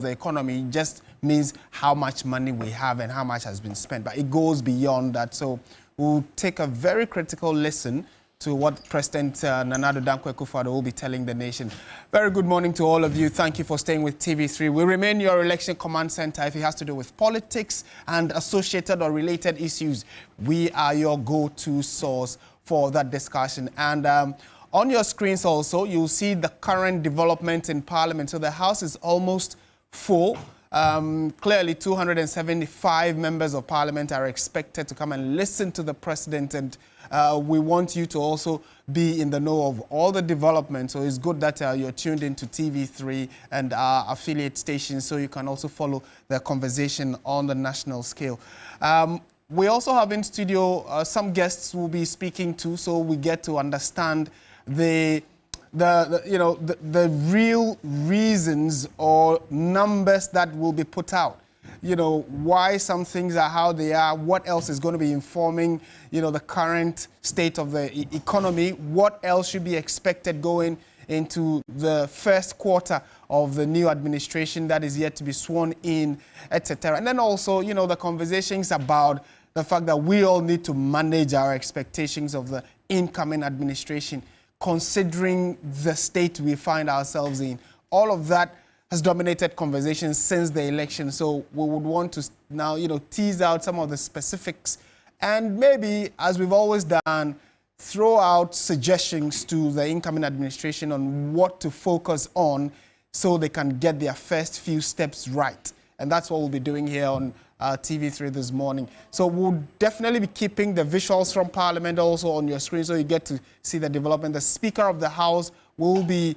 the economy just means how much money we have and how much has been spent, but it goes beyond that. So we'll take a very critical listen to what President Nana Addo Dankwa Akufo-Addo will be telling the nation. Very good morning to all of you. Thank you for staying with TV3. We remain your election command center. If it has to do with politics and associated or related issues, we are your go-to source for that discussion. And on your screens also, you'll see the current development in Parliament. So the House is almost full. Clearly, 275 members of Parliament are expected to come and listen to the President, and we want you to also be in the know of all the developments. So it's good that you're tuned into TV3 and our affiliate stations, so you can also follow the conversation on the national scale. We also have in studio some guests we'll be speaking to, so we get to understand the real reasons or numbers that will be put out. You know, why some things are how they are, what else is going to be informing, the current state of the economy, what else should be expected going into the first quarter of the new administration that is yet to be sworn in, etc. And then also, the conversations about the fact that we all need to manage our expectations of the incoming administration, considering the state we find ourselves in. All of that has dominated conversations since the election. So we would want to now, tease out some of the specifics and maybe, as we've always done, throw out suggestions to the incoming administration on what to focus on so they can get their first few steps right. And that's what we'll be doing here on TV3 this morning. So we'll definitely be keeping the visuals from Parliament also on your screen so you get to see the development. The Speaker of the House will be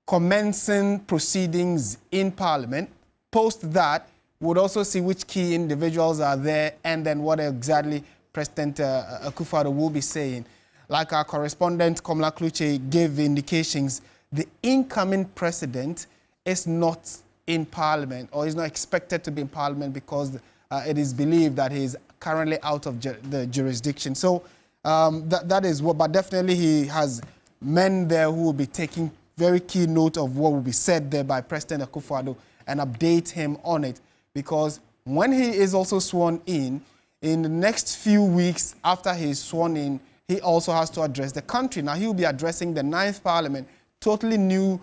commencing proceedings in Parliament. Post that, we'll also see which key individuals are there and then what exactly President Akufo-Addo will be saying. Like our correspondent, Komla Kluche, gave indications, the incoming president is not in Parliament, or is not expected to be in Parliament because it is believed that he is currently out of the jurisdiction. So that is what, but definitely he has men there who will be taking very key note of what will be said there by President Akufo-Addo and update him on it, because when he is also sworn in the next few weeks after he is sworn in, he also has to address the country. Now he will be addressing the 9th Parliament, totally new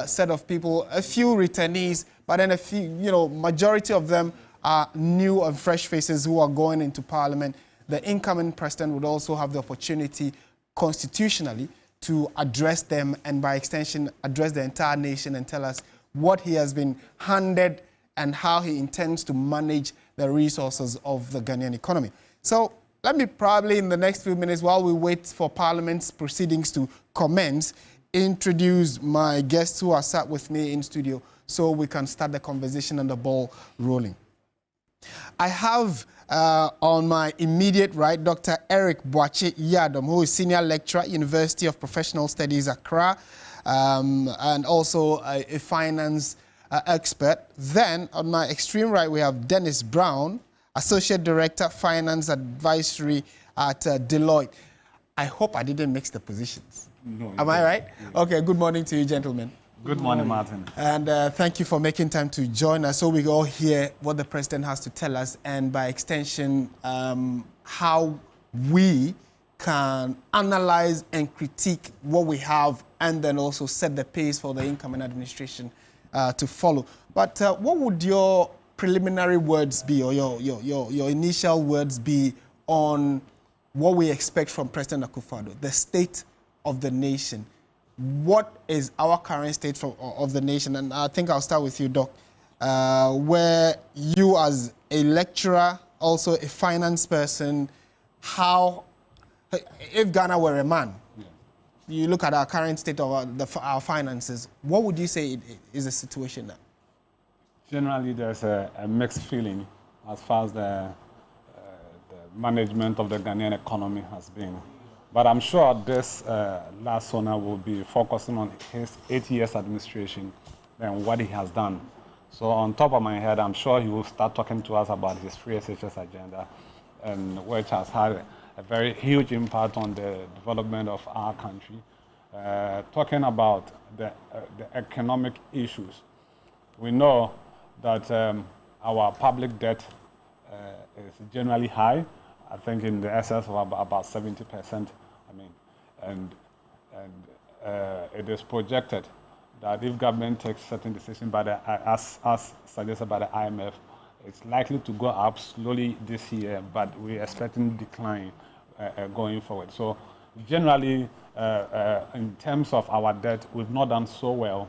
set of people, a few returnees, but then a few, majority of them are new and fresh faces who are going into Parliament. The incoming president would also have the opportunity constitutionally to address them and by extension address the entire nation and tell us what he has been handed and how he intends to manage the resources of the Ghanaian economy. So let me probably in the next few minutes, while we wait for Parliament's proceedings to commence, introduce my guests who are sat with me in studio so we can start the conversation and the ball rolling. I have on my immediate right Dr. Eric Boache Yadom, who is Senior Lecturer, University of Professional Studies, Accra, and also a finance expert. Then on my extreme right we have Dennis Brown, Associate Director, Finance Advisory at Deloitte. I hope I didn't mix the positions. No, am I right? Yeah. Okay, good morning to you, gentlemen. Good morning, Martin. And thank you for making time to join us so we all hear what the president has to tell us and by extension, how we can analyze and critique what we have and then also set the pace for the incoming administration to follow. But what would your preliminary words be, or your initial words be on what we expect from President Akufo-Addo, the state of the nation? What is our current state of the nation? And I think I'll start with you, Doc, where you as a lecturer, also a finance person, how, if Ghana were a man, you look at our current state of our finances, what would you say is the situation now? Generally, there's a mixed feeling as far as the management of the Ghanaian economy has been. But I'm sure this last owner will be focusing on his 8 years administration and what he has done. So on top of my head, I'm sure he will start talking to us about his free SHS agenda, and which has had a very huge impact on the development of our country. Talking about the economic issues. we know that our public debt is generally high. I think in the excess of about 70%. I mean, and it is projected that if government takes certain decisions by the, as suggested by the IMF, it's likely to go up slowly this year, but we're expecting decline going forward. So generally, in terms of our debt, we've not done so well,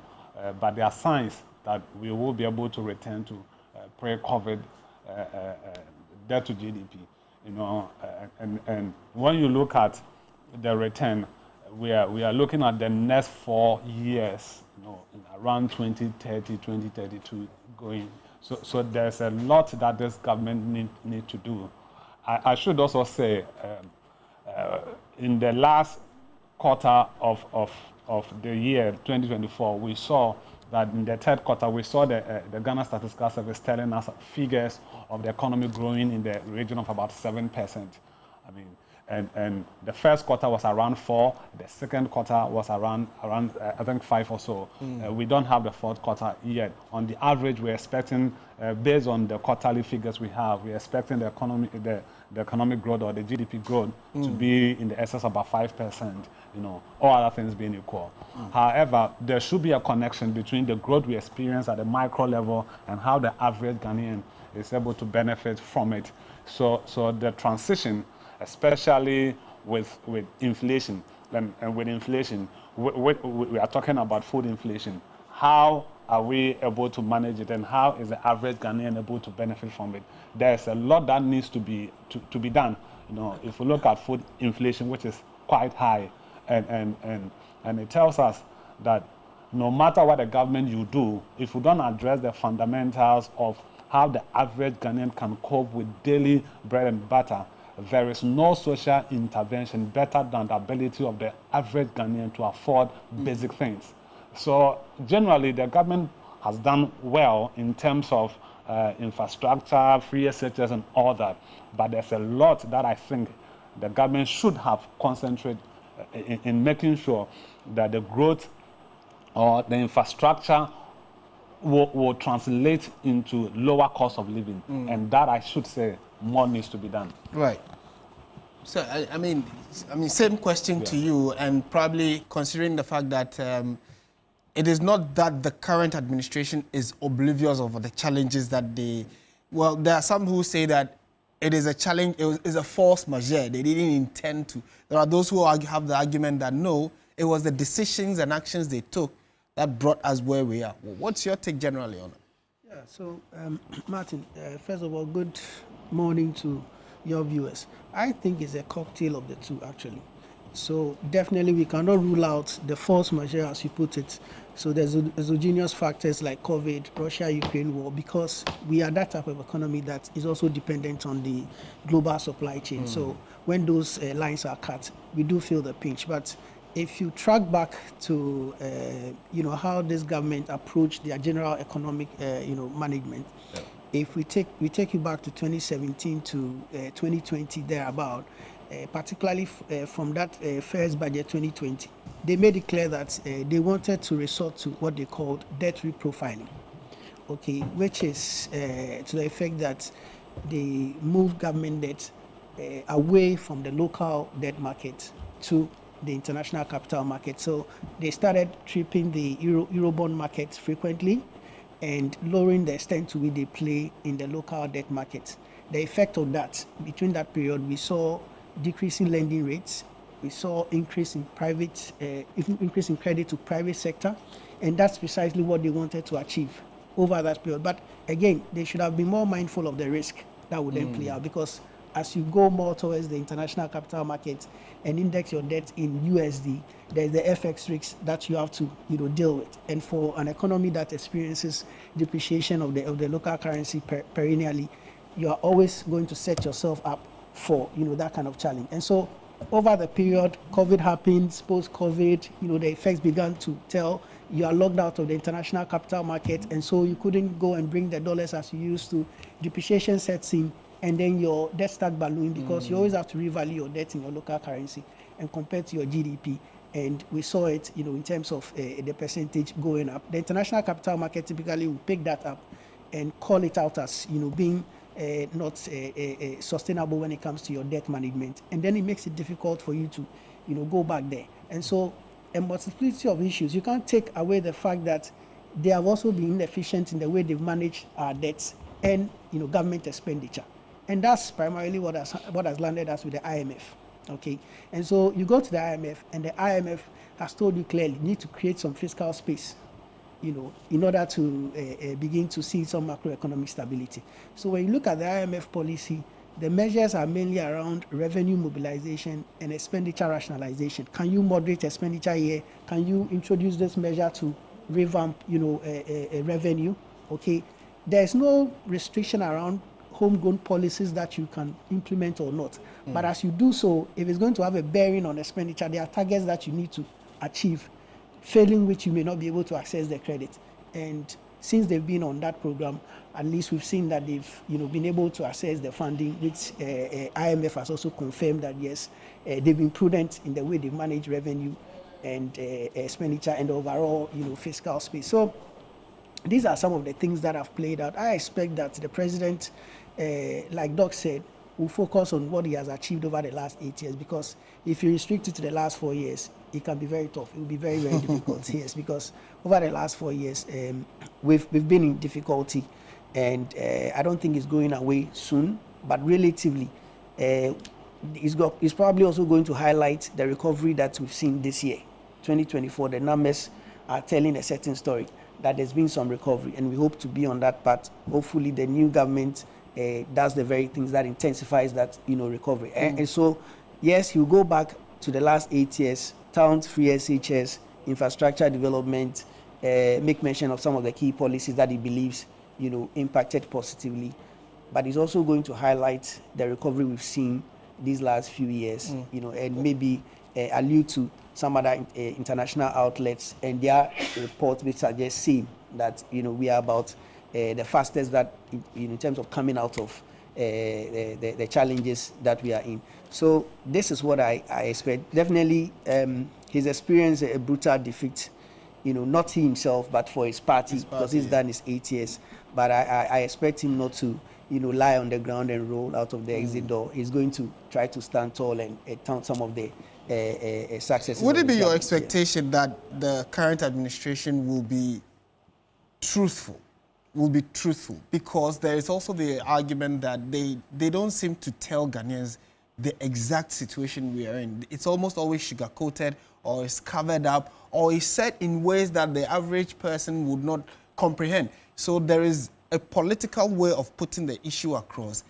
but there are signs that we will be able to return to pre-COVID debt to GDP. You know, and when you look at the return, we are looking at the next 4 years, you know, around 2030, 2032 going. So there's a lot that this government need to do. I should also say, in the last quarter of the year 2024, we saw that in the third quarter, we saw the Ghana Statistical Service telling us figures of the economy growing in the region of about 7%. I mean, and the first quarter was around 4, the second quarter was around I think 5 or so. We don't have the fourth quarter yet. On the average, we're expecting, based on the quarterly figures we have, we're expecting the economic growth or the GDP growth to be in the excess of about 5%, you know, all other things being equal. However, there should be a connection between the growth we experience at the micro level and how the average Ghanaian is able to benefit from it. So the transition, especially with inflation, and with inflation, we are talking about food inflation. How are we able to manage it, and how is the average Ghanaian able to benefit from it? There's a lot that needs to be done. You know, if we look at food inflation, which is quite high, and it tells us that no matter what the government you do, if we don't address the fundamentals of how the average Ghanaian can cope with daily bread and butter, there is no social intervention better than the ability of the average Ghanaian to afford basic things. So generally, the government has done well in terms of infrastructure, free sectors, and all that. But there's a lot that I think the government should have concentrated in making sure that the growth or the infrastructure will translate into lower cost of living. And that, I should say, more needs to be done. Right. So, I mean, same question to you, and probably considering the fact that it is not that the current administration is oblivious of the challenges that well, there are some who say that it is a challenge, it is a force majeure. They didn't intend to. There are those who have the argument that no, it was the decisions and actions they took that brought us where we are. What's your take generally on it? Yeah, so, Martin, first of all, good morning to your viewers. I think it's a cocktail of the two, actually. So definitely we cannot rule out the force majeure, as you put it. So there's exogenous factors like COVID, Russia-Ukraine war, because we are that type of economy that is also dependent on the global supply chain. So when those lines are cut, we do feel the pinch. But if you track back to you know, how this government approached their general economic you know, management, if we take you back to 2017 to 2020 thereabout, particularly from that first budget 2020, they made it clear that they wanted to resort to what they called debt reprofiling, okay, which is to the effect that they moved government debt away from the local debt market to the international capital market. So they started tripping the Eurobond market frequently and lowering the extent to which they play in the local debt market. The effect of that, between that period, we saw decreasing lending rates, we saw increase in increase in credit to private sector, and that's precisely what they wanted to achieve over that period. But again, they should have been more mindful of the risk that would then play out, because as you go more towards the international capital market and index your debt in USD, there's the FX risks that you have to, you know, deal with. And for an economy that experiences depreciation of the local currency perennially, you are always going to set yourself up for, you know, that kind of challenge. And so over the period, COVID happens, post-COVID, you know, the effects began to tell. You are locked out of the international capital market, and so you couldn't go and bring the dollars as you used to. Depreciation sets in, and then your debt start ballooning because you always have to revalue your debt in your local currency and compare to your GDP. And we saw it, in terms of the percentage going up. The international capital market typically will pick that up and call it out as, being not sustainable when it comes to your debt management. And then it makes it difficult for you to, go back there. And so a multiplicity of issues. You can't take away the fact that they have also been inefficient in the way they've managed our debts and, government expenditure. And that's primarily what has landed us with the IMF. Okay, and so you go to the IMF, and the IMF has told you clearly, you need to create some fiscal space, in order to begin to see some macroeconomic stability. So when you look at the IMF policy, the measures are mainly around revenue mobilization and expenditure rationalization. Can you moderate expenditure here? Can you introduce this measure to revamp, revenue? Okay, there's no restriction around homegrown policies that you can implement or not. But as you do so, if it's going to have a bearing on expenditure, there are targets that you need to achieve, failing which you may not be able to access the credit. And since they've been on that program, at least we've seen that they've been able to access the funding, which IMF has also confirmed that yes, they've been prudent in the way they manage revenue and expenditure and overall fiscal space. So these are some of the things that have played out. I expect that the president, like Doc said, will focus on what he has achieved over the last 8 years, because if you restrict it to the last 4 years, it can be very tough. It will be very, very difficult. Yes, because over the last 4 years, we've been in difficulty, and I don't think it's going away soon, but relatively, it's probably also going to highlight the recovery that we've seen this year. 2024, the numbers are telling a certain story, that there's been some recovery, and we hope to be on that path. Hopefully the new government does the very things that intensifies that recovery. And so yes, you go back to the last 8 years, towns, free SHS, infrastructure development, make mention of some of the key policies that he believes impacted positively, but he's also going to highlight the recovery we've seen these last few years, and maybe allude to some other international outlets and their reports which suggest saying that we are about the fastest that in terms of coming out of the challenges that we are in. So this is what I expect. Definitely he's experienced a brutal defeat, not he himself, but for his party, because he's done his 8 years. But I expect him not to lie on the ground and roll out of the exit door. He's going to try to stand tall and count some of the successes. Would it be your expectation that the current administration will be truthful? Because there is also the argument that they don't seem to tell Ghanaians the exact situation we are in. It's almost always sugar-coated, or it's covered up, or it's said in ways that the average person would not comprehend. So there is a political way of putting the issue across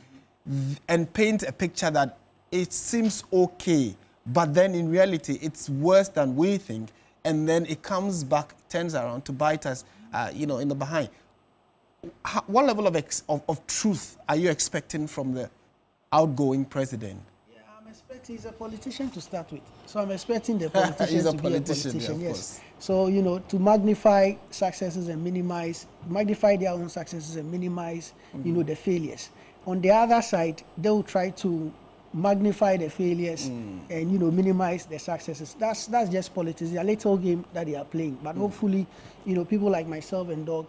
and paint a picture that it seems okay, but then in reality it's worse than we think, and then it comes back, turns around to bite us, in the behind. What level of truth are you expecting from the outgoing president? Yeah, I'm expecting he's a politician to start with. So I'm expecting the politician to be a politician, yeah, yes. So, to magnify successes and magnify their own successes and minimize, the failures. On the other side, they will try to magnify the failures and, minimize the successes. That's just politics. It's a little game that they are playing. But hopefully, people like myself and Doug,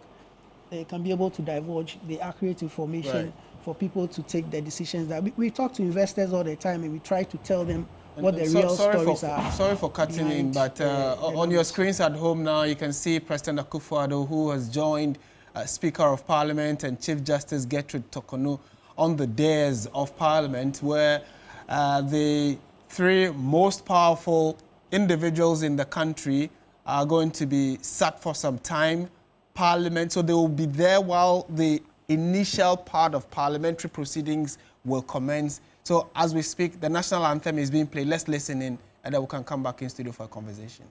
can be able to divulge the accurate information for people to take the decisions. That we talk to investors all the time, and we try to tell them what the real stories are. Sorry for cutting in, but on your screens at home now, you can see President Akufo-Addo, who has joined Speaker of Parliament and Chief Justice Gertrude Torkornoo on the dais of Parliament, where the three most powerful individuals in the country are going to be sat for some time. Parliament, so they will be there while the initial part of parliamentary proceedings will commence. So as we speak, the national anthem is being played. Let's listen in, and then we can come back in studio for a conversation.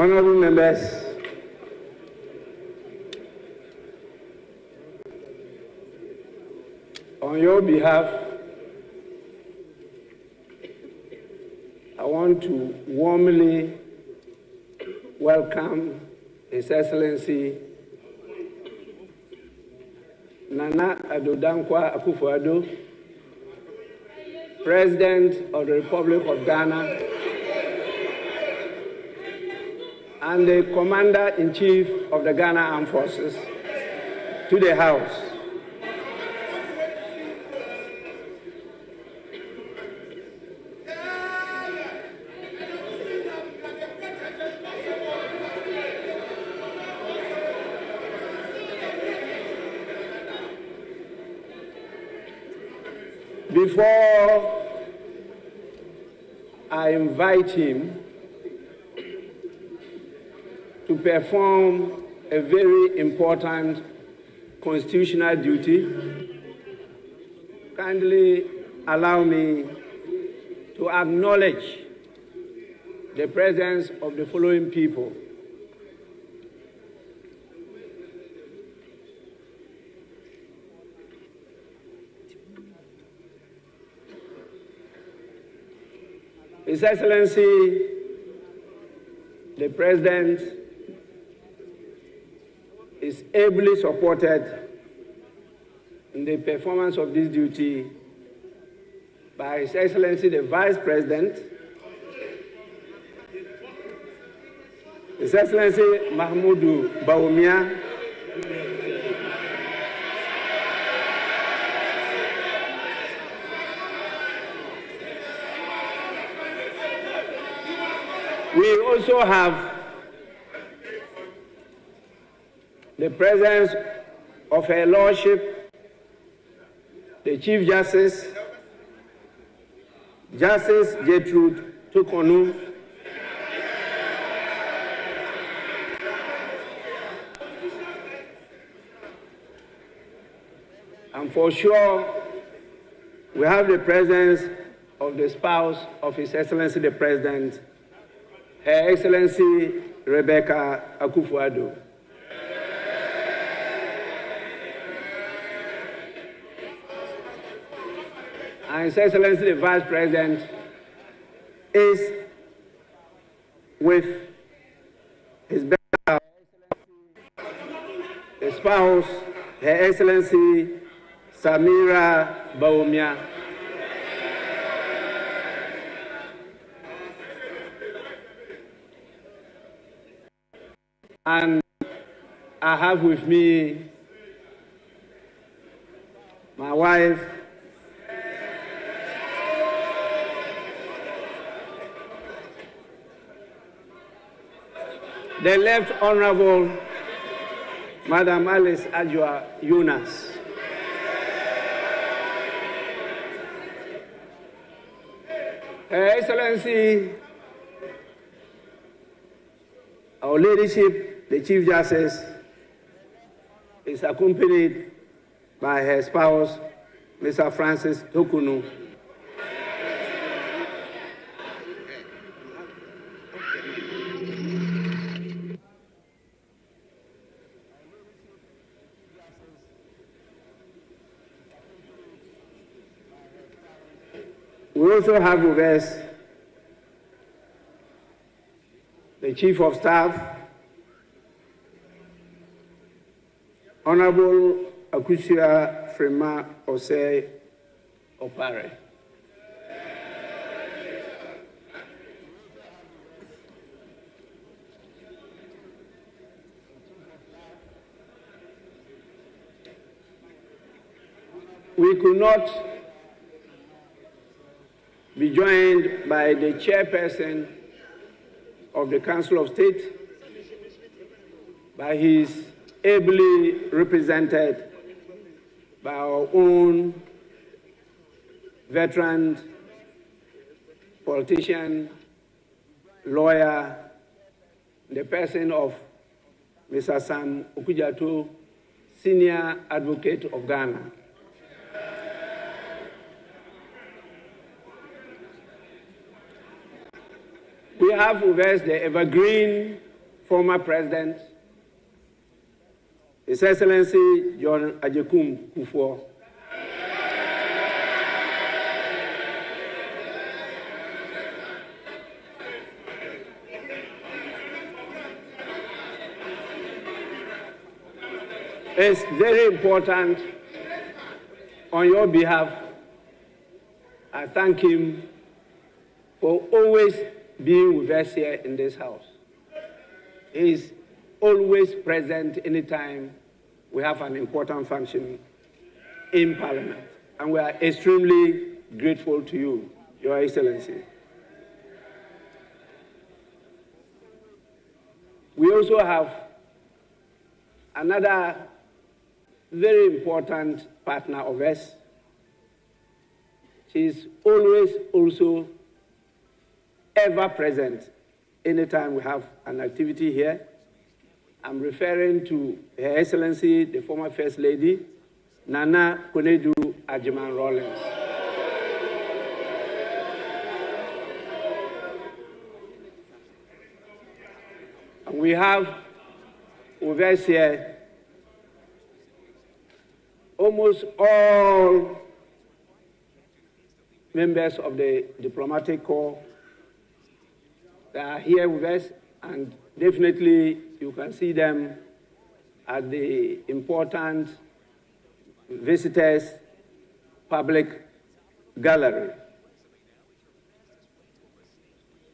Honorable members, on your behalf, I want to warmly welcome His Excellency Nana Addo Dankwa Akufo-Addo, President of the Republic of Ghana, and the Commander-in-Chief of the Ghana Armed Forces, to the House. Before I invite him to perform a very important constitutional duty, kindly allow me to acknowledge the presence of the following people. His Excellency, the President, is ably supported in the performance of this duty by His Excellency, the Vice President, His Excellency Mahmoudou Bawumia, we also have the presence of Her Lordship, the Chief Justice, Justice Gertrude Tukonu, and for sure, we have the presence of the spouse of His Excellency the President, Her Excellency Rebecca Akufo-Addo. And His Excellency the Vice President is with his spouse, Her Excellency Samira Bawumia. And I have with me my wife, the Left Honorable Madam Alice Ajua Yunus. Her Excellency, our Ladyship, the Chief Justice, is accompanied by her spouse, Mr. Francis Tokunu. We also have with us the Chief of Staff, Honorable Akusia Frema Osei Opare. We could not be joined by the chairperson of the Council of State, by his ably represented by our own veteran politician, lawyer, the person of Mr. Sam Okudjato, Senior Advocate of Ghana. We have with us the evergreen former President, His Excellency John Agyekum Kufuor, it's very important on your behalf. I thank him for always being with us here in this house. He is always present anytime we have an important function in Parliament. And we are extremely grateful to you, Your Excellency. We also have another very important partner of us. She is always also ever present anytime we have an activity here. I'm referring to Her Excellency, the former First Lady, Nana Konadu Agyeman-Rawlings. And we have with us here almost all members of the diplomatic corps that are here with us, and definitely you can see them at the important visitors public gallery.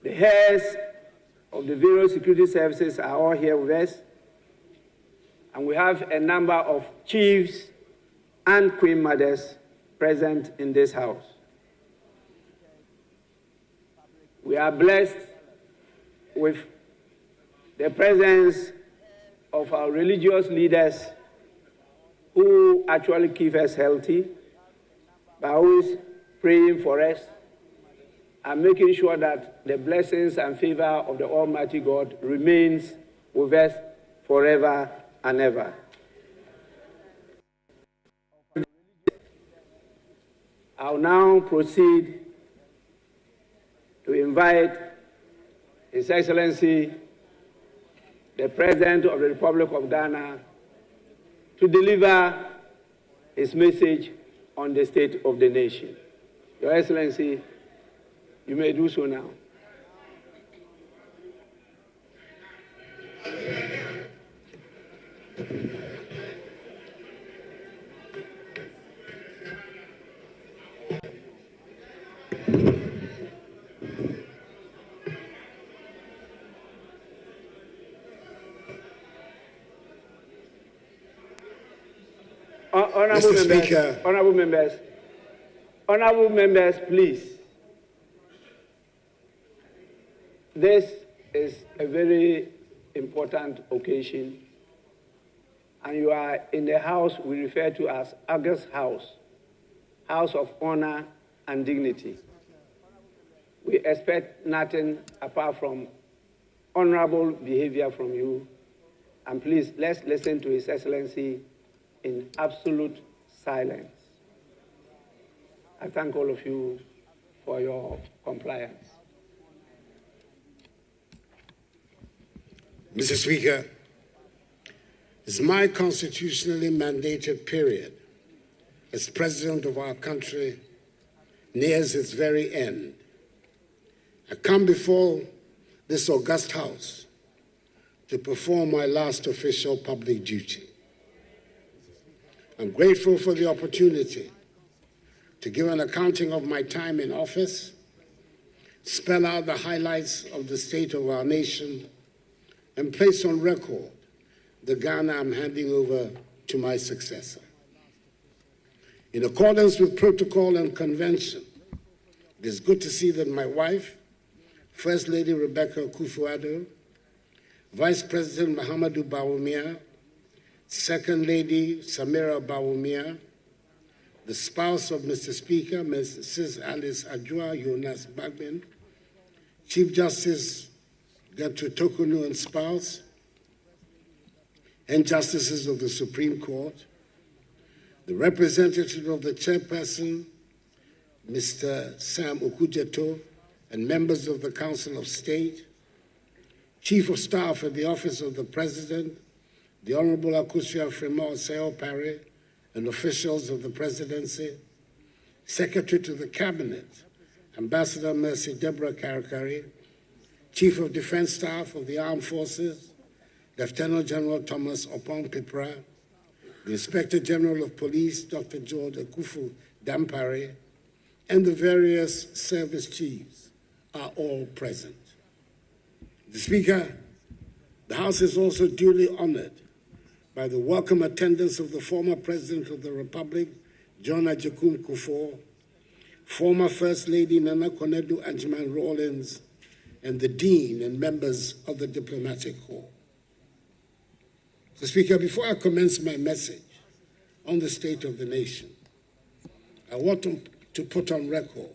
The heads of the various security services are all here with us, and we have a number of chiefs and queen mothers present in this house. We are blessed with the presence of our religious leaders who actually keep us healthy by always praying for us and making sure that the blessings and favor of the Almighty God remains with us forever and ever. I'll now proceed to invite His Excellency, the President of the Republic of Ghana, to deliver his message on the state of the nation. Your Excellency, you may do so now. Honorable members, please. This is a very important occasion, and you are in the house we refer to as August House, House of Honor and Dignity. We expect nothing apart from honorable behavior from you, and please, let's listen to His Excellency in absolute silence. I thank all of you for your compliance. Mr. Speaker, as my constitutionally mandated period as President of our country nears its very end, I come before this august House to perform my last official public duty. I'm grateful for the opportunity to give an accounting of my time in office, spell out the highlights of the state of our nation, and place on record the Ghana I'm handing over to my successor. In accordance with protocol and convention, it is good to see that my wife, First Lady Rebecca Akufo-Addo, Vice President Mahamadou Bawumia, Second Lady Samira Bawumia, the spouse of Mr. Speaker, Mrs. Alice Ajua Jonas Bagbin, Chief Justice Gertrude Tokunu and spouse, and justices of the Supreme Court, the representative of the chairperson, Mr. Sam Okujeto, and members of the Council of State, Chief of Staff at the Office of the President, the Honorable Akufo-Addo Parry, and officials of the Presidency, Secretary to the Cabinet, Ambassador Mercy Deborah Karakari, Chief of Defense Staff of the Armed Forces, Lieutenant General Thomas Opong Pipra, the Inspector General of Police, Dr. George Akufo-Addo, and the various service chiefs are all present. The Speaker, the House is also duly honored by the welcome attendance of the former President of the Republic, John Agyekum Kufuor, former First Lady Nana Konadu Agyeman-Rawlings, and the Dean and members of the Diplomatic Corps. Mr. Speaker, before I commence my message on the state of the nation, I want to put on record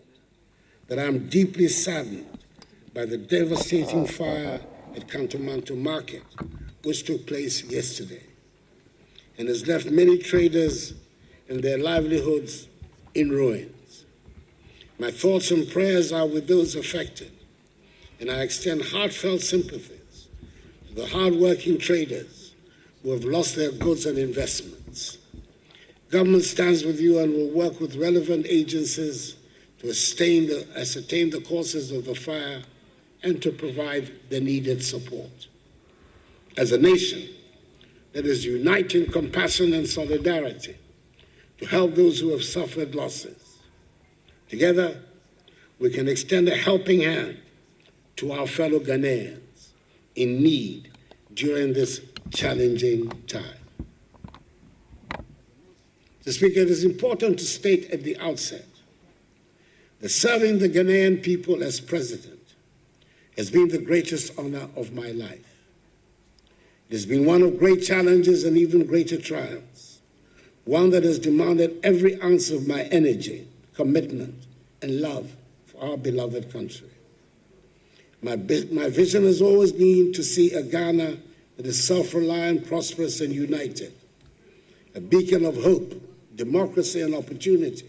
that I am deeply saddened by the devastating fire at Kantomanto Market, which took place yesterday, and has left many traders and their livelihoods in ruins. My thoughts and prayers are with those affected, and I extend heartfelt sympathies to the hard-working traders who have lost their goods and investments. Government stands with you and will work with relevant agencies to ascertain the causes of the fire and to provide the needed support. As a nation, let us unite in compassion and solidarity to help those who have suffered losses. Together, we can extend a helping hand to our fellow Ghanaians in need during this challenging time. Mr. Speaker, it is important to state at the outset that serving the Ghanaian people as president has been the greatest honor of my life. It has been one of great challenges and even greater triumphs, one that has demanded every ounce of my energy, commitment, and love for our beloved country. My vision has always been to see a Ghana that is self-reliant, prosperous, and united, a beacon of hope, democracy, and opportunity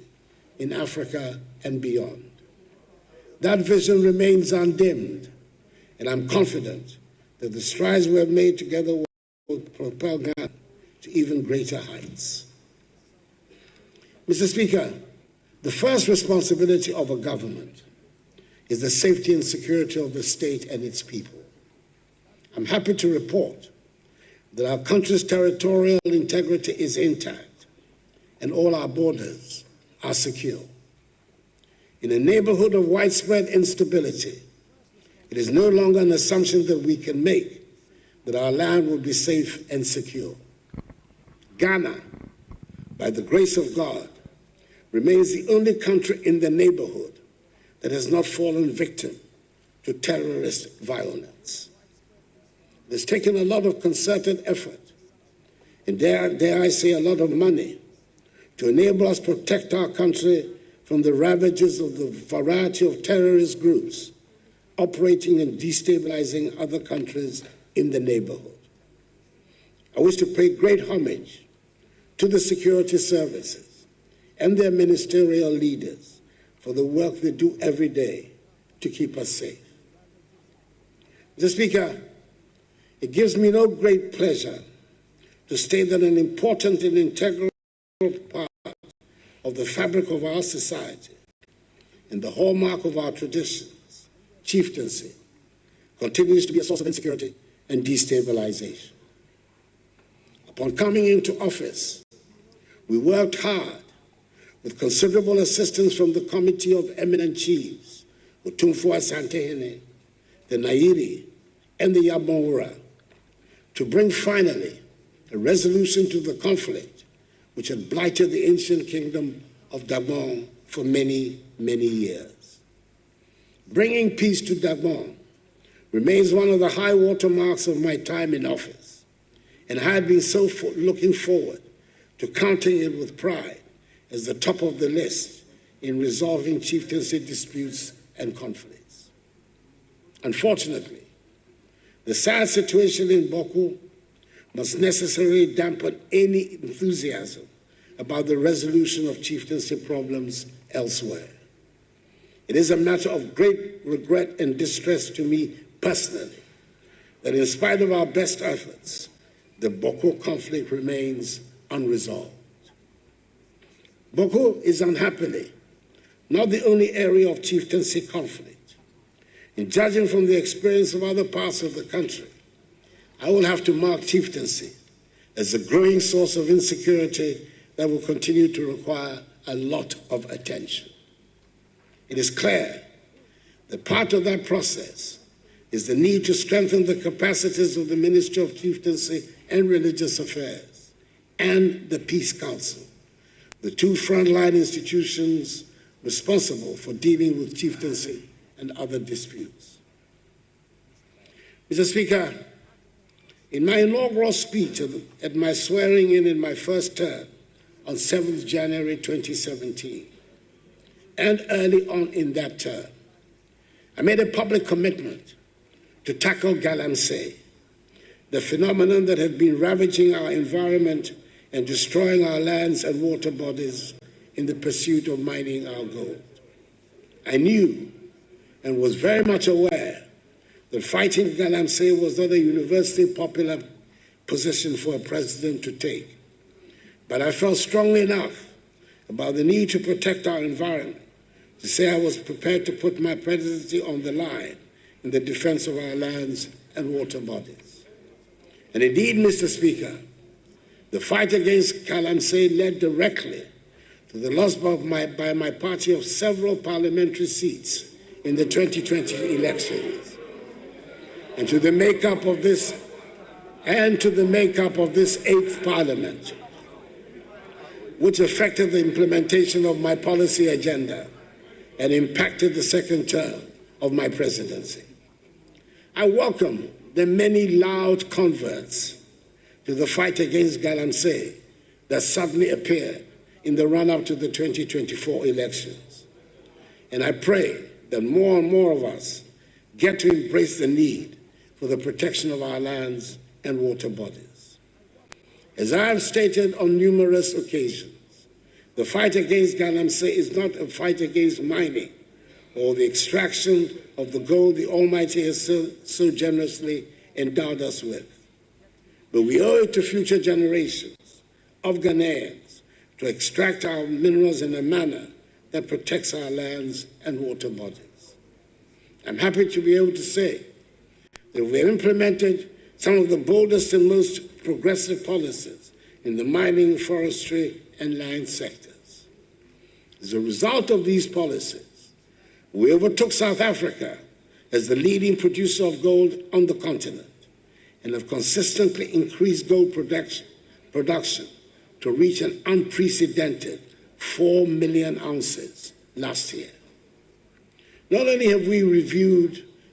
in Africa and beyond. That vision remains undimmed, and I'm confident that the strides we have made together will propel Ghana to even greater heights. Mr. Speaker, the first responsibility of a government is the safety and security of the state and its people. I'm happy to report that our country's territorial integrity is intact and all our borders are secure. In a neighborhood of widespread instability, it is no longer an assumption that we can make that our land will be safe and secure. Ghana, by the grace of God, remains the only country in the neighborhood that has not fallen victim to terrorist violence. It has taken a lot of concerted effort, and dare I say a lot of money, to enable us to protect our country from the ravages of the variety of terrorist groups operating and destabilizing other countries in the neighborhood. I wish to pay great homage to the security services and their ministerial leaders for the work they do every day to keep us safe. Mr. Speaker, it gives me no great pleasure to state that an important and integral part of the fabric of our society and the hallmark of our traditions, chieftaincy, continues to be a source of insecurity and destabilization. Upon coming into office, we worked hard with considerable assistance from the Committee of Eminent Chiefs, Otumfuo Asantehene, the Nairi, and the Yabonwura, to bring finally a resolution to the conflict which had blighted the ancient kingdom of Gabon for many, many years. Bringing peace to Gabon remains one of the high watermarks of my time in office, and I had been so looking forward to counting it with pride as the top of the list in resolving chieftaincy disputes and conflicts. Unfortunately, the sad situation in Boku must necessarily dampen any enthusiasm about the resolution of chieftaincy problems elsewhere. It is a matter of great regret and distress to me personally that in spite of our best efforts, the Boko conflict remains unresolved. Boko is unhappily not the only area of chieftaincy conflict. In judging from the experience of other parts of the country, I will have to mark chieftaincy as a growing source of insecurity that will continue to require a lot of attention. It is clear that part of that process is the need to strengthen the capacities of the Ministry of Chieftaincy and Religious Affairs and the Peace Council, the two frontline institutions responsible for dealing with chieftaincy and other disputes. Mr. Speaker, in my inaugural speech at my swearing in my first term on 7th January 2017, and early on in that term, I made a public commitment to tackle galamsey, the phenomenon that had been ravaging our environment and destroying our lands and water bodies in the pursuit of mining our gold. I knew and was very much aware that fighting galamsey was not a universally popular position for a president to take. But I felt strongly enough about the need to protect our environment to say I was prepared to put my presidency on the line in the defense of our lands and water bodies. And indeed, Mr. Speaker, the fight against galamsey led directly to the loss by my party of several parliamentary seats in the 2020 elections, and to the makeup of this 8th Parliament, which affected the implementation of my policy agenda and impacted the second term of my presidency. I welcome the many loud converts to the fight against galamsey that suddenly appeared in the run-up to the 2024 elections. And I pray that more and more of us get to embrace the need for the protection of our lands and water bodies. As I have stated on numerous occasions, the fight against galamsey is not a fight against mining or the extraction of the gold the Almighty has so generously endowed us with. But we owe it to future generations of Ghanaians to extract our minerals in a manner that protects our lands and water bodies. I'm happy to be able to say that we have implemented some of the boldest and most progressive policies in the mining, forestry, and land sectors. As a result of these policies, we overtook South Africa as the leading producer of gold on the continent and have consistently increased gold production to reach an unprecedented 4 million ounces last year. Not only have we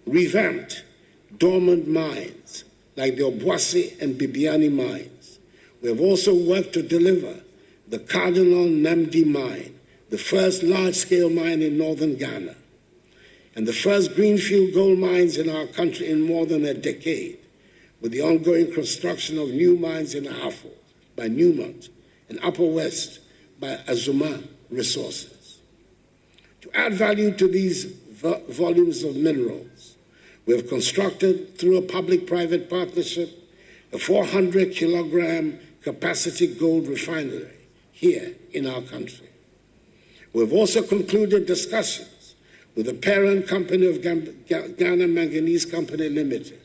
revamped dormant mines like the Obuasi and Bibiani mines, we have also worked to deliver the Cardinal Namdi mine, the first large-scale mine in northern Ghana, and the first greenfield gold mines in our country in more than a decade, with the ongoing construction of new mines in Ahafo by Newmont and Upper West by Azuma Resources. To add value to these volumes of minerals, we have constructed, through a public-private partnership, a 400-kilogram capacity gold refinery here in our country. We have also concluded discussions with the parent company of Ghana Manganese Company Limited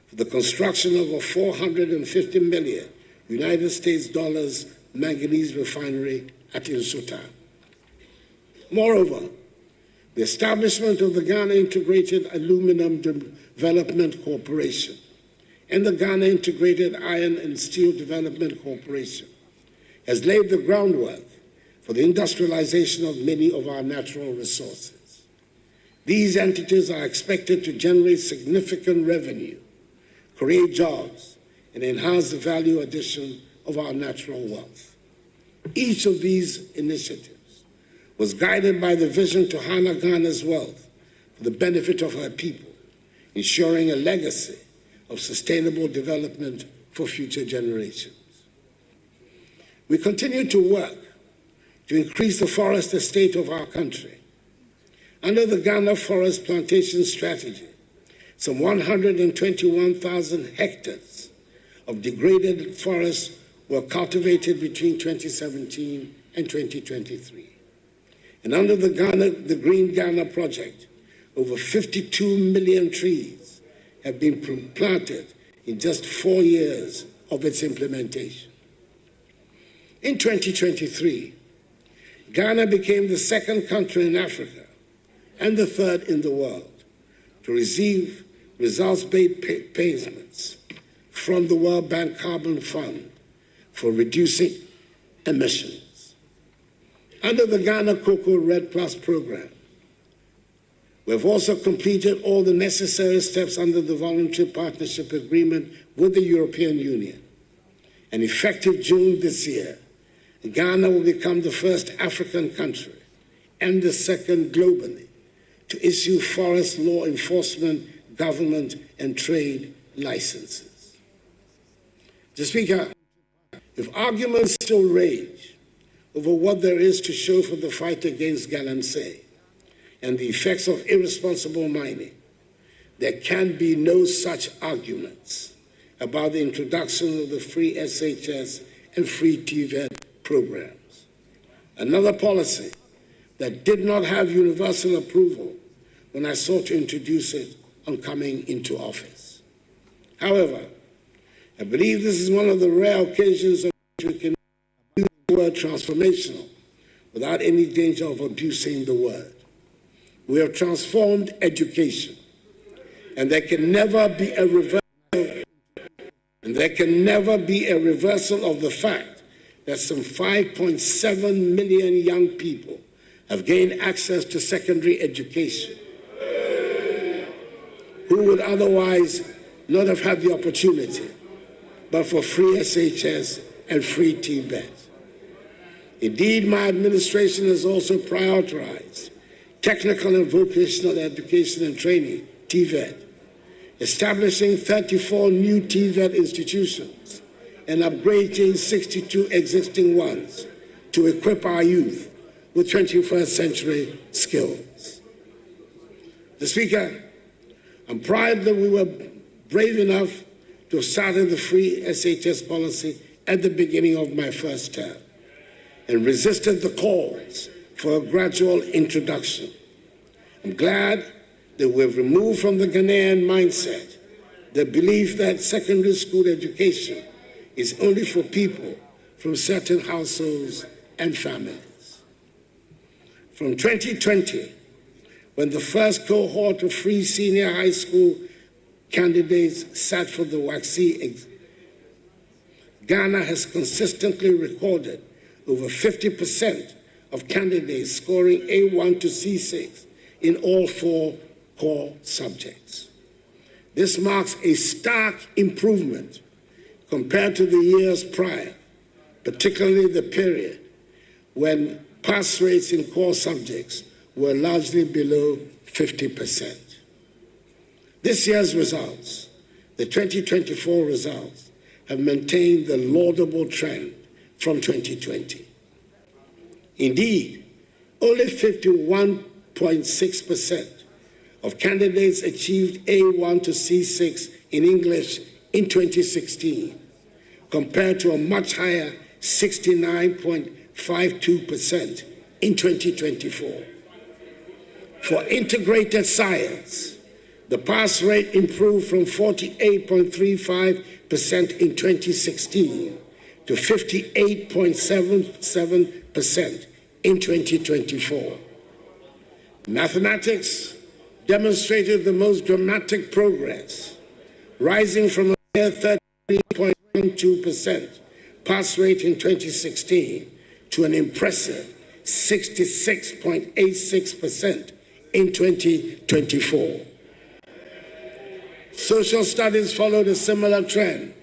for the construction of a $450 million United States dollars manganese refinery at Nsuta. Moreover, the establishment of the Ghana Integrated Aluminum Development Corporation and the Ghana Integrated Iron and Steel Development Corporation has laid the groundwork for the industrialization of many of our natural resources. These entities are expected to generate significant revenue, create jobs, and enhance the value addition of our natural wealth. Each of these initiatives was guided by the vision to harness Ghana's wealth for the benefit of her people, ensuring a legacy of sustainable development for future generations. We continue to work to increase the forest estate of our country. Under the Ghana Forest Plantation Strategy, Some 121,000 hectares of degraded forests were cultivated between 2017 and 2023. And under the Green Ghana project, over 52 million trees have been planted in just 4 years of its implementation. In 2023, Ghana became the second country in Africa and the third in the world to receive results-based payments from the World Bank Carbon Fund for reducing emissions. Under the Ghana Cocoa Red Plus program, we've also completed all the necessary steps under the voluntary partnership agreement with the European Union. And effective June this year, Ghana will become the first African country and the second globally to issue forest law enforcement, government, and trade licenses. Mr. Speaker, if arguments still rage over what there is to show for the fight against galamsey and the effects of irresponsible mining, there can be no such arguments about the introduction of the free SHS and free TVET programs. Another policy that did not have universal approval when I sought to introduce it on coming into office. However, I believe this is one of the rare occasions on which we can use the word transformational without any danger of abusing the word. We have transformed education, and there can never be a reversal, of the fact that some 5.7 million young people have gained access to secondary education who would otherwise not have had the opportunity but for free SHS and free TVET. Indeed, my administration has also prioritized technical and vocational education and training, TVET, establishing 34 new TVET institutions and upgrading 62 existing ones to equip our youth with 21st century skills. Mr. Speaker, I'm proud that we were brave enough to have started the free SHS policy at the beginning of my first term and resisted the calls for a gradual introduction. I'm glad that we've removed from the Ghanaian mindset the belief that secondary school education is only for people from certain households and families. From 2020, when the first cohort of free senior high school candidates sat for the WACC exam, Ghana has consistently recorded over 50% of candidates scoring A1 to C6 in all 4 core subjects. This marks a stark improvement compared to the years prior, particularly the period when pass rates in core subjects were largely below 50%. This year's results, the 2024 results, have maintained the laudable trend from 2020. Indeed, only 51.6% of candidates achieved A1 to C6 in English in 2016, compared to a much higher 69.52% in 2024. For integrated science, the pass rate improved from 48.35% in 2016 to 58.77% in 2024. Mathematics demonstrated the most dramatic progress, rising from a mere 13.12% pass rate in 2016 to an impressive 66.86% in 2024. Social studies followed a similar trend,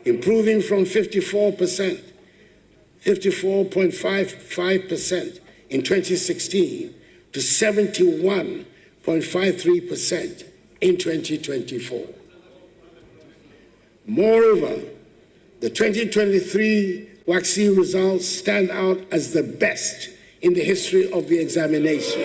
improving from 54.55% in 2016 to 71.53% in 2024. Moreover, the 2023 WACC results stand out as the best in the history of the examination.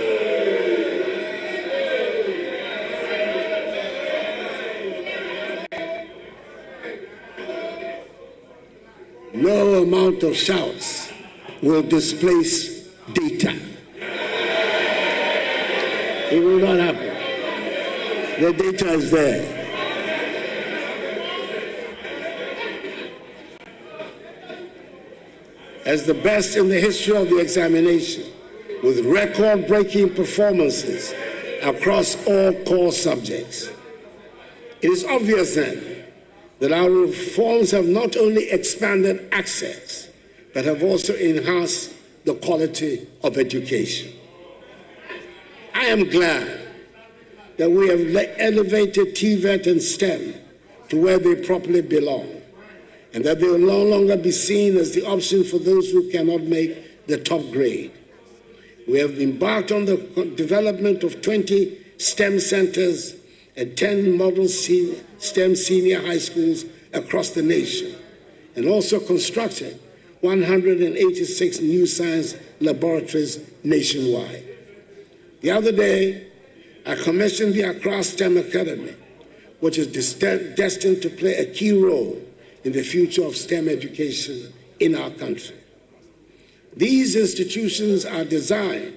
amount of shouts will displace data. It will not happen. The data is there. As the best in the history of the examination, with record-breaking performances across all core subjects. It is obvious then that our reforms have not only expanded access, but have also enhanced the quality of education. I am glad that we have elevated TVET and STEM to where they properly belong, and that they will no longer be seen as the option for those who cannot make the top grade. We have embarked on the development of 20 STEM centers and 10 model STEM senior high schools across the nation, and also constructed 186 new science laboratories nationwide. The other day, I commissioned the Accra STEM Academy, which is destined to play a key role in the future of STEM education in our country. These institutions are designed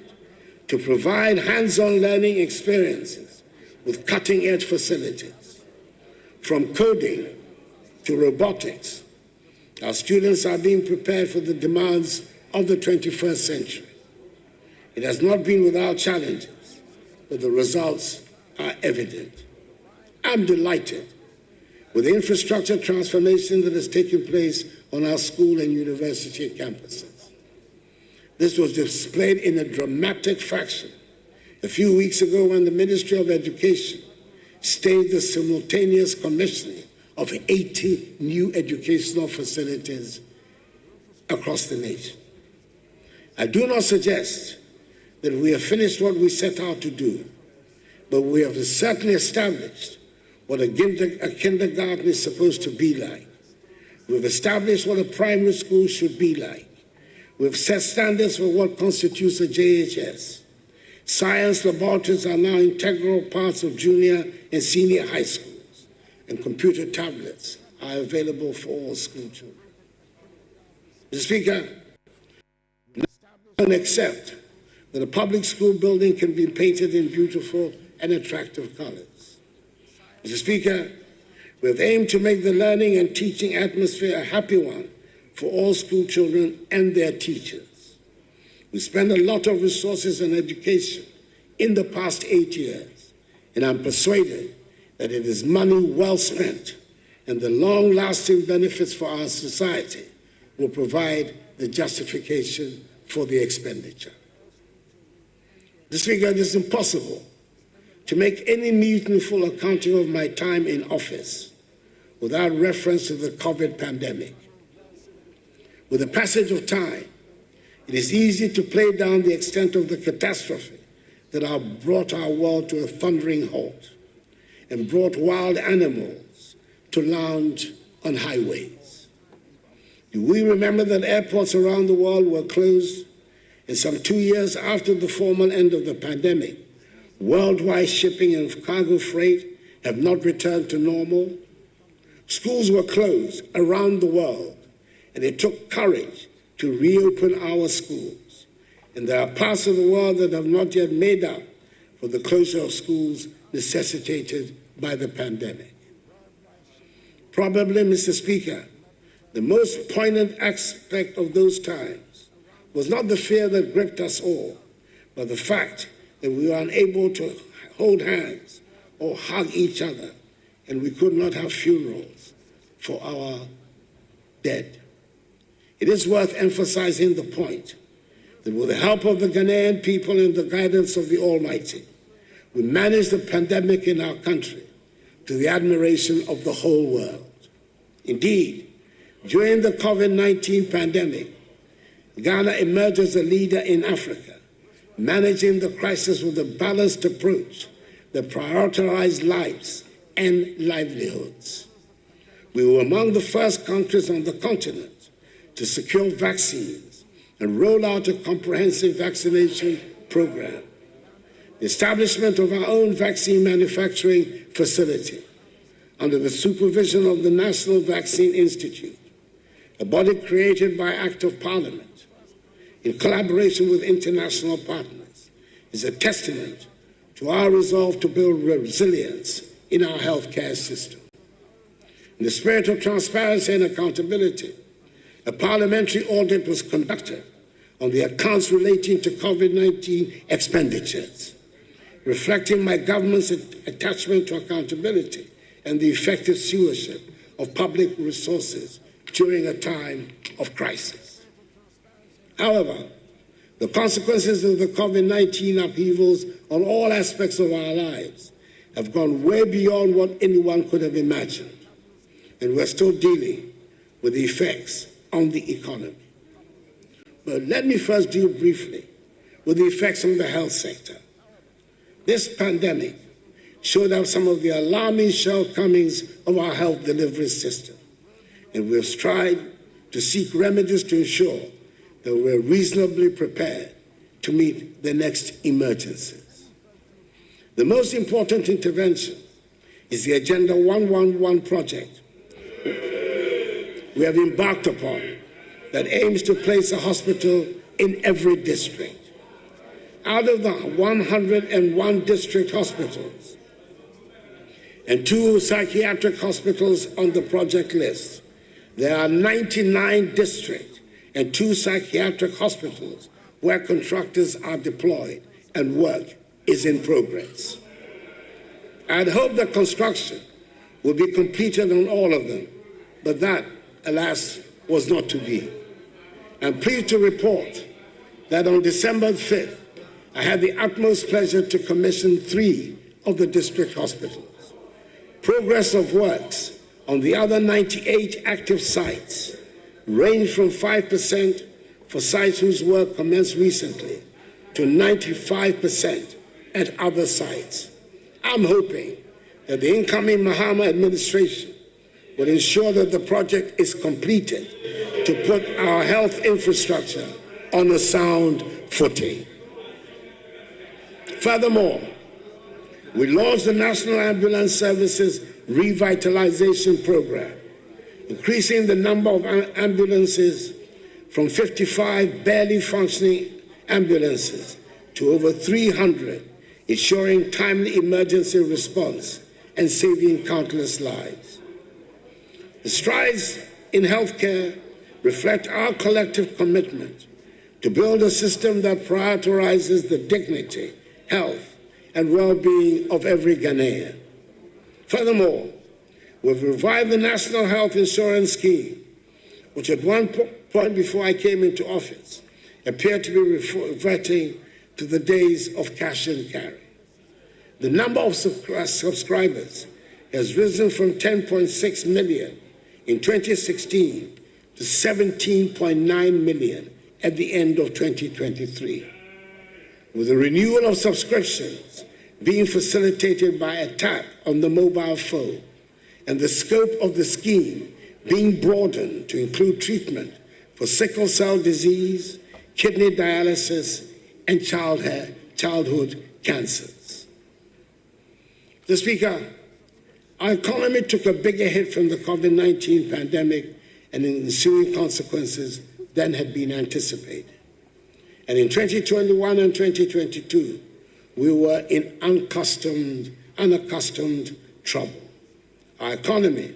to provide hands-on learning experiences with cutting-edge facilities. From coding to robotics, our students are being prepared for the demands of the 21st century. It has not been without challenges, but the results are evident. I'm delighted with the infrastructure transformation that has taken place on our school and university campuses. This was displayed in a dramatic fashion a few weeks ago when the Ministry of Education staged the simultaneous commissioning of 80 new educational facilities across the nation. I do not suggest that we have finished what we set out to do, but we have certainly established what a kindergarten is supposed to be like. We've established what a primary school should be like. We've set standards for what constitutes a JHS. Science laboratories are now integral parts of junior and senior high schools, and computer tablets are available for all school children. Mr. Speaker, no one can accept that a public school building can be painted in beautiful and attractive colors. Mr. Speaker, we have aimed to make the learning and teaching atmosphere a happy one for all school children and their teachers. We spend a lot of resources on education in the past 8 years, and I'm persuaded that it is money well spent, and the long-lasting benefits for our society will provide the justification for the expenditure. Mr. Speaker, it is impossible to make any meaningful accounting of my time in office without reference to the COVID pandemic. With the passage of time, it is easy to play down the extent of the catastrophe that brought our world to a thundering halt and brought wild animals to lounge on highways. Do we remember that airports around the world were closed, and some 2 years after the formal end of the pandemic, worldwide shipping and cargo freight have not returned to normal? Schools were closed around the world, and it took courage to reopen our schools. And there are parts of the world that have not yet made up for the closure of schools necessitated by the pandemic. Probably, Mr. Speaker, the most poignant aspect of those times was not the fear that gripped us all, but the fact that we were unable to hold hands or hug each other, and we could not have funerals for our dead. It is worth emphasizing the point that with the help of the Ghanaian people and the guidance of the Almighty, we managed the pandemic in our country to the admiration of the whole world. Indeed, during the COVID-19 pandemic, Ghana emerged as a leader in Africa, managing the crisis with a balanced approach that prioritized lives and livelihoods. We were among the first countries on the continent to secure vaccines and roll out a comprehensive vaccination program. The establishment of our own vaccine manufacturing facility under the supervision of the National Vaccine Institute a body created by Act of Parliament in collaboration with international partners, is a testament to our resolve to build resilience in our healthcare system. In the spirit of transparency and accountability, a parliamentary audit was conducted on the accounts relating to COVID-19 expenditures, reflecting my government's attachment to accountability and the effective stewardship of public resources during a time of crisis. However, the consequences of the COVID-19 upheavals on all aspects of our lives have gone way beyond what anyone could have imagined, and we're still dealing with the effects on the economy. But let me first deal briefly with the effects on the health sector. This pandemic showed us some of the alarming shortcomings of our health delivery system, and we have strived to seek remedies to ensure that we're reasonably prepared to meet the next emergencies. The most important intervention is the Agenda 111 project we have embarked upon that aims to place a hospital in every district. Out of the 101 district hospitals and 2 psychiatric hospitals on the project list, there are 99 district and 2 psychiatric hospitals where contractors are deployed and work is in progress. I'd hoped that construction would be completed on all of them, but that, alas, was not to be. I'm pleased to report that on December 5th, I had the utmost pleasure to commission 3 of the district hospitals. Progress of works on the other 98 active sites range from 5% for sites whose work commenced recently to 95% at other sites. I'm hoping that the incoming Mahama administration will ensure that the project is completed to put our health infrastructure on a sound footing. Furthermore, we launched the National Ambulance Services Revitalization Program, increasing the number of ambulances from 55 barely functioning ambulances to over 300, ensuring timely emergency response and saving countless lives. The strides in healthcare reflect our collective commitment to build a system that prioritizes the dignity, health, and well-being of every Ghanaian. Furthermore, we've revived the National Health Insurance Scheme, which at one point before I came into office appeared to be reverting to the days of cash and carry. The number of subscribers has risen from 10.6 million in 2016 to 17.9 million at the end of 2023. With the renewal of subscriptions being facilitated by a tap on the mobile phone and the scope of the scheme being broadened to include treatment for sickle cell disease, kidney dialysis, and childhood cancers. Mr. Speaker, our economy took a bigger hit from the COVID-19 pandemic and the ensuing consequences than had been anticipated. And in 2021 and 2022, we were in unaccustomed trouble. Our economy,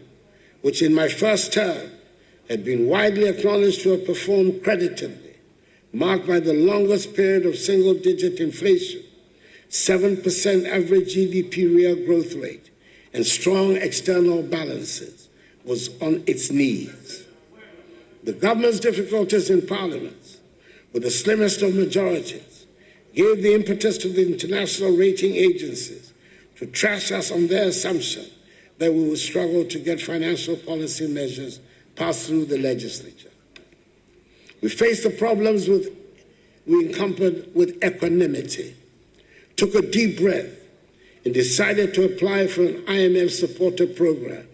which in my first term had been widely acknowledged to have performed creditably, marked by the longest period of single-digit inflation, 7% average GDP real growth rate, and strong external balances, was on its knees. The government's difficulties in Parliament, with the slimmest of majorities, gave the impetus to the international rating agencies to trash us on their assumption that we would struggle to get financial policy measures passed through the legislature. We faced the problems we encountered with equanimity, took a deep breath, and decided to apply for an IMF-supported program,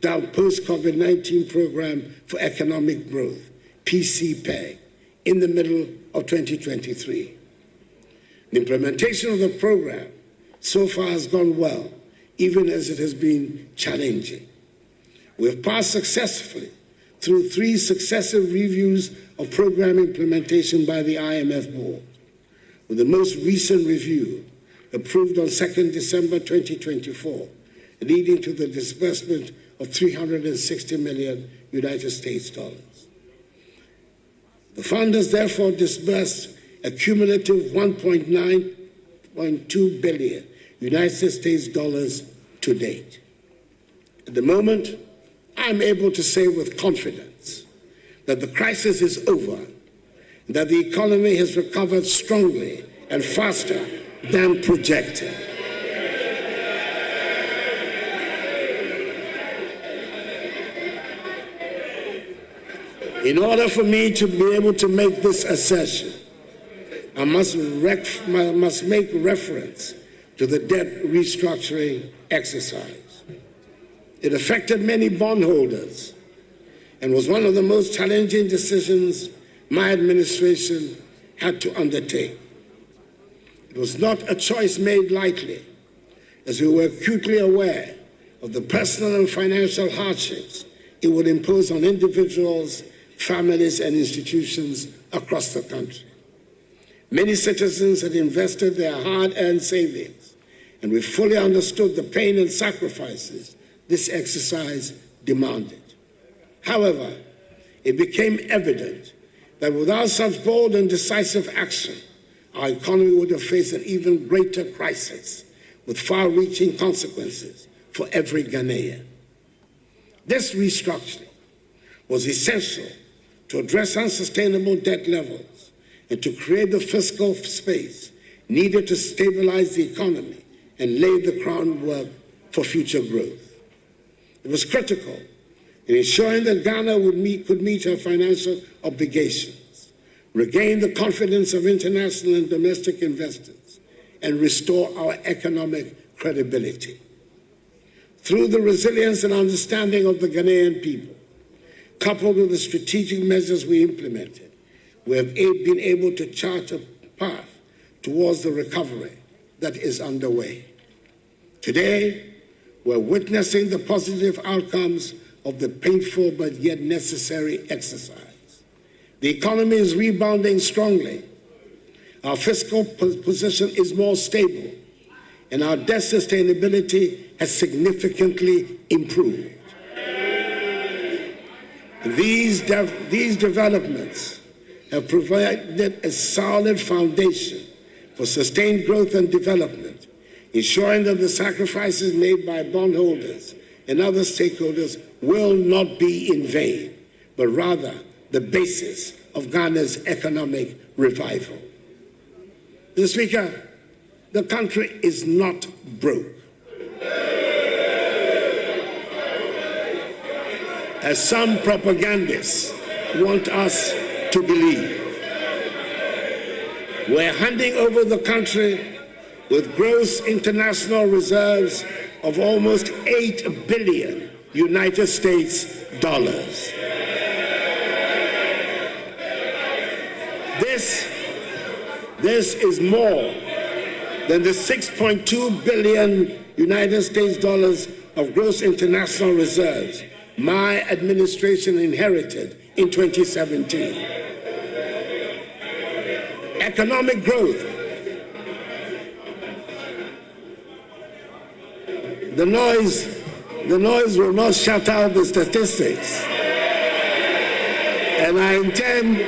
dubbed Post-COVID-19 Program for Economic Growth, PCPEG, in the middle of 2023. The implementation of the program so far has gone well, even as it has been challenging. We have passed successfully through 3 successive reviews of program implementation by the IMF board, with the most recent review approved on 2nd December 2024, leading to the disbursement of $360 million United States dollars. The fund has therefore disbursed a cumulative $1.9 billion United States dollars to date. At the moment, I'm able to say with confidence that the crisis is over, and that the economy has recovered strongly and faster than projected. In order for me to be able to make this assertion, I must make reference to the debt restructuring exercise. It affected many bondholders and was one of the most challenging decisions my administration had to undertake. It was not a choice made lightly, as we were acutely aware of the personal and financial hardships it would impose on individuals, families, and institutions across the country. Many citizens had invested their hard-earned savings, and we fully understood the pain and sacrifices this exercise demanded. However, it became evident that without such bold and decisive action, our economy would have faced an even greater crisis with far-reaching consequences for every Ghanaian. This restructuring was essential to address unsustainable debt levels and to create the fiscal space needed to stabilize the economy and lay the groundwork for future growth. It was critical in ensuring that Ghana could meet her financial obligations, regain the confidence of international and domestic investors, and restore our economic credibility. Through the resilience and understanding of the Ghanaian people, coupled with the strategic measures we implemented, we have been able to chart a path towards the recovery that is underway. Today, we're witnessing the positive outcomes of the painful but yet necessary exercise. The economy is rebounding strongly. Our fiscal position is more stable, and our debt sustainability has significantly improved. These developments have provided a solid foundation for sustained growth and development, ensuring that the sacrifices made by bondholders and other stakeholders will not be in vain, but rather the basis of Ghana's economic revival. Mr. Speaker, the country is not broke, as some propagandists want us to believe. We're handing over the country with gross international reserves of almost $8 billion United States dollars. This is more than the $6.2 billion United States dollars of gross international reserves my administration inherited in 2017. Economic growth. The noise will not shut out the statistics. And I intend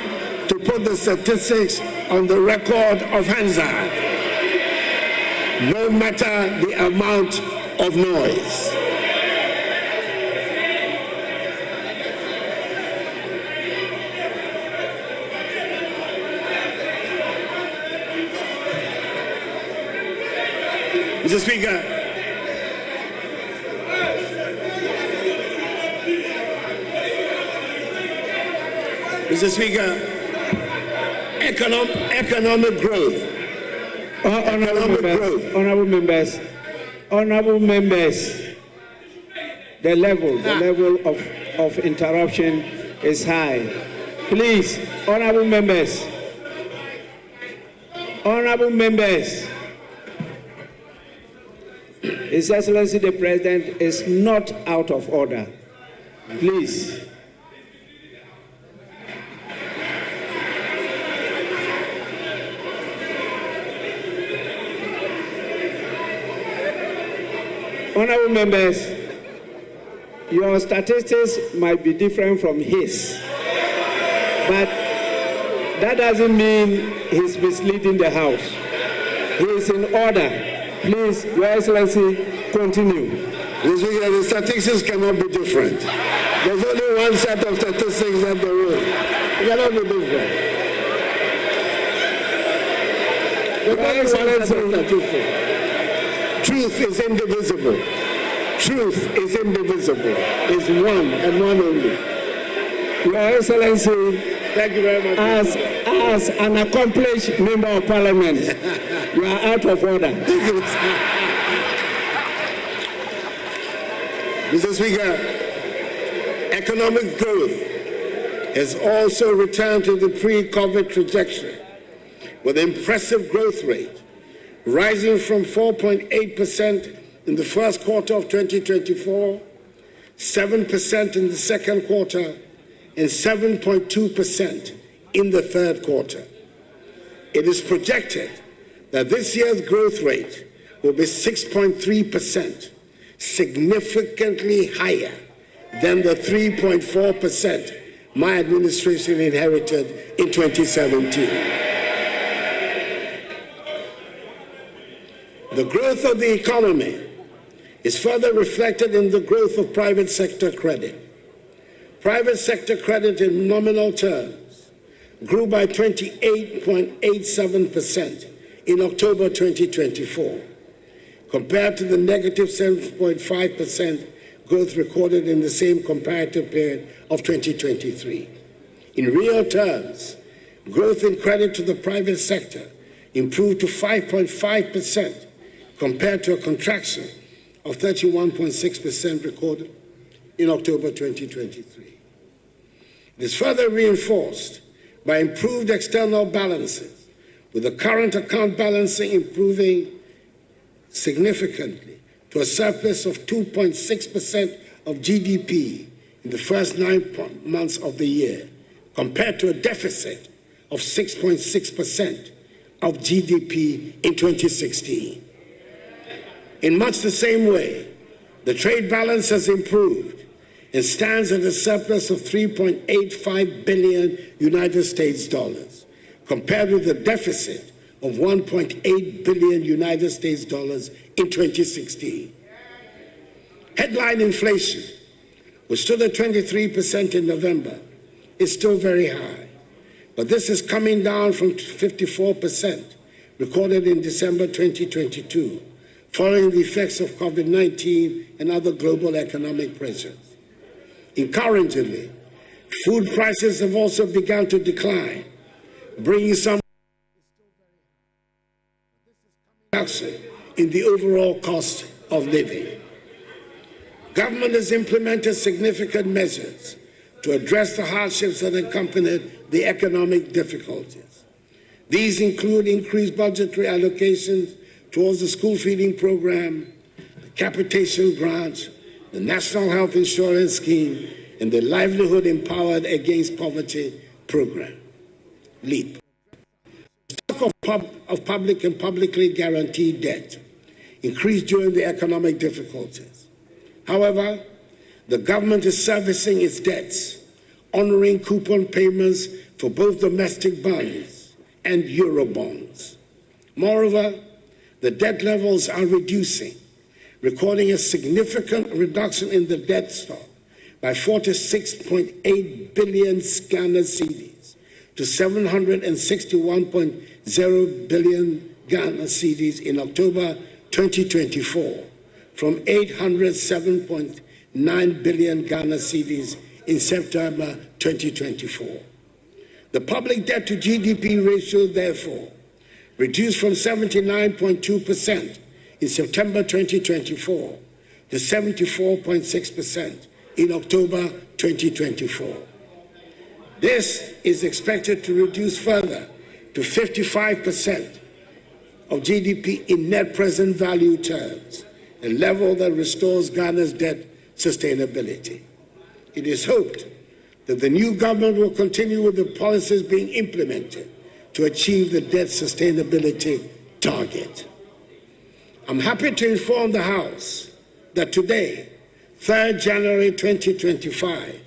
to put the statistics on the record of Hansard, no matter the amount of noise. Mr. Speaker, economic growth. Honorable members, the level of interruption is high. Please, honorable members, His Excellency the President is not out of order. Please. Honorable members, your statistics might be different from his, but that doesn't mean he's misleading the House. He is in order. Please, Your Excellency, continue. The statistics cannot be different. There's only one set of statistics in the room. It cannot be different. Your Excellency, truth is indivisible. Truth is indivisible. It's one and one only. Your Excellency, thank you very much. As an accomplished member of Parliament, you are out of order. Mr. Speaker, economic growth has also returned to the pre-COVID trajectory with an impressive growth rate, rising from 4.8% in the first quarter of 2024, 7% in the second quarter, and 7.2% in the third quarter. It is projected that this year's growth rate will be 6.3%, significantly higher than the 3.4% my administration inherited in 2017. The growth of the economy is further reflected in the growth of private sector credit. Private sector credit in nominal terms grew by 28.87% in October 2024, compared to the negative 7.5% growth recorded in the same comparative period of 2023. In real terms, growth in credit to the private sector improved to 5.5%, compared to a contraction of 31.6% recorded in October 2023. It is further reinforced by improved external balances, with the current account balancing improving significantly to a surplus of 2.6% of GDP in the first 9 months of the year, compared to a deficit of 6.6% of GDP in 2016. In much the same way, the trade balance has improved and stands at a surplus of 3.85 billion United States dollars, compared with a deficit of 1.8 billion United States dollars in 2016. Headline inflation, which stood at 23% in November, is still very high, but this is coming down from 54% recorded in December 2022, following the effects of COVID-19 and other global economic pressures. Encouragingly, food prices have also begun to decline, bringing some reduction in the overall cost of living. Government has implemented significant measures to address the hardships that accompanied the economic difficulties. These include increased budgetary allocations towards the school feeding program, the capitation grant, the National Health Insurance Scheme, and the Livelihood Empowered Against Poverty program, LEAP. Stock of public and publicly guaranteed debt increased during the economic difficulties. However, the government is servicing its debts, honoring coupon payments for both domestic bonds and Euro bonds. Moreover, the debt levels are reducing, recording a significant reduction in the debt stock by 46.8 billion Ghana cedis to 761.0 billion Ghana cedis in October 2024, from 807.9 billion Ghana cedis in September 2024. The public debt to GDP ratio, therefore, reduced from 79.2% in September 2024 to 74.6% in October 2024. This is expected to reduce further to 55% of GDP in net present value terms, a level that restores Ghana's debt sustainability. It is hoped that the new government will continue with the policies being implemented to achieve the debt sustainability target. I'm happy to inform the House that today, 3rd January 2025,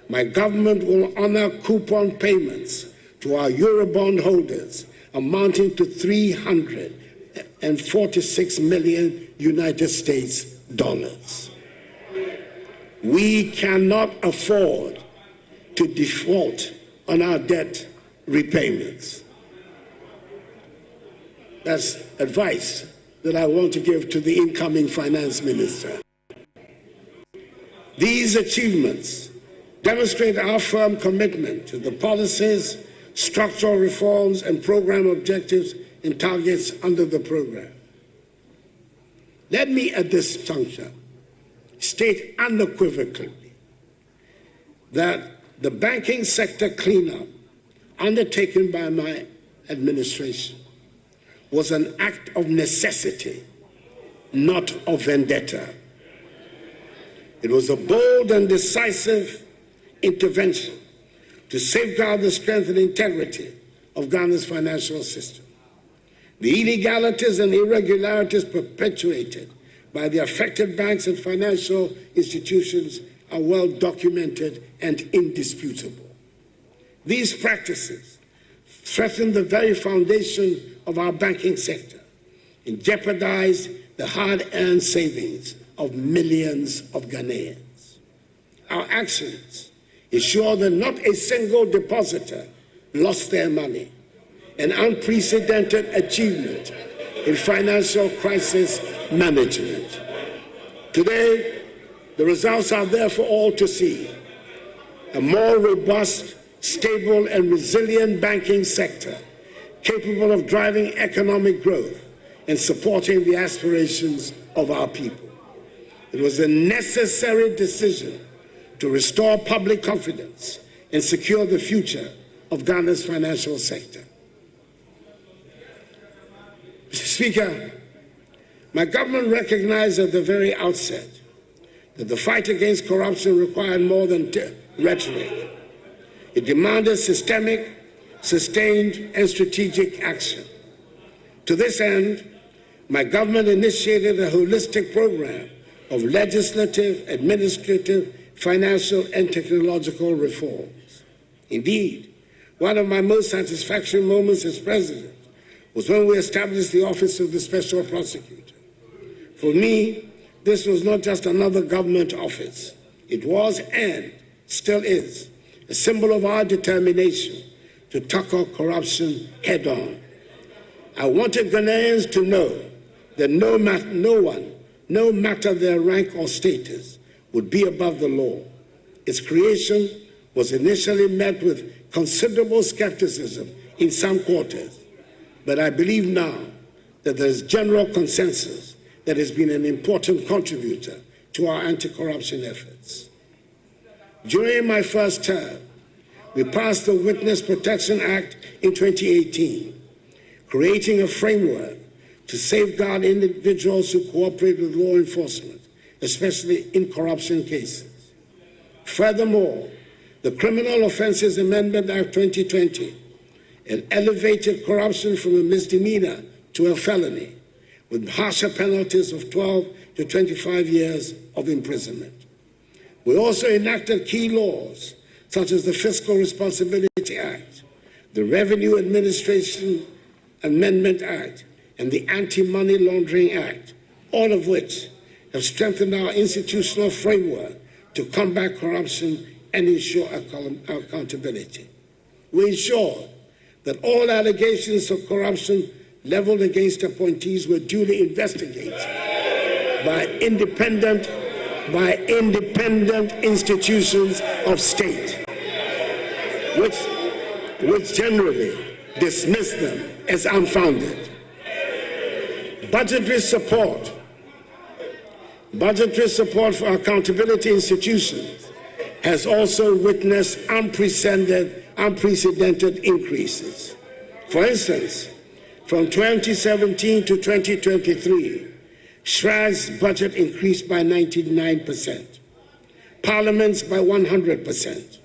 my government will honor coupon payments to our Eurobond holders amounting to $346 million United States dollars. We cannot afford to default on our debt repayments. That's advice that I want to give to the incoming finance minister. These achievements demonstrate our firm commitment to the policies, structural reforms, and program objectives and targets under the program. Let me at this juncture state unequivocally that the banking sector cleanup undertaken by my administration was an act of necessity, not of vendetta. It was a bold and decisive intervention to safeguard the strength and integrity of Ghana's financial system. The illegalities and irregularities perpetuated by the affected banks and financial institutions are well documented and indisputable. These practices threaten the very foundation of our banking sector and jeopardize the hard-earned savings of millions of Ghanaians. Our actions ensure that not a single depositor lost their money, an unprecedented achievement in financial crisis management. Today, the results are there for all to see. A more robust, stable, and resilient banking sector capable of driving economic growth and supporting the aspirations of our people. It was a necessary decision to restore public confidence and secure the future of Ghana's financial sector. Mr. Speaker, my government recognized at the very outset that the fight against corruption required more than rhetoric. It demanded systemic, sustained, and strategic action. To this end, my government initiated a holistic program of legislative, administrative, financial, and technological reforms. Indeed, one of my most satisfactory moments as president was when we established the Office of the Special Prosecutor. For me, this was not just another government office. It was, and still is, a symbol of our determination to tackle corruption head-on. I wanted Ghanaians to know that no one, no matter their rank or status, would be above the law. Its creation was initially met with considerable skepticism in some quarters, but I believe now that there is general consensus that has been an important contributor to our anti-corruption efforts. During my first term, we passed the Witness Protection Act in 2018, creating a framework to safeguard individuals who cooperate with law enforcement, especially in corruption cases. Furthermore, the Criminal Offences Amendment Act 2020 elevated corruption from a misdemeanor to a felony, with harsher penalties of 12 to 25 years of imprisonment. We also enacted key laws such as the Fiscal Responsibility Act, the Revenue Administration Amendment Act, and the Anti-Money Laundering Act, all of which have strengthened our institutional framework to combat corruption and ensure accountability. We ensured that all allegations of corruption leveled against appointees were duly investigated by independent institutions of state, which generally dismiss them as unfounded. Budgetary support for accountability institutions has also witnessed unprecedented increases. For instance, from 2017 to 2023, SHRA's budget increased by 99%, Parliament's by 100%,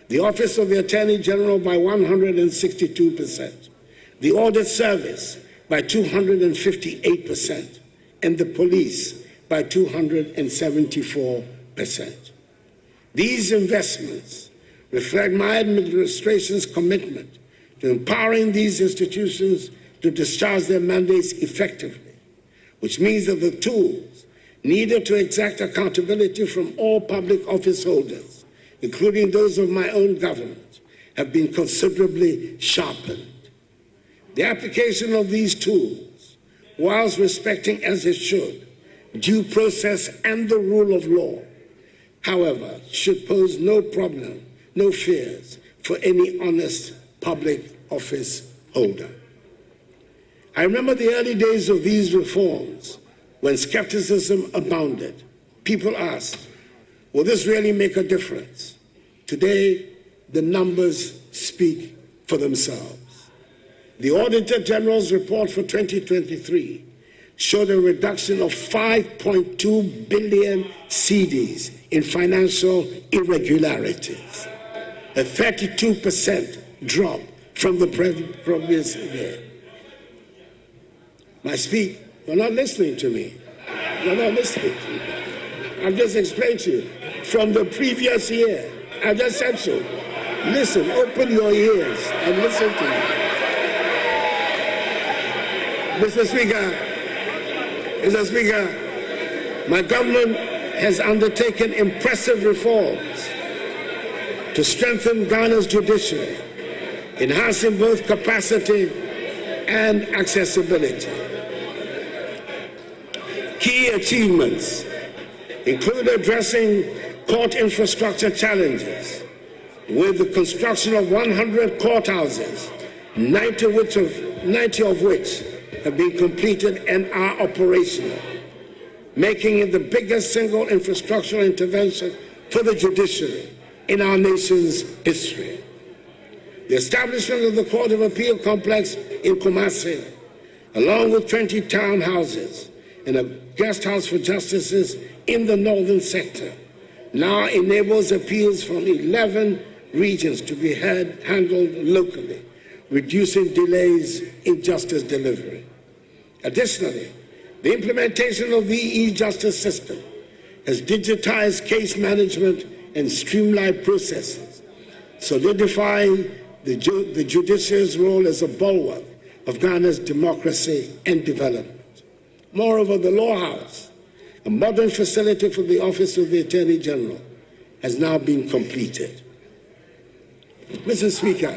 the Office of the Attorney General by 162%, the Audit Service by 258%, and the police by 274%. These investments reflect my administration's commitment to empowering these institutions to discharge their mandates effectively, which means that the tools needed to exact accountability from all public office holders, including those of my own government, have been considerably sharpened. The application of these tools, whilst respecting as it should due process and the rule of law, however, should pose no problem, no fears for any honest public office holder. I remember the early days of these reforms when skepticism abounded. People asked, will this really make a difference? Today, the numbers speak for themselves. The Auditor General's report for 2023 showed a reduction of 5.2 billion cedis in financial irregularities, a 32% drop from the previous year. You're not listening to me. You're not listening to me. I've just explained to you. From the previous year, I just said so. Listen, open your ears and listen to me. Mr. Speaker, my government has undertaken impressive reforms to strengthen Ghana's judiciary, enhancing both capacity and accessibility. Key achievements include addressing court infrastructure challenges with the construction of 100 courthouses, 90 of which have been completed and are operational, making it the biggest single infrastructural intervention for the judiciary in our nation's history. The establishment of the Court of Appeal complex in Kumasi, along with 20 townhouses and a guest house for justices in the northern sector, now enables appeals from 11 regions to be handled locally, reducing delays in justice delivery. Additionally, the implementation of the e-justice system has digitized case management and streamlined processes, solidifying the judiciary's role as a bulwark of Ghana's democracy and development. Moreover, the Law House, a modern facility for the Office of the Attorney General, has now been completed. Mr. Speaker,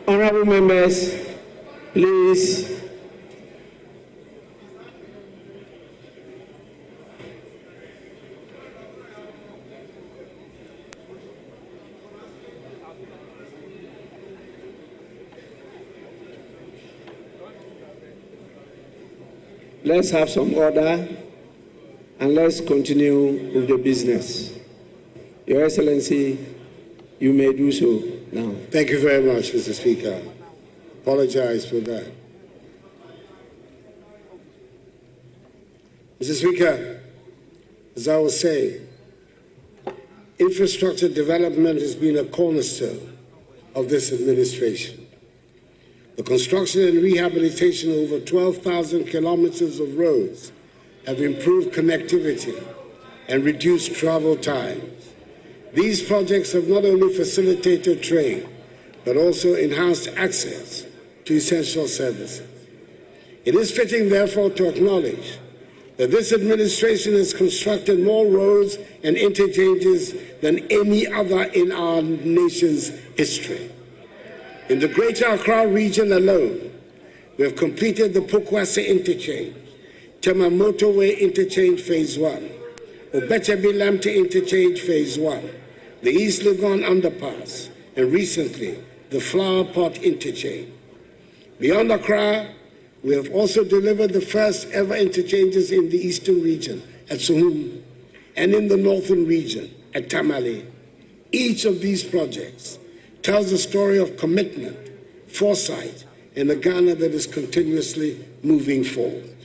Honorable members, please. Let's have some order and let's continue with the business. Your Excellency, you may do so now. Thank you very much, Mr. Speaker. Apologize for that. Mr. Speaker, as I was saying, infrastructure development has been a cornerstone of this administration. The construction and rehabilitation of over 12,000 kilometers of roads have improved connectivity and reduced travel times. These projects have not only facilitated trade, but also enhanced access to essential services. It is fitting, therefore, to acknowledge that this administration has constructed more roads and interchanges than any other in our nation's history. In the Greater Accra region alone, we have completed the Pokwase Interchange, Tema Motorway Interchange Phase 1, Obetebi Lamte Interchange Phase 1, the East Legon Underpass, and recently, the Flower Pot Interchange. Beyond Accra, we have also delivered the first ever interchanges in the Eastern region at Suhum and in the Northern region at Tamale. Each of these projects tells a story of commitment, foresight, and a Ghana that is continuously moving forward.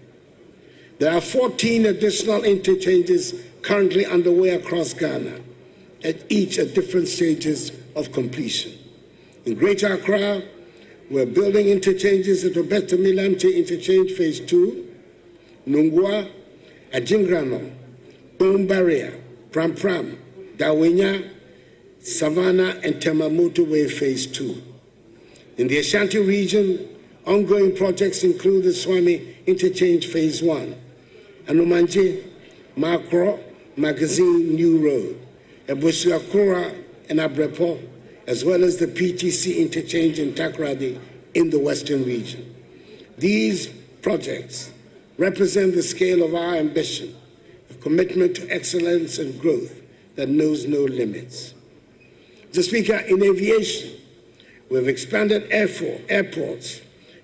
There are 14 additional interchanges currently underway across Ghana, each at different stages of completion. In Greater Accra, we're building interchanges at Obetemi Lamte Interchange Phase 2, Nungwa, Ajingrano, Bone Barrier, Pram Pram, Dawenya, Savannah, and Tema Motorway Phase 2. In the Ashanti region, ongoing projects include the Swami Interchange Phase 1, Anumanje, Makro, Magazine New Road, Ebusuakura and Abrepo, as well as the PTC Interchange in Takoradi in the Western region. These projects represent the scale of our ambition, a commitment to excellence and growth that knows no limits. Mr. Speaker, in aviation, we have expanded airports,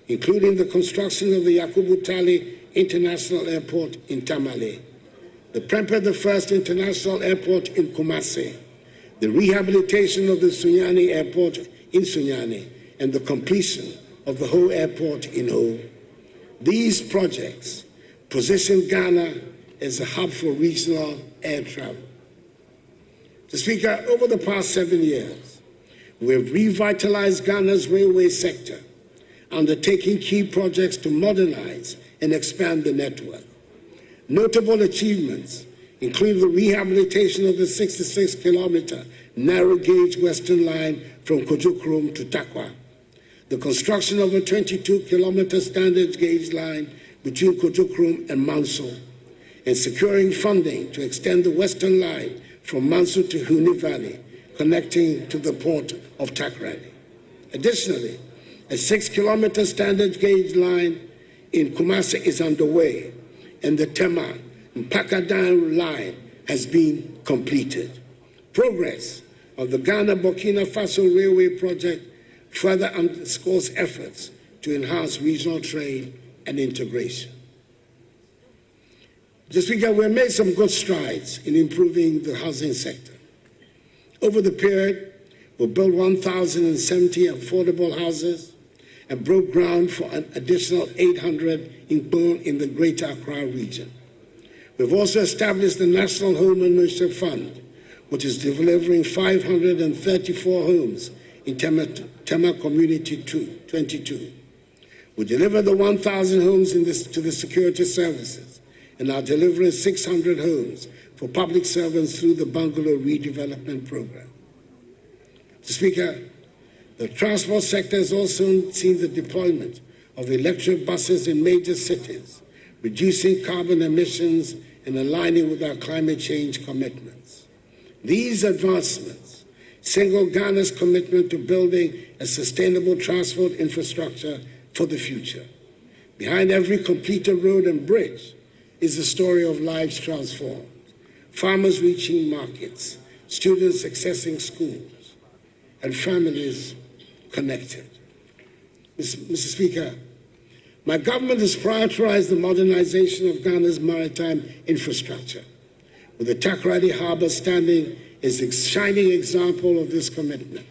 including the construction of the Yakubu Tali International Airport in Tamale, the Prempeh I International Airport in Kumasi, the rehabilitation of the Sunyani Airport in Sunyani, and the completion of the Ho Airport in Ho. These projects position Ghana as a hub for regional air travel. Mr. Speaker, over the past 7 years, we have revitalized Ghana's railway sector, undertaking key projects to modernize and expand the network. Notable achievements include the rehabilitation of the 66-kilometer narrow-gauge Western Line from Kojukrom to Takwa, the construction of a 22-kilometer standard-gauge line between Kojukrom and Manso, and securing funding to extend the Western Line from Manso to Huni Valley, connecting to the port of Takoradi. Additionally, a 6-kilometer standard-gauge line in Kumasi is underway, and the Tema and Pakadan line has been completed. Progress of the Ghana-Burkina Faso Railway project further underscores efforts to enhance regional trade and integration. Mr. Speaker, we have made some good strides in improving the housing sector. Over the period, we built 1,070 affordable houses and broke ground for an additional 800 in the Greater Accra region. We've also established the National Home Ownership Fund, which is delivering 534 homes in Tema Community 22. We delivered the 1,000 homes to the security services and are delivering 600 homes for public servants through the Bungalow Redevelopment Program. Mr. Speaker, the transport sector has also seen the deployment of electric buses in major cities, reducing carbon emissions and aligning with our climate change commitments. These advancements signal Ghana's commitment to building a sustainable transport infrastructure for the future. Behind every completed road and bridge is the story of lives transformed, farmers reaching markets, students accessing schools, and families connected. Mr. Speaker, my government has prioritized the modernization of Ghana's maritime infrastructure, with the Takoradi Harbour standing as a shining example of this commitment.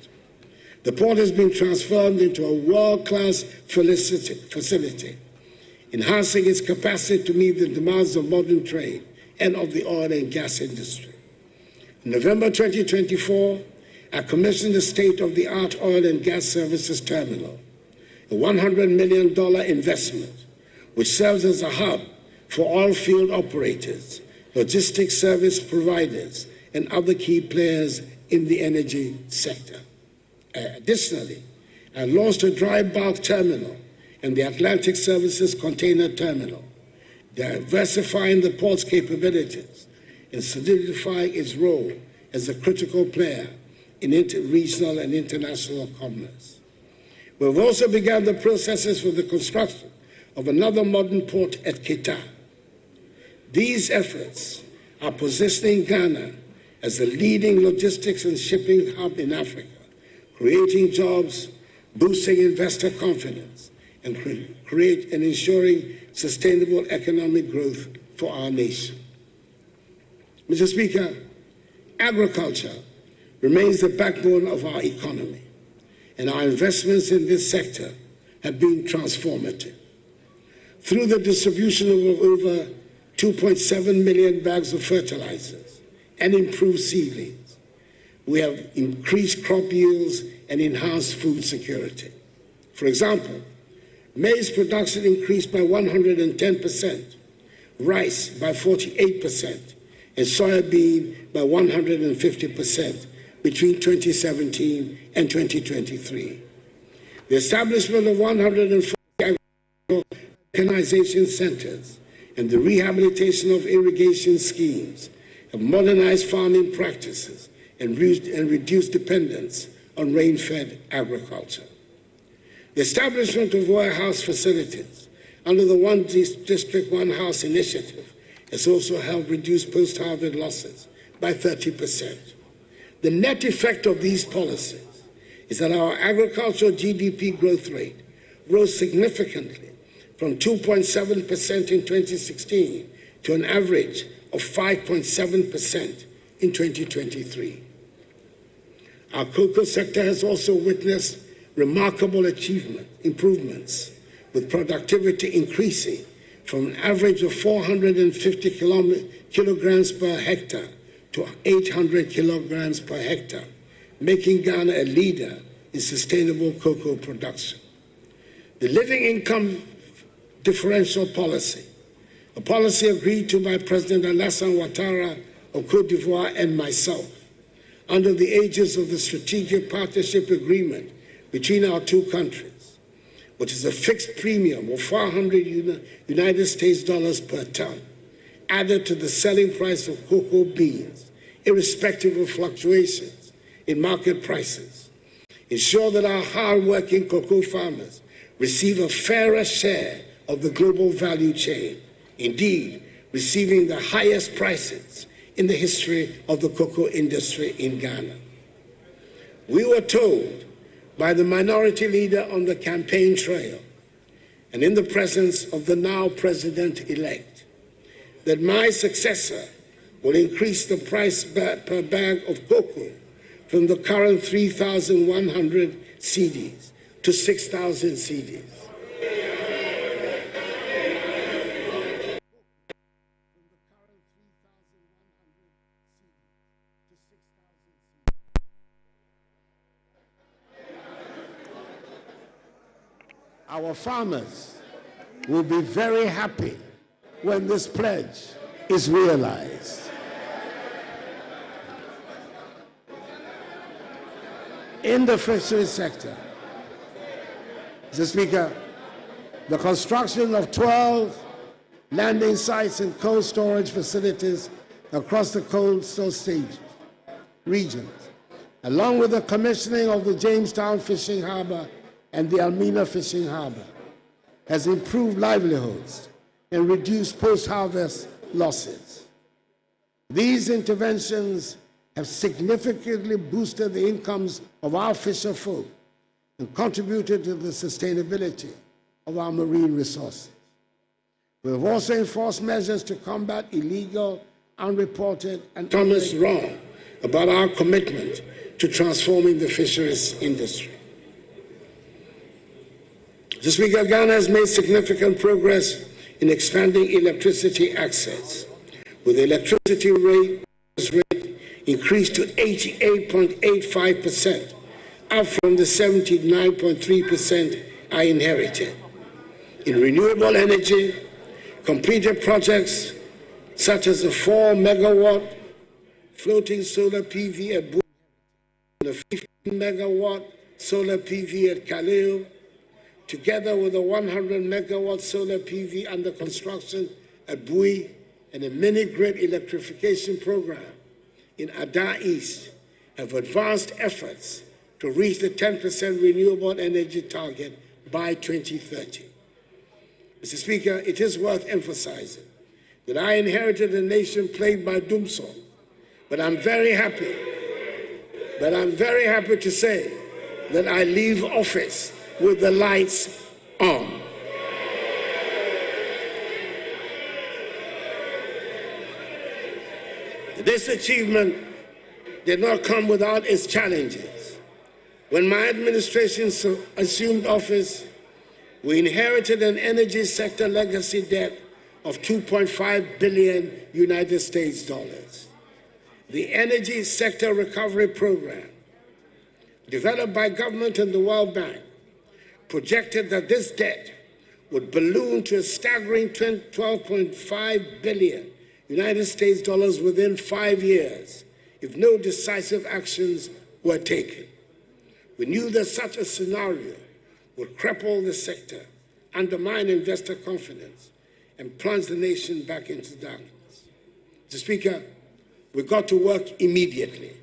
The port has been transformed into a world-class facility, enhancing its capacity to meet the demands of modern trade and of the oil and gas industry. In November 2024, I commissioned the state-of-the-art oil and gas services terminal, a $100 million investment, which serves as a hub for oil field operators, logistics service providers, and other key players in the energy sector. Additionally, I launched a dry bulk terminal and the Atlantic Services Container Terminal, diversifying the port's capabilities and solidifying its role as a critical player in regional and international commerce. We've also begun the processes for the construction of another modern port at Kita. These efforts are positioning Ghana as the leading logistics and shipping hub in Africa, creating jobs, boosting investor confidence, and ensuring sustainable economic growth for our nation. Mr. Speaker, agriculture remains the backbone of our economy, and our investments in this sector have been transformative. Through the distribution of over 2.7 million bags of fertilizers and improved seedlings, we have increased crop yields and enhanced food security. For example, maize production increased by 110%, rice by 48%, and soybean by 150% between 2017 and 2023. The establishment of 140 mechanization centers and the rehabilitation of irrigation schemes have modernized farming practices and reduced dependence on rain-fed agriculture. The establishment of warehouse facilities under the One District, One House initiative has also helped reduce post-harvest losses by 30%. The net effect of these policies is that our agricultural GDP growth rate rose significantly from 2.7% in 2016 to an average of 5.7% in 2023. Our cocoa sector has also witnessed remarkable improvements, with productivity increasing from an average of 450 kilograms per hectare to 800 kilograms per hectare, making Ghana a leader in sustainable cocoa production. The living income differential policy, a policy agreed to by President Alassane Ouattara of Côte d'Ivoire and myself, under the aegis of the Strategic Partnership Agreement between our two countries, which is a fixed premium of 400 United States dollars per ton, added to the selling price of cocoa beans, irrespective of fluctuations in market prices, ensure that our hard-working cocoa farmers receive a fairer share of the global value chain, indeed receiving the highest prices in the history of the cocoa industry in Ghana. We were told by the minority leader on the campaign trail and in the presence of the now president-elect that my successor will increase the price per bag of cocoa from the current 3,100 cedis to 6,000 cedis. Our farmers will be very happy when this pledge is realized. In the fisheries sector, Mr. Speaker, the construction of 12 landing sites and cold storage facilities across the coastal regions, along with the commissioning of the Jamestown Fishing Harbor and the Almina Fishing Harbor, has improved livelihoods and reduced post-harvest losses. These interventions have significantly boosted the incomes of our fisher folk and contributed to the sustainability of our marine resources. We have also enforced measures to combat illegal, unreported, and Thomas wrong about our commitment to transforming the fisheries industry. This week, Ghana has made significant progress in expanding electricity access, with the electricity rate increased to 88.85%, up from the 79.3% I inherited. In renewable energy, completed projects such as the 4-megawatt floating solar PV at Bui and the 15-megawatt solar PV at Kaleo, together with a 100-megawatt solar PV under construction at Bui and a mini-grid electrification program in Ada East, have advanced efforts to reach the 10% renewable energy target by 2030. Mr. Speaker, it is worth emphasizing that I inherited a nation plagued by doomsday, but I'm very happy to say that I leave office with the lights on. This achievement did not come without its challenges. When my administration assumed office, we inherited an energy sector legacy debt of $2.5 billion United States dollars. The Energy Sector Recovery Program, developed by government and the World Bank, projected that this debt would balloon to a staggering $12.5 billion United States dollars within 5 years if no decisive actions were taken. We knew that such a scenario would cripple the sector, undermine investor confidence, and plunge the nation back into darkness. Mr. Speaker, we got to work immediately.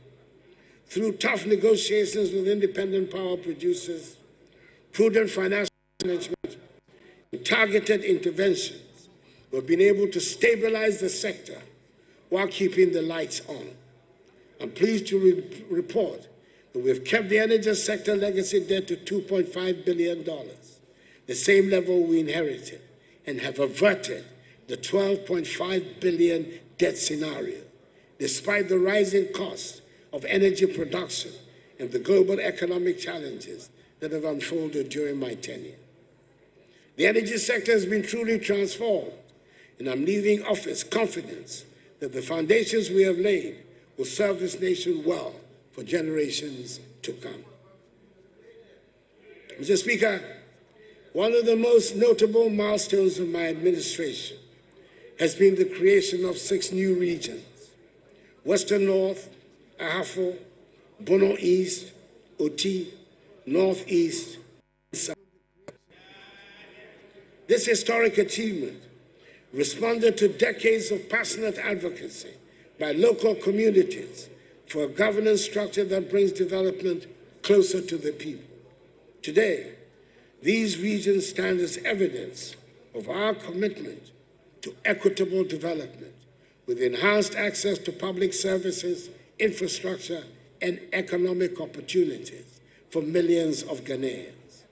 Through tough negotiations with independent power producers, prudent financial management, and targeted interventions, we've been able to stabilize the sector while keeping the lights on. I'm pleased to report that we've kept the energy sector legacy debt to $2.5 billion, the same level we inherited, and have averted the $12.5 billion debt scenario, despite the rising cost of energy production and the global economic challenges that have unfolded during my tenure. The energy sector has been truly transformed, and I'm leaving office confident that the foundations we have laid will serve this nation well for generations to come. Mr. Speaker, one of the most notable milestones of my administration has been the creation of 6 new regions: Western North, Ahafo, Bono East, Oti, Northeast, and South. This historic achievement responded to decades of passionate advocacy by local communities for a governance structure that brings development closer to the people. Today, these regions stand as evidence of our commitment to equitable development with enhanced access to public services, infrastructure, and economic opportunities for millions of Ghanaians.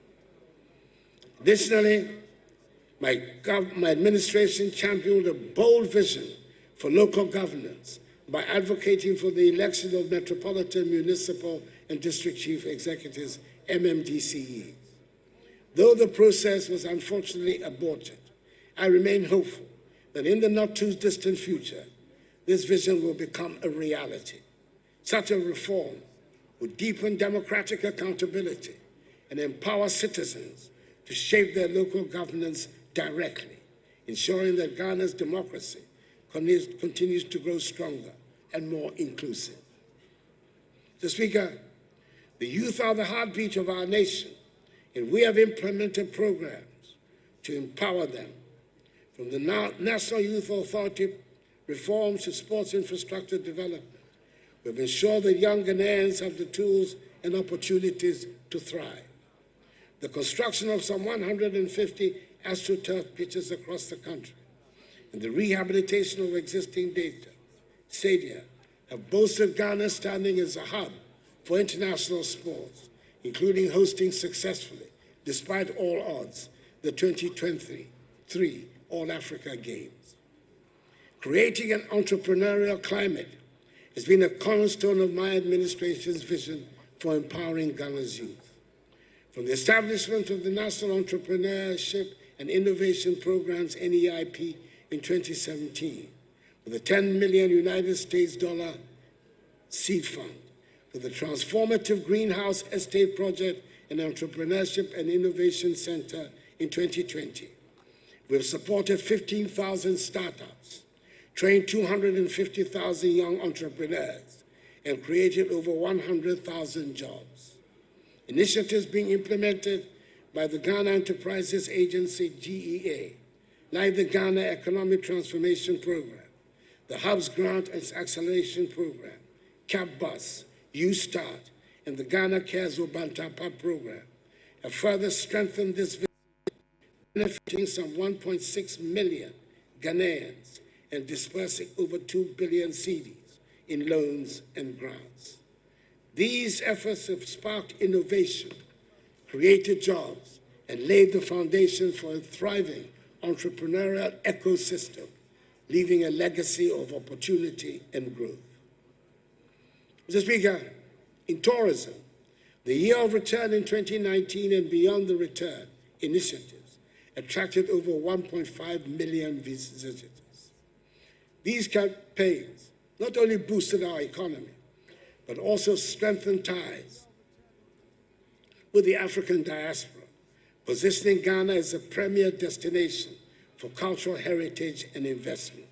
Additionally, my administration championed a bold vision for local governance by advocating for the election of Metropolitan, Municipal, and District Chief Executives, MMDCEs. Though the process was unfortunately aborted, I remain hopeful that in the not-too-distant future, this vision will become a reality. Such a reform would deepen democratic accountability and empower citizens to shape their local governance directly, ensuring that Ghana's democracy continues to grow stronger and more inclusive. Mr. Speaker, the youth are the heartbeat of our nation, and we have implemented programs to empower them. From the National Youth Authority reforms to sports infrastructure development, we have ensured that young Ghanaians have the tools and opportunities to thrive. The construction of some 150 AstroTurf pitches across the country and the rehabilitation of existing stadia have boosted Ghana's standing as a hub for international sports, including hosting successfully, despite all odds, the 2023 All-Africa Games. Creating an entrepreneurial climate has been a cornerstone of my administration's vision for empowering Ghana's youth. From the establishment of the National Entrepreneurship and Innovation Programs, NEIP, in 2017, with a $10 million United States dollar seed fund, to the transformative Greenhouse Estate Project and Entrepreneurship and Innovation Center in 2020. We have supported 15,000 startups, trained 250,000 young entrepreneurs, and created over 100,000 jobs. Initiatives being implemented by the Ghana Enterprises Agency, GEA, like the Ghana Economic Transformation Program, the Hubs Grant and Acceleration Program, CAP-BUS, U-START, and the Ghana Cares Obantapa Program, have further strengthened this vision, benefiting some 1.6 million Ghanaians and dispersing over 2 billion cedis in loans and grants. These efforts have sparked innovation, created jobs, and laid the foundation for a thriving entrepreneurial ecosystem, leaving a legacy of opportunity and growth. Mr. Speaker, in tourism, the Year of Return in 2019 and Beyond the Return initiatives attracted over 1.5 million visitors. These campaigns not only boosted our economy, but also strengthened ties with the African diaspora, positioning Ghana as a premier destination for cultural heritage and investment.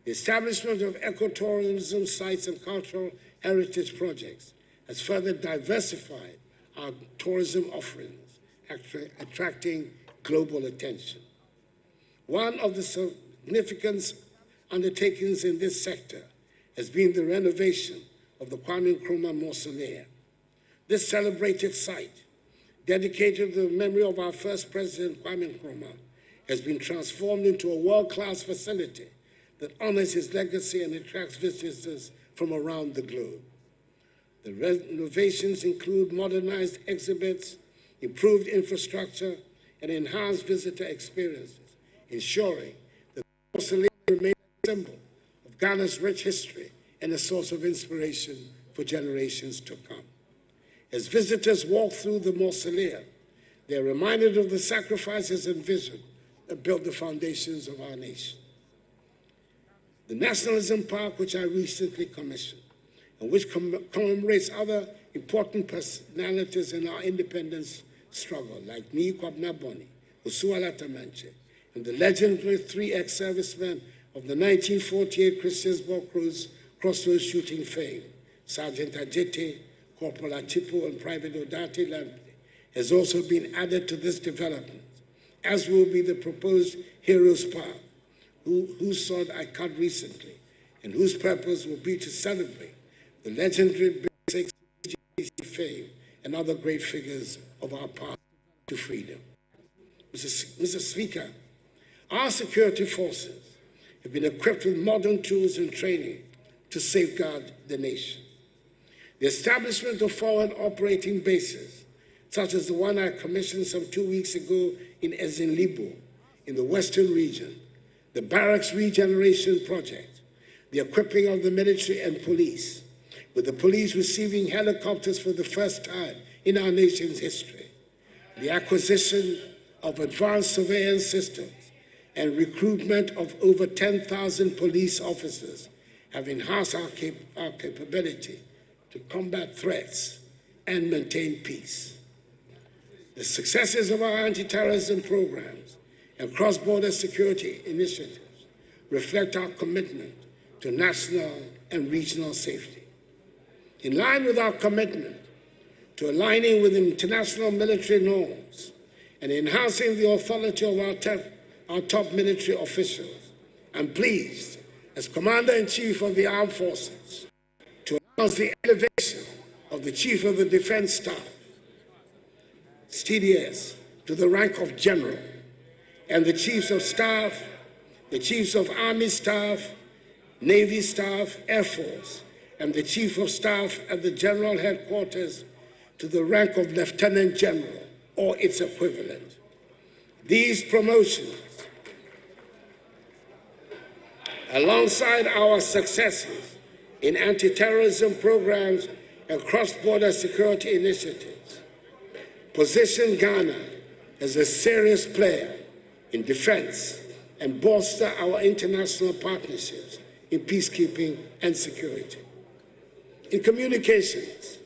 The establishment of ecotourism sites and cultural heritage projects has further diversified our tourism offerings, attracting global attention. One of the significant undertakings in this sector has been the renovation of the Kwame Nkrumah Mausoleum. This celebrated site, dedicated to the memory of our first president, Kwame Nkrumah, has been transformed into a world-class facility that honors his legacy and attracts visitors from around the globe. The renovations include modernized exhibits, improved infrastructure, and enhanced visitor experiences, ensuring that the mausoleum remains a symbol of Ghana's rich history and a source of inspiration for generations to come. As visitors walk through the mausoleum, they are reminded of the sacrifices and vision that built the foundations of our nation. The Nationalism Park, which I recently commissioned, and which commemorates other important personalities in our independence struggle, like Nii Kwabena Boni, Usuala Tamanche, and the legendary 3X servicemen of the 1948 Christiansborg Crossroads shooting fame, Sergeant Ajete, Corporal Achipo, and Private Odati Lampe, has also been added to this development, as will be the proposed Heroes Park, whose sword I cut recently, and whose purpose will be to celebrate the legendary basic fame and other great figures of our path to freedom. Mr. Speaker, Our security forces have been equipped with modern tools and training to safeguard the nation. The establishment of foreign operating bases, such as the one I commissioned some 2 weeks ago in Ezinlibo, in the Western region, the barracks regeneration project, the equipping of the military and police, with the police receiving helicopters for the first time in our nation's history, the acquisition of advanced surveillance systems, and recruitment of over 10,000 police officers have enhanced our capability to combat threats and maintain peace. The successes of our anti-terrorism programs and cross-border security initiatives reflect our commitment to national and regional safety. In line with our commitment to aligning with international military norms and enhancing the authority of our top military officials, I'm pleased, as Commander-in-Chief of the Armed Forces, to announce the elevation of the Chief of the Defense Staff, TDS, to the rank of General, and the Chiefs of Staff, the Chiefs of Army Staff, Navy Staff, Air Force, and the Chief of Staff at the General Headquarters to the rank of Lieutenant General or its equivalent. These promotions, alongside our successes in anti-terrorism programs and cross-border security initiatives, position Ghana as a serious player in defense and bolster our international partnerships in peacekeeping and security. In communications,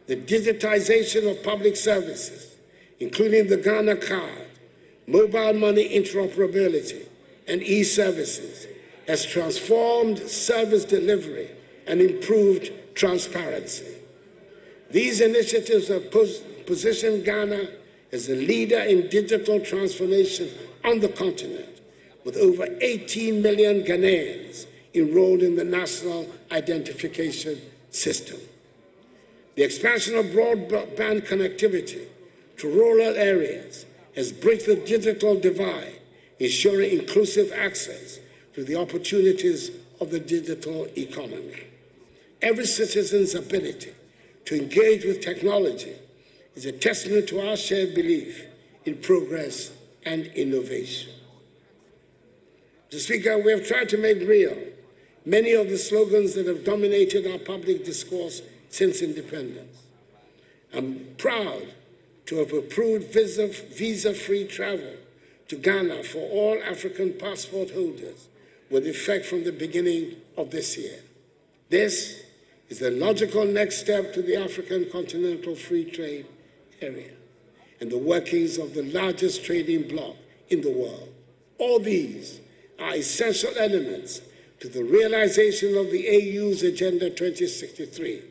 the digitization of public services, including the Ghana card, mobile money interoperability, and e-services, has transformed service delivery and improved transparency. These initiatives have positioned Ghana as a leader in digital transformation on the continent, with over 18 million Ghanaians enrolled in the National Identification System. The expansion of broadband connectivity to rural areas has bridged the digital divide, ensuring inclusive access to the opportunities of the digital economy. Every citizen's ability to engage with technology is a testament to our shared belief in progress and innovation. Mr. Speaker, we have tried to make real many of the slogans that have dominated our public discourse since independence. I'm proud to have approved visa-free travel to Ghana for all African passport holders with effect from the beginning of this year. This is the logical next step to the African Continental Free Trade Area and the workings of the largest trading bloc in the world. All these are essential elements to the realization of the AU's Agenda 2063,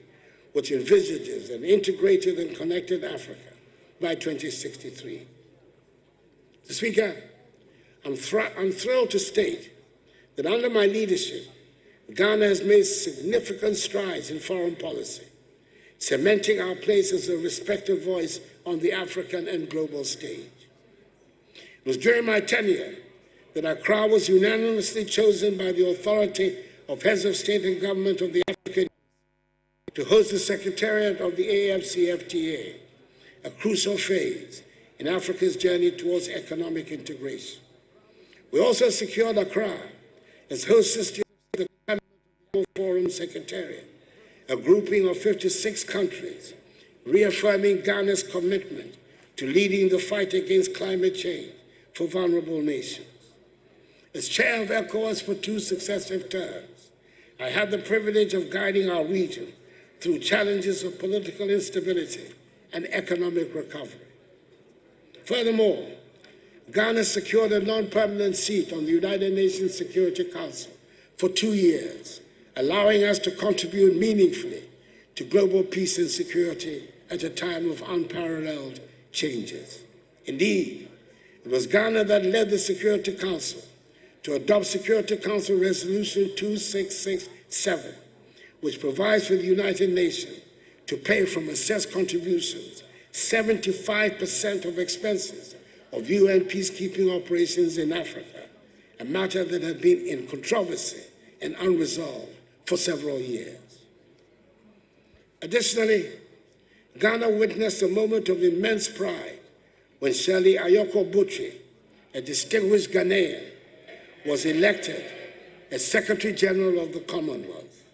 which envisages an integrated and connected Africa by 2063. Mr. Speaker, I'm thrilled to state that under my leadership, Ghana has made significant strides in foreign policy, cementing our place as a respected voice on the African and global stage. It was during my tenure that Accra was unanimously chosen by the authority of heads of state and government of the African to host the Secretariat of the AFCFTA, a crucial phase in Africa's journey towards economic integration. We also secured Accra as host system of the Climate Forum Secretariat, a grouping of 56 countries, reaffirming Ghana's commitment to leading the fight against climate change for vulnerable nations. As chair of ECOWAS for 2 successive terms, I had the privilege of guiding our region through challenges of political instability and economic recovery. Furthermore, Ghana secured a non-permanent seat on the United Nations Security Council for 2 years, allowing us to contribute meaningfully to global peace and security at a time of unparalleled changes. Indeed, it was Ghana that led the Security Council to adopt Security Council Resolution 2667, which provides for the United Nations to pay from assessed contributions 75% of expenses of UN peacekeeping operations in Africa a matter that had been in controversy and unresolved for several years. Additionally, Ghana witnessed a moment of immense pride when Shirley Ayoko Botchwey, a distinguished Ghanaian, was elected as Secretary General of the Commonwealth.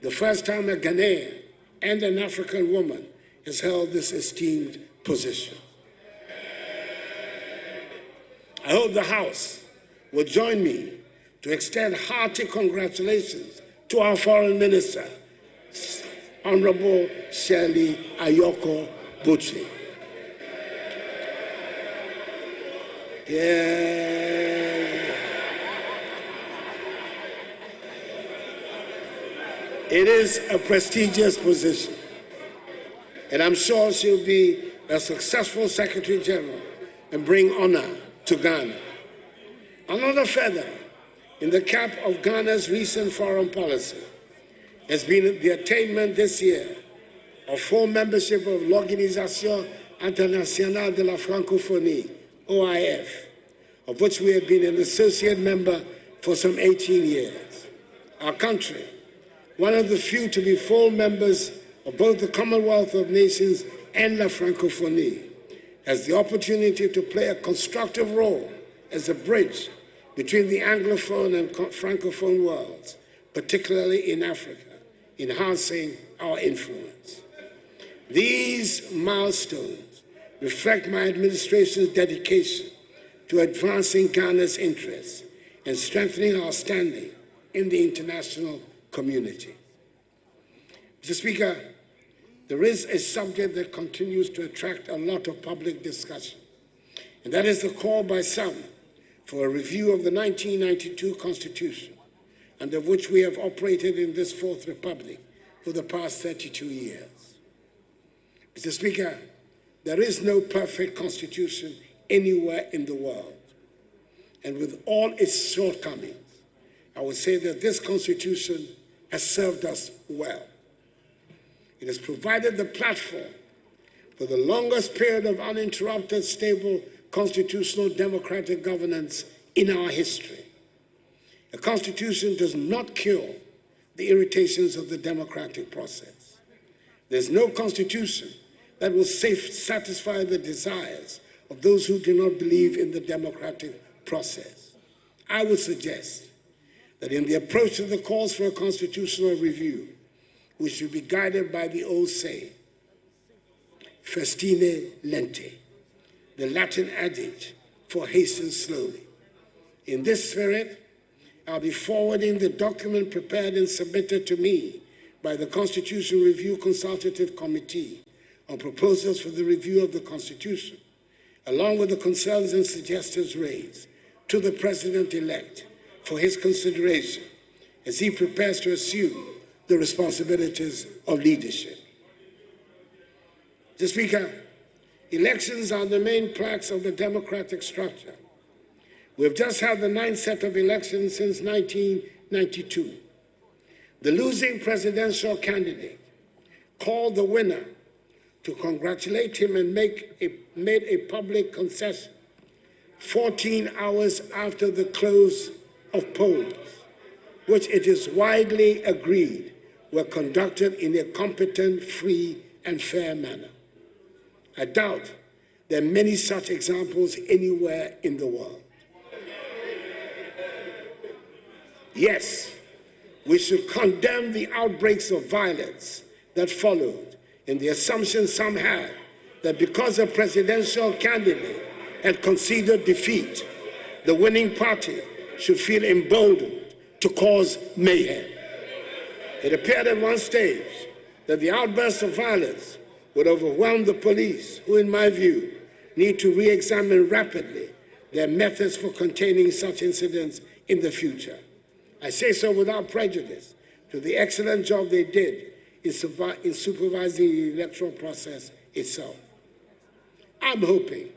The first time a Ghanaian and an African woman has held this esteemed position. I hope the House will join me to extend hearty congratulations to our Foreign Minister, Honorable Shirley Ayoko Botchwey. Yeah. It is a prestigious position, and I'm sure she'll be a successful Secretary General and bring honor to Ghana. Another feather in the cap of Ghana's recent foreign policy has been the attainment this year of full membership of l'Organisation Internationale de la Francophonie, OIF, of which we have been an associate member for some 18 years. Our country, one of the few to be full members of both the Commonwealth of Nations and La Francophonie, has the opportunity to play a constructive role as a bridge between the Anglophone and Francophone worlds, particularly in Africa, enhancing our influence. These milestones reflect my administration's dedication to advancing Ghana's interests and strengthening our standing in the international community. Mr. Speaker, there is a subject that continues to attract a lot of public discussion, and that is the call by some for a review of the 1992 Constitution, under which we have operated in this Fourth Republic for the past 32 years. Mr. Speaker, there is no perfect constitution anywhere in the world, and with all its shortcomings, I would say that this constitution has served us well. It has provided the platform for the longest period of uninterrupted, stable, constitutional democratic governance in our history. A constitution does not cure the irritations of the democratic process. There's no constitution that will satisfy the desires of those who do not believe in the democratic process. I would suggest that in the approach to the calls for a constitutional review, we should be guided by the old saying, festine lente, the Latin adage for hasten slowly. In this spirit, I'll be forwarding the document prepared and submitted to me by the Constitution Review Consultative Committee on proposals for the review of the Constitution, along with the concerns and suggestions raised, to the President-elect for his consideration as he prepares to assume the responsibilities of leadership. Mr. Speaker, elections are the main planks of the democratic structure. We've just had the 9th set of elections since 1992. The losing presidential candidate called the winner to congratulate him and made a public concession 14 hours after the close of polls, which it is widely agreed were conducted in a competent, free, and fair manner. I doubt there are many such examples anywhere in the world. Yes, we should condemn the outbreaks of violence that followed, and the assumption some had that because a presidential candidate had conceded defeat, the winning party should feel emboldened to cause mayhem. It appeared at one stage that the outbursts of violence would overwhelm the police, who, in my view, need to re-examine rapidly their methods for containing such incidents in the future. I say so without prejudice to the excellent job they did in supervising the electoral process itself. I'm hoping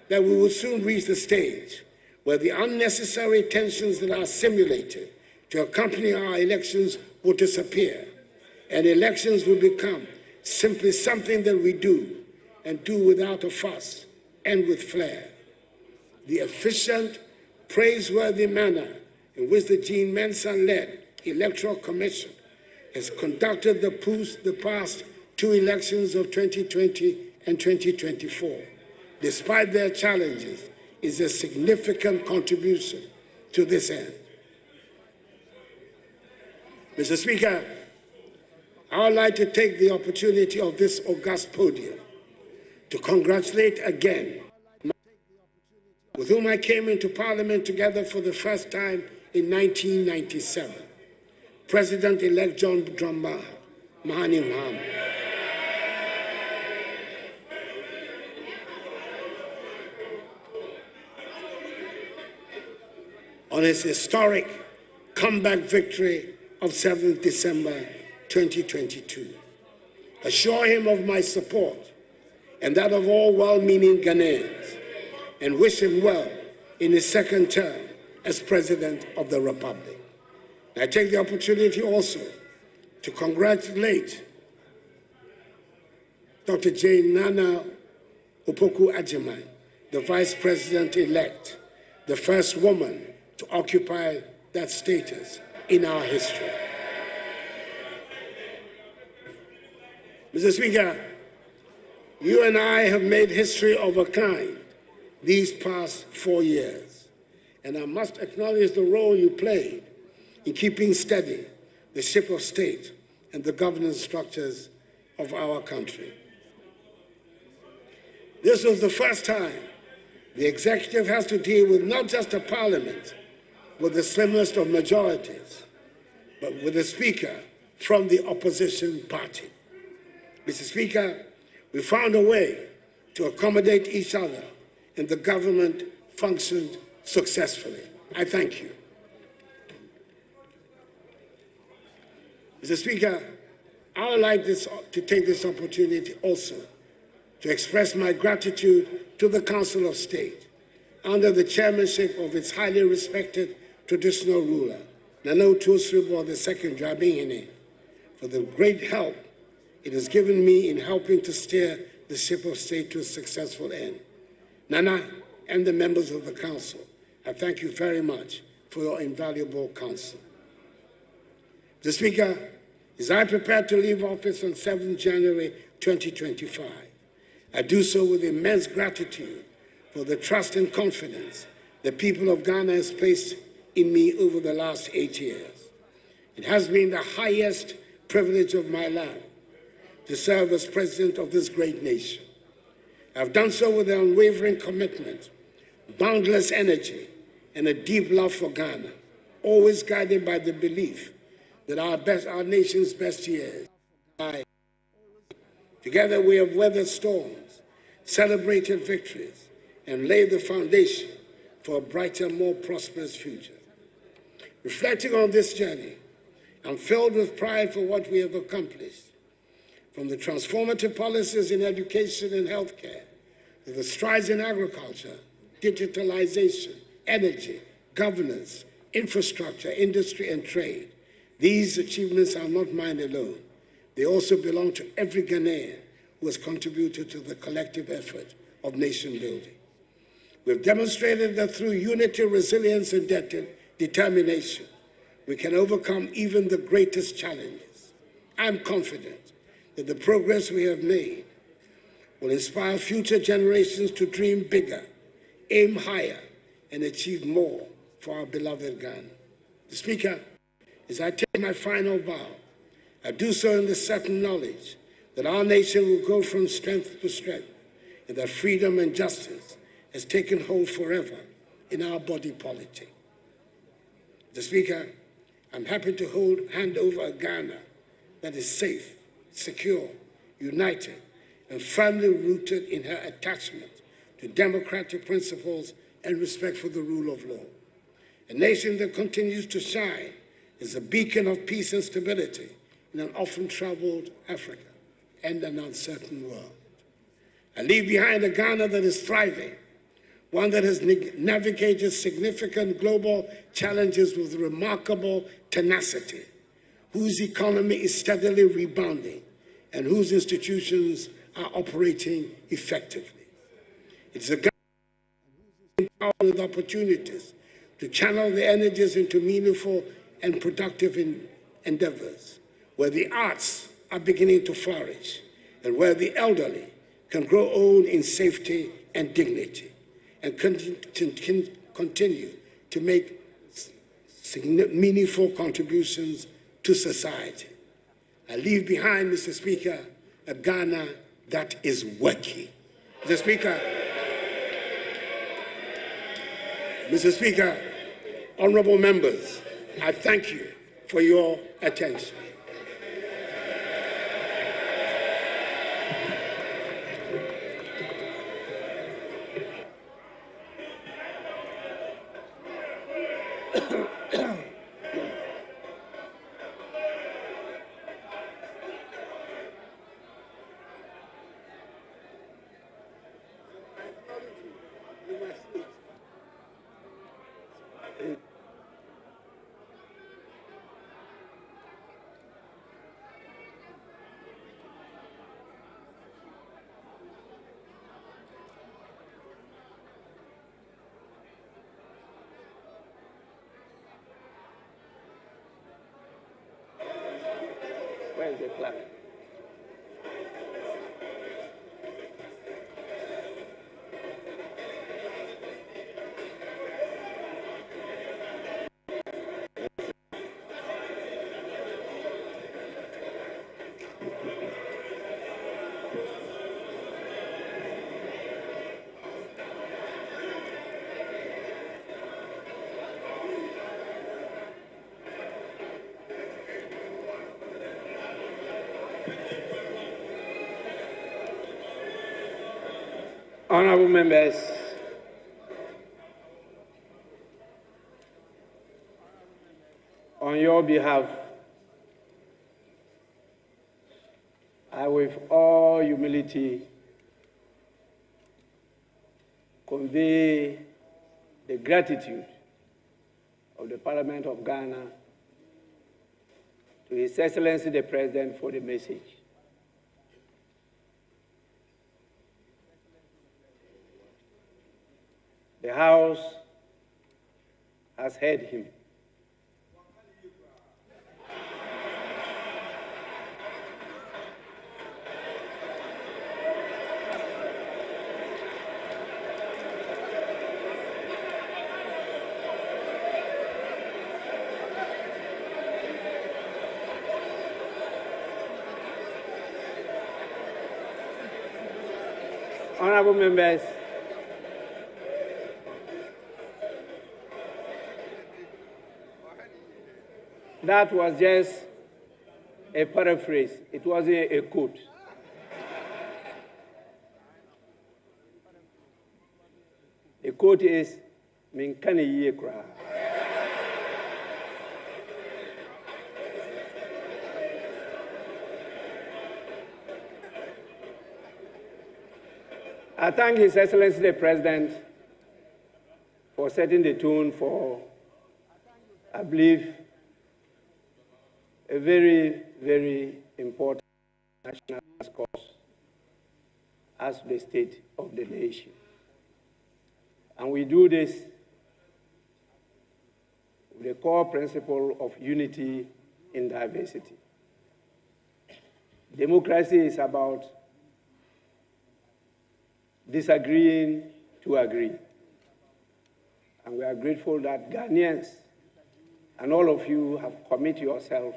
that we will soon reach the stage where the unnecessary tensions that are simulated to accompany our elections will disappear, and elections will become simply something that we do, and do without a fuss and with flair. the efficient, praiseworthy manner in which the Jean Mensa-led Electoral Commission has conducted the past two elections of 2020 and 2024, despite their challenges, is a significant contribution to this end. Mr. Speaker, I would like to take the opportunity of this august podium to congratulate again with whom I came into Parliament together for the first time in 1997, President-elect John Mahani Mahama. On his historic comeback victory of 7th December 2022. Assure him of my support and that of all well-meaning Ghanaians, and wish him well in his second term as President of the Republic. I take the opportunity also to congratulate Dr. Jane Nana Opoku-Agyeman, the Vice President-elect, the first woman to occupy that status in our history. Mr. Speaker, you and I have made history of a kind these past 4 years, and I must acknowledge the role you played in keeping steady the ship of state and the governance structures of our country. This was the first time the executive has to deal with not just a parliament with the slimmest of majorities, but with a speaker from the opposition party. Mr. Speaker, we found a way to accommodate each other, and the government functioned successfully. I thank you. Mr. Speaker, I would like to take this opportunity also to express my gratitude to the Council of State under the chairmanship of its highly respected traditional ruler, Nana Otu-Osirboa II Dramini, for the great help it has given me in helping to steer the ship of state to a successful end. Nana and the members of the Council, I thank you very much for your invaluable counsel. Mr. Speaker, as I prepare to leave office on 7th January 2025, I do so with immense gratitude for the trust and confidence the people of Ghana has placed in me over the last 8 years. It has been the highest privilege of my life to serve as president of this great nation. I've done so with an unwavering commitment, boundless energy, and a deep love for Ghana, always guided by the belief that our nation's best years lie. Together we have weathered storms, celebrated victories, and laid the foundation for a brighter, more prosperous future. Reflecting on this journey, I'm filled with pride for what we have accomplished, from the transformative policies in education and healthcare, to the strides in agriculture, digitalization, energy, governance, infrastructure, industry, and trade. These achievements are not mine alone. They also belong to every Ghanaian who has contributed to the collective effort of nation building. We've demonstrated that through unity, resilience, and determination, we can overcome even the greatest challenges. I'm confident that the progress we have made will inspire future generations to dream bigger, aim higher, and achieve more for our beloved Ghana. Mr. Speaker, as I take my final vow, I do so in the certain knowledge that our nation will go from strength to strength, and that freedom and justice has taken hold forever in our body politic. Mr. Speaker, I'm happy to hand over a Ghana that is safe, secure, united, and firmly rooted in her attachment to democratic principles and respect for the rule of law. A nation that continues to shine as a beacon of peace and stability in an often troubled Africa and an uncertain world. I leave behind a Ghana that is thriving, one that has navigated significant global challenges with remarkable tenacity, whose economy is steadily rebounding, and whose institutions are operating effectively. It's a Ghana with opportunities to channel the energies into meaningful and productive endeavors, where the arts are beginning to flourish, and where the elderly can grow old in safety and dignity, and continue to make meaningful contributions to society. I leave behind, Mr. Speaker, a Ghana that is working. Mr. Speaker, honorable members, I thank you for your attention. Where is the clerk? Honorable members, on your behalf, I with all humility convey the gratitude of the Parliament of Ghana to His Excellency the President for the message. The House has heard him. Honorable members, that was just a paraphrase. It was a quote. The quote is, "Minkani ye kra." I thank His Excellency the President for setting the tone for, I believe, a very, very important national cause as the state of the nation. And we do this with the core principle of unity in diversity. Democracy is about disagreeing to agree. And we are grateful that Ghanaians and all of you have committed yourself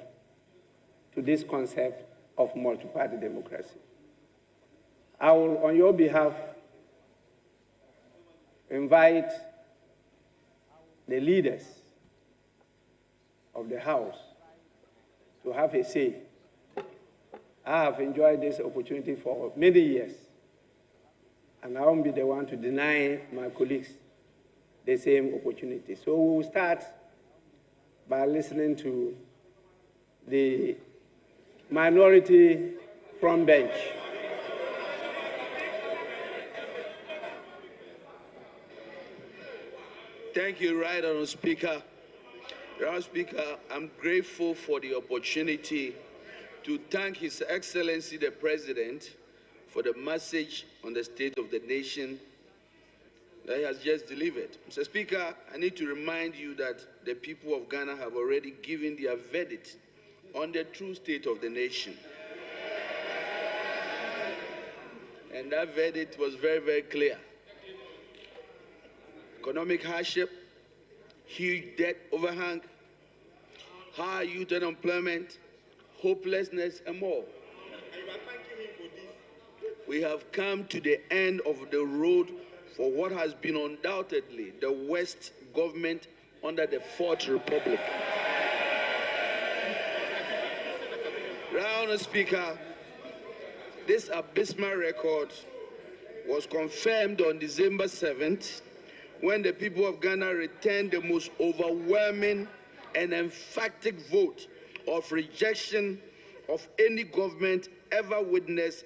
to this concept of multi-party democracy. I will, on your behalf, invite the leaders of the House to have a say. I have enjoyed this opportunity for many years, and I won't be the one to deny my colleagues the same opportunity. So we will start by listening to the minority front bench. Thank you, Right Honourable Speaker. Your Honourable Speaker, I'm grateful for the opportunity to thank His Excellency the President for the message on the state of the nation that he has just delivered. Mr. Speaker, I need to remind you that the people of Ghana have already given their verdict on the true state of the nation. And that verdict was very, very clear. Economic hardship, huge debt overhang, high youth unemployment, hopelessness, and more. We have come to the end of the road for what has been undoubtedly the worst government under the Fourth Republic. Honourable Speaker, this abysmal record was confirmed on December 7th when the people of Ghana returned the most overwhelming and emphatic vote of rejection of any government ever witnessed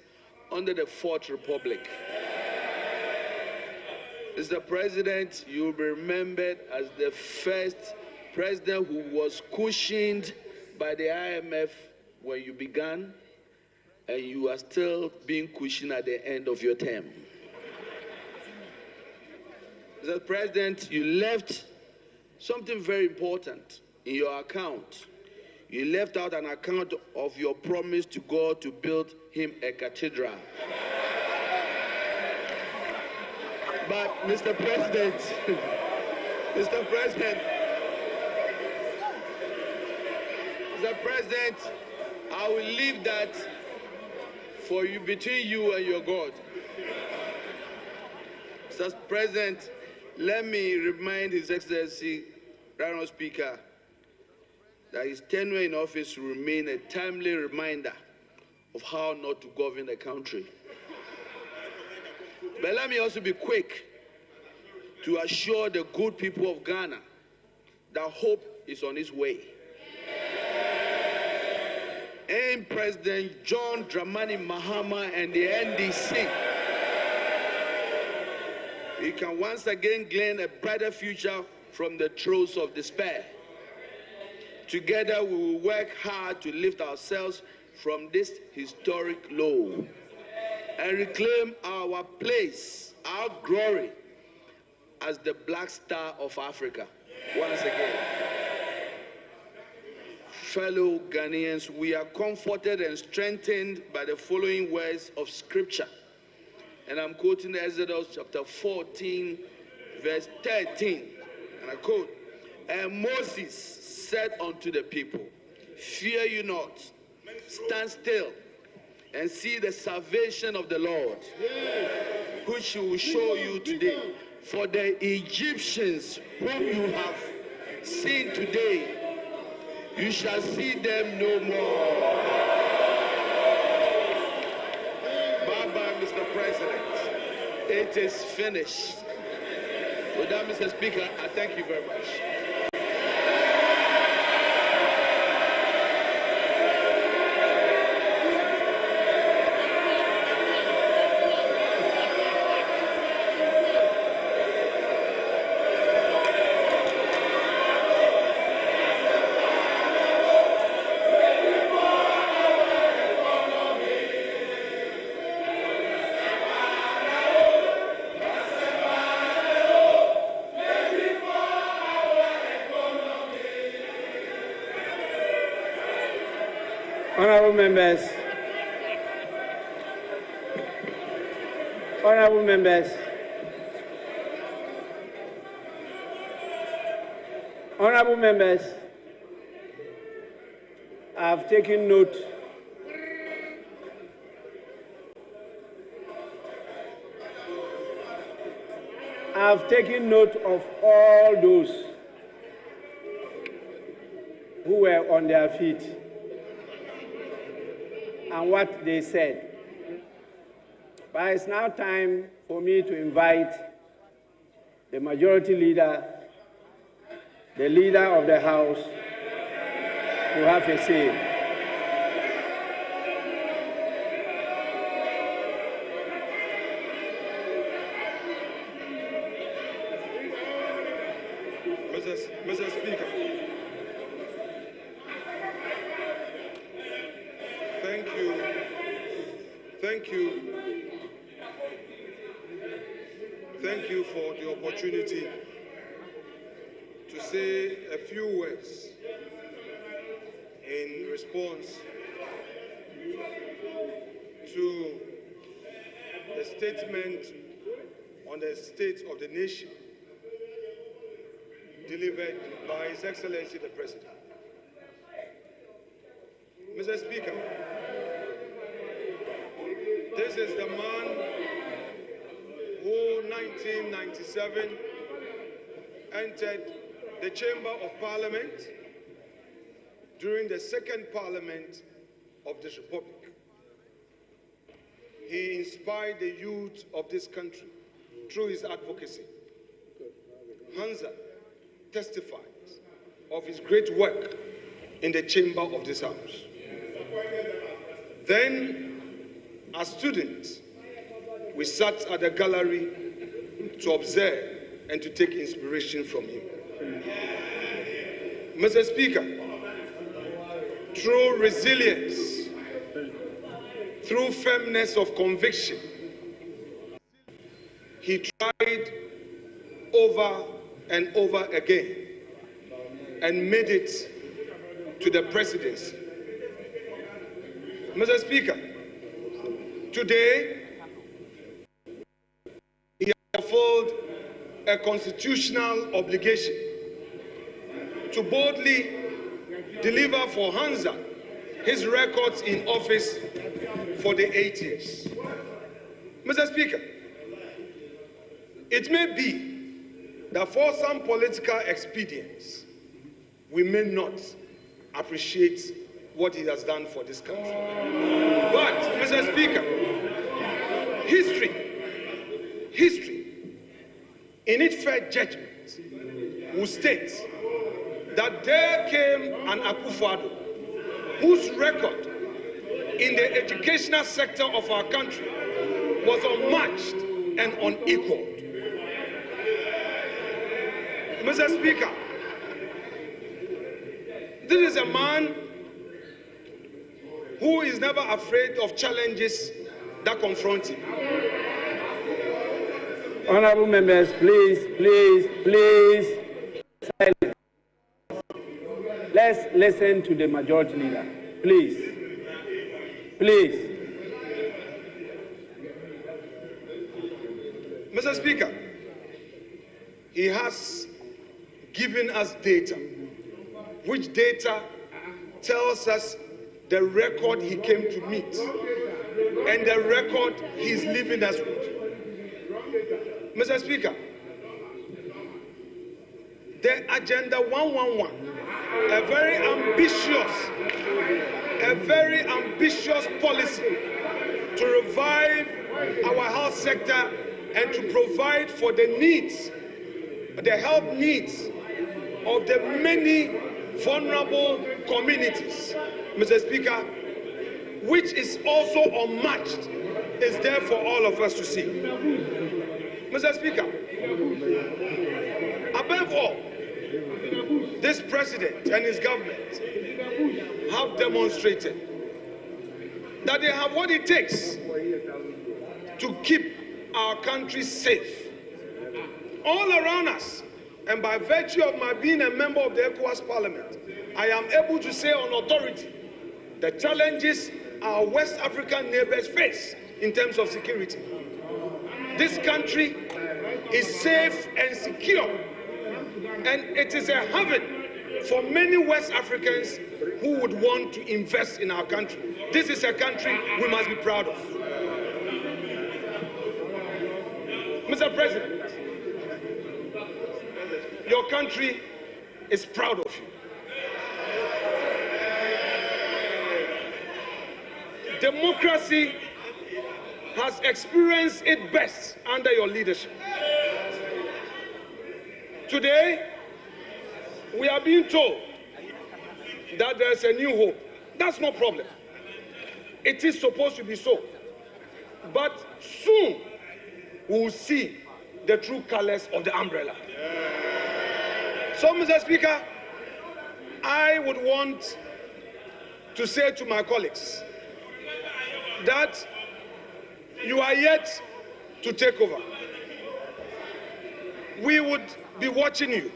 under the Fourth Republic. Mr. President, you will be remembered as the first president who was cushioned by the IMF when you began, and you are still being cushioned at the end of your term. Mr. President, you left something very important in your account. You left out an account of your promise to God to build him a cathedral. But, Mr. President, Mr. President, I will leave that for you, between you and your God. Mr. President, let me remind His Excellency, Honourable Speaker, that his tenure in office will remain a timely reminder of how not to govern the country. But let me also be quick to assure the good people of Ghana that hope is on its way. And President John Dramani Mahama and the NDC, we can once again glean a brighter future from the throes of despair. Together we will work hard to lift ourselves from this historic low and reclaim our place, our glory as the Black Star of Africa. Once again, fellow Ghanaians, we are comforted and strengthened by the following words of Scripture. And I'm quoting Exodus chapter 14, verse 13. And I quote, "And Moses said unto the people, Fear you not, stand still, and see the salvation of the Lord, which he will show you today. For the Egyptians whom you have seen today, you shall see them no more." Bye-bye, Mr. President. It is finished. With that, Mr. Speaker, I thank you very much. Honourable members, honourable members, honourable members, I have taken note of all those who were on their feet and what they said. But it's now time for me to invite the majority leader, the leader of the House, to have a say. Mr. Speaker, thank you for the opportunity to say a few words in response to the statement on the state of the nation delivered by His Excellency the President. Mr. Speaker, this is the man who, 1997, entered the Chamber of Parliament during the second Parliament of this Republic. He inspired the youth of this country through his advocacy. Hansa testifies of his great work in the chamber of this House. Then, as students, we sat at the gallery to observe and to take inspiration from him. Mr. Speaker, through resilience, through firmness of conviction, he tried over and over again and made it to the presidency. Mr. Speaker, today he has fulfilled a constitutional obligation to boldly deliver for Hansa his records in office for the 8 years. Mr. Speaker, it may be that for some political expedience, we may not appreciate what he has done for this country. But, Mr. Speaker, history, in its fair judgment, will state that there came an Akufo-Addo whose record in the educational sector of our country was unmatched and unequaled. Mr. Speaker, this is a man who is never afraid of challenges that confront him. Honorable members, please, silence. Let's listen to the majority leader. Please. Mr. Speaker, he has given us data, which data tells us the record he came to meet and the record he's leaving us with. Mr. Speaker, the Agenda 111, a very ambitious policy to revive our health sector and to provide for the needs, the health needs of the many vulnerable communities, Mr. Speaker, which is also unmatched, is there for all of us to see. Mr. Speaker, above all, this president and his government have demonstrated that they have what it takes to keep our country safe all around us. And by virtue of my being a member of the ECOWAS Parliament, I am able to say on authority the challenges our West African neighbors face in terms of security. This country is safe and secure, and it is a haven for many West Africans who would want to invest in our country. This is a country we must be proud of. Mr. President, your country is proud of you. Democracy has experienced its best under your leadership. Today, we are being told that there's a new hope. That's no problem. It is supposed to be so. But soon, we will see the true colors of the umbrella. So, Mr. Speaker, I would want to say to my colleagues that you are yet to take over. we would be watching you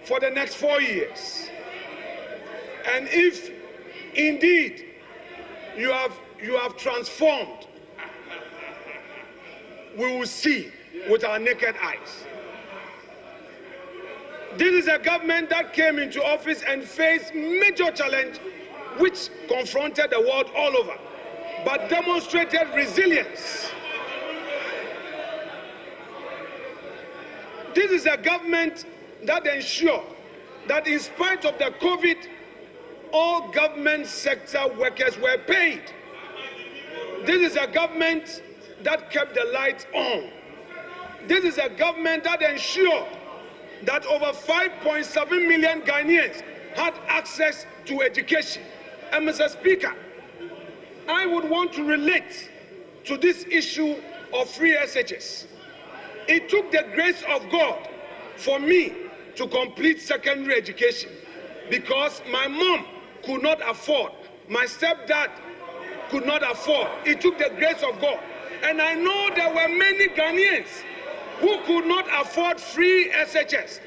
for the next 4 years. And if indeed you have transformed, we will see with our naked eyes. This is a government that came into office and faced major challenge which confronted the world all over, but demonstrated resilience. This is a government that ensured that in spite of the COVID, all government sector workers were paid. This is a government that kept the lights on. This is a government that ensured that over 5.7 million Ghanaians had access to education. And Mr. Speaker, I would want to relate to this issue of free SHS. It took the grace of God for me to complete secondary education because my mom could not afford, my stepdad could not afford. It took the grace of God. And I know there were many Ghanaians who could not afford free SHS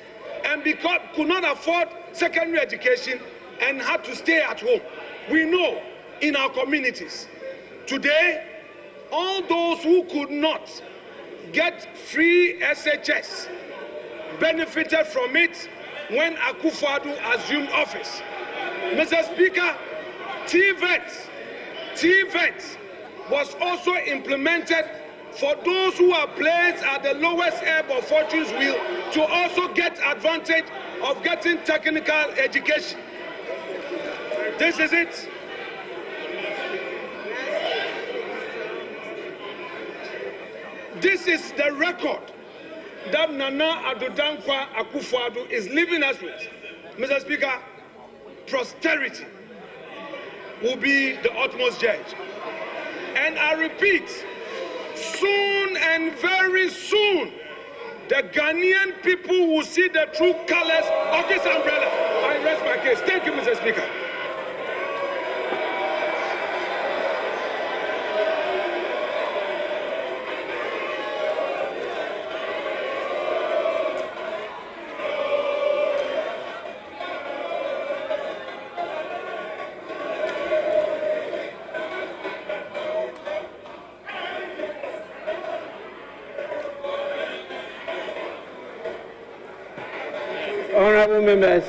and because could not afford secondary education and had to stay at home. We know in our communities today, all those who could not get free SHS benefited from it when Akufo-Addo assumed office. Mr. Speaker, TVET was also implemented for those who are placed at the lowest ebb of fortune's wheel to also get advantage of getting technical education. This is it. This is the record that Nana Addo Dankwa Akufo-Addo is leaving us with. Mr. Speaker, posterity will be the utmost judge. And I repeat, soon and very soon, the Ghanaian people will see the true colors of this umbrella. I rest my case. Thank you, Mr. Speaker. Honorable members,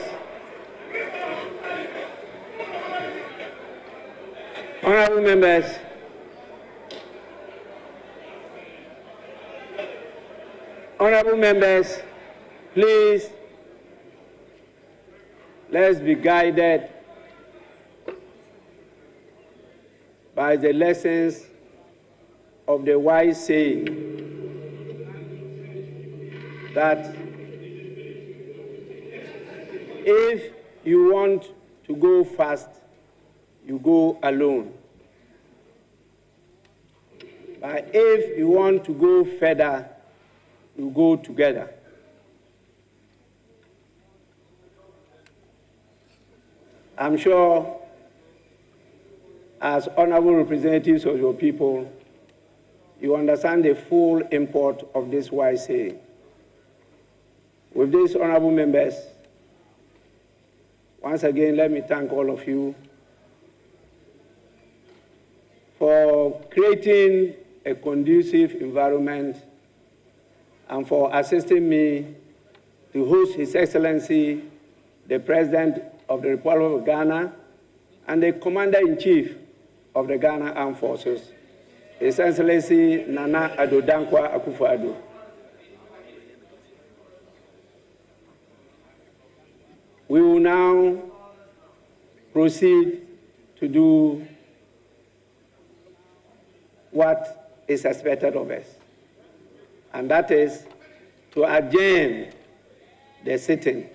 honorable members, honorable members, please, let's be guided by the lessons of the wise saying that if you want to go fast, you go alone. But if you want to go further, you go together. I'm sure, as honorable representatives of your people, you understand the full import of this wise saying. With this, honorable members, once again, let me thank all of you for creating a conducive environment and for assisting me to host His Excellency, the President of the Republic of Ghana and the Commander-in-Chief of the Ghana Armed Forces, His Excellency Nana Addo Dankwa Akufo-Addo. We will now proceed to do what is expected of us, and that is to adjourn the sitting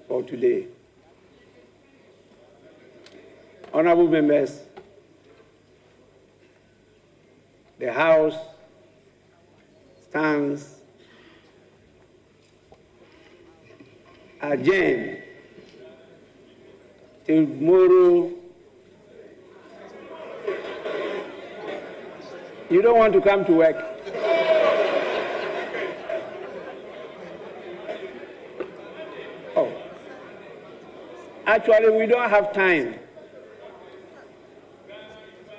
for today. Honorable members, the House stands adjourned till tomorrow. You don't want to come to work. Actually, we don't have time.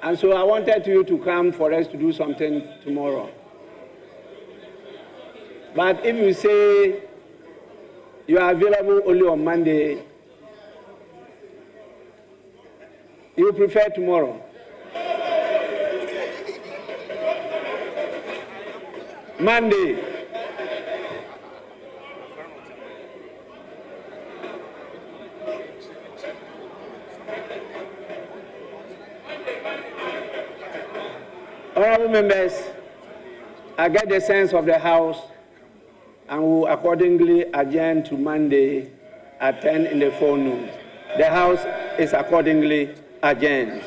And so I wanted you to come for us to do something tomorrow. But if you say you are available only on Monday, you prefer tomorrow. Monday. Honorable members, I get the sense of the House and will accordingly adjourn to Monday at 10 in the forenoon. The House is accordingly adjourned.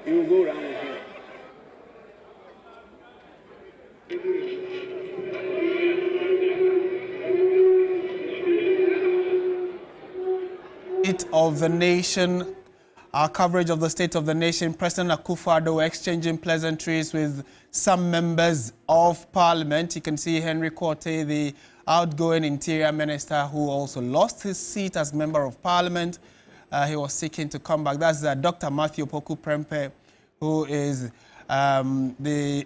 You go around with me. State of the Nation, our coverage of the State of the Nation. President Akufo-Addo exchanging pleasantries with some members of Parliament. You can see Henry Quartey, the outgoing Interior Minister, who also lost his seat as Member of Parliament. He was seeking to come back. That's Dr. Matthew Poku-Prempeh, who is the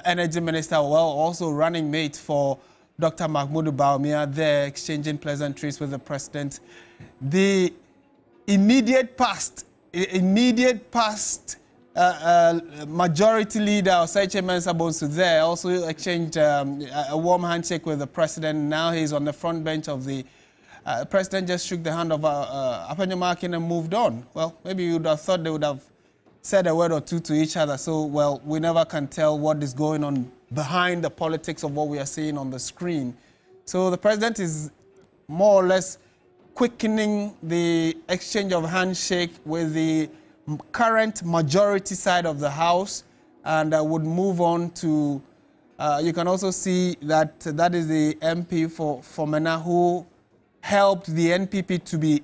Energy Minister, well, also running mate for Dr. Mahmoud Bawumia. They're exchanging pleasantries with the President. The immediate past majority leader, Osaiche Mensah Bonsu, there also exchanged a warm handshake with the President. Now he's on the front bench of the President. Just shook the hand of Apenyomakin and moved on. Well, maybe you would have thought they would have said a word or two to each other. So, well, we never can tell what is going on behind the politics of what we are seeing on the screen. So the President is more or less quickening the exchange of handshake with the current majority side of the House, and would move on to, you can also see that that is the MP for Mena, who helped the NPP to be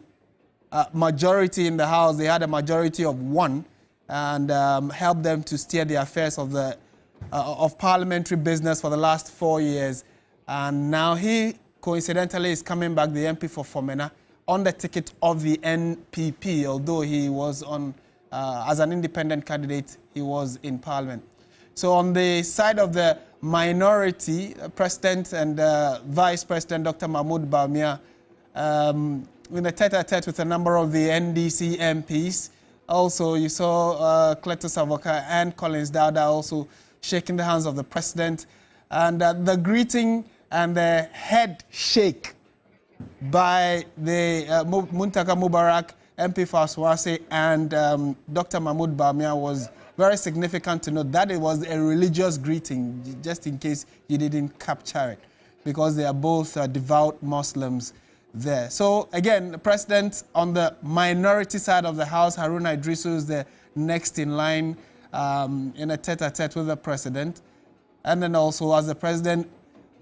majority in the House. They had a majority of 1, and helped them to steer the affairs of the of parliamentary business for the last 4 years. And now he coincidentally is coming back, the MP for Fomena, on the ticket of the NPP, although he was on, as an independent candidate, he was in Parliament. So on the side of the minority, President and Vice President Dr. Mahmoud Bawumia, in a tete-a-tete with a number of the NDC MPs. Also, you saw Cletus Avoka and Collins Dada also shaking the hands of the President. And the greeting and the head shake by the Muntaka Mubarak, MP for Aswase, and Dr. Mahmoud Bawumia was very significant to note that it was a religious greeting, just in case you didn't capture it, because they are both devout Muslims there. So again, the President on the minority side of the House, Haruna Idrisu, is the next in line in a tete-a-tete with the President. And then also, as the President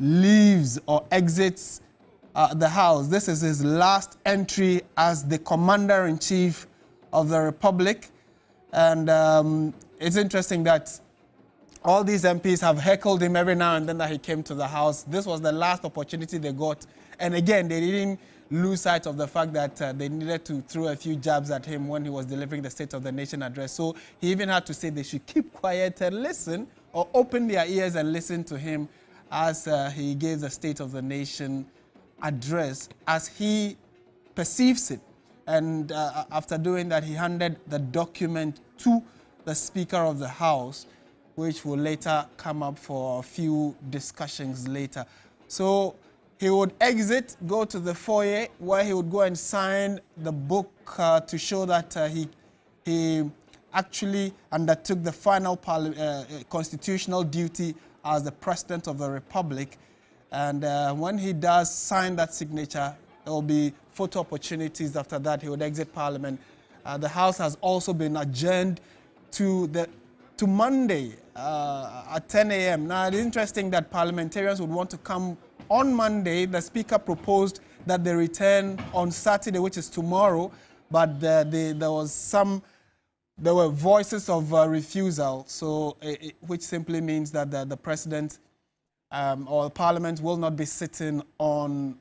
leaves or exits the House, this is his last entry as the Commander-in-Chief of the Republic. And it's interesting that all these MPs have heckled him every now and then that he came to the House. This was the last opportunity they got. And again, they didn't lose sight of the fact that they needed to throw a few jabs at him when he was delivering the State of the Nation address. So he even had to say they should keep quiet and listen, or open their ears and listen to him as he gave the State of the Nation address as he perceives it. And after doing that, he handed the document to the Speaker of the House, which will later come up for a few discussions later. So he would exit, go to the foyer, where he would go and sign the book to show that he actually undertook the final constitutional duty as the President of the Republic. And when he does sign that signature, there will be photo opportunities. After that, he would exit Parliament. The House has also been adjourned to Monday at 10 a.m. Now, it's interesting that parliamentarians would want to come on Monday. The Speaker proposed that they return on Saturday, which is tomorrow, but there were voices of refusal, so which simply means that the President or Parliament will not be sitting on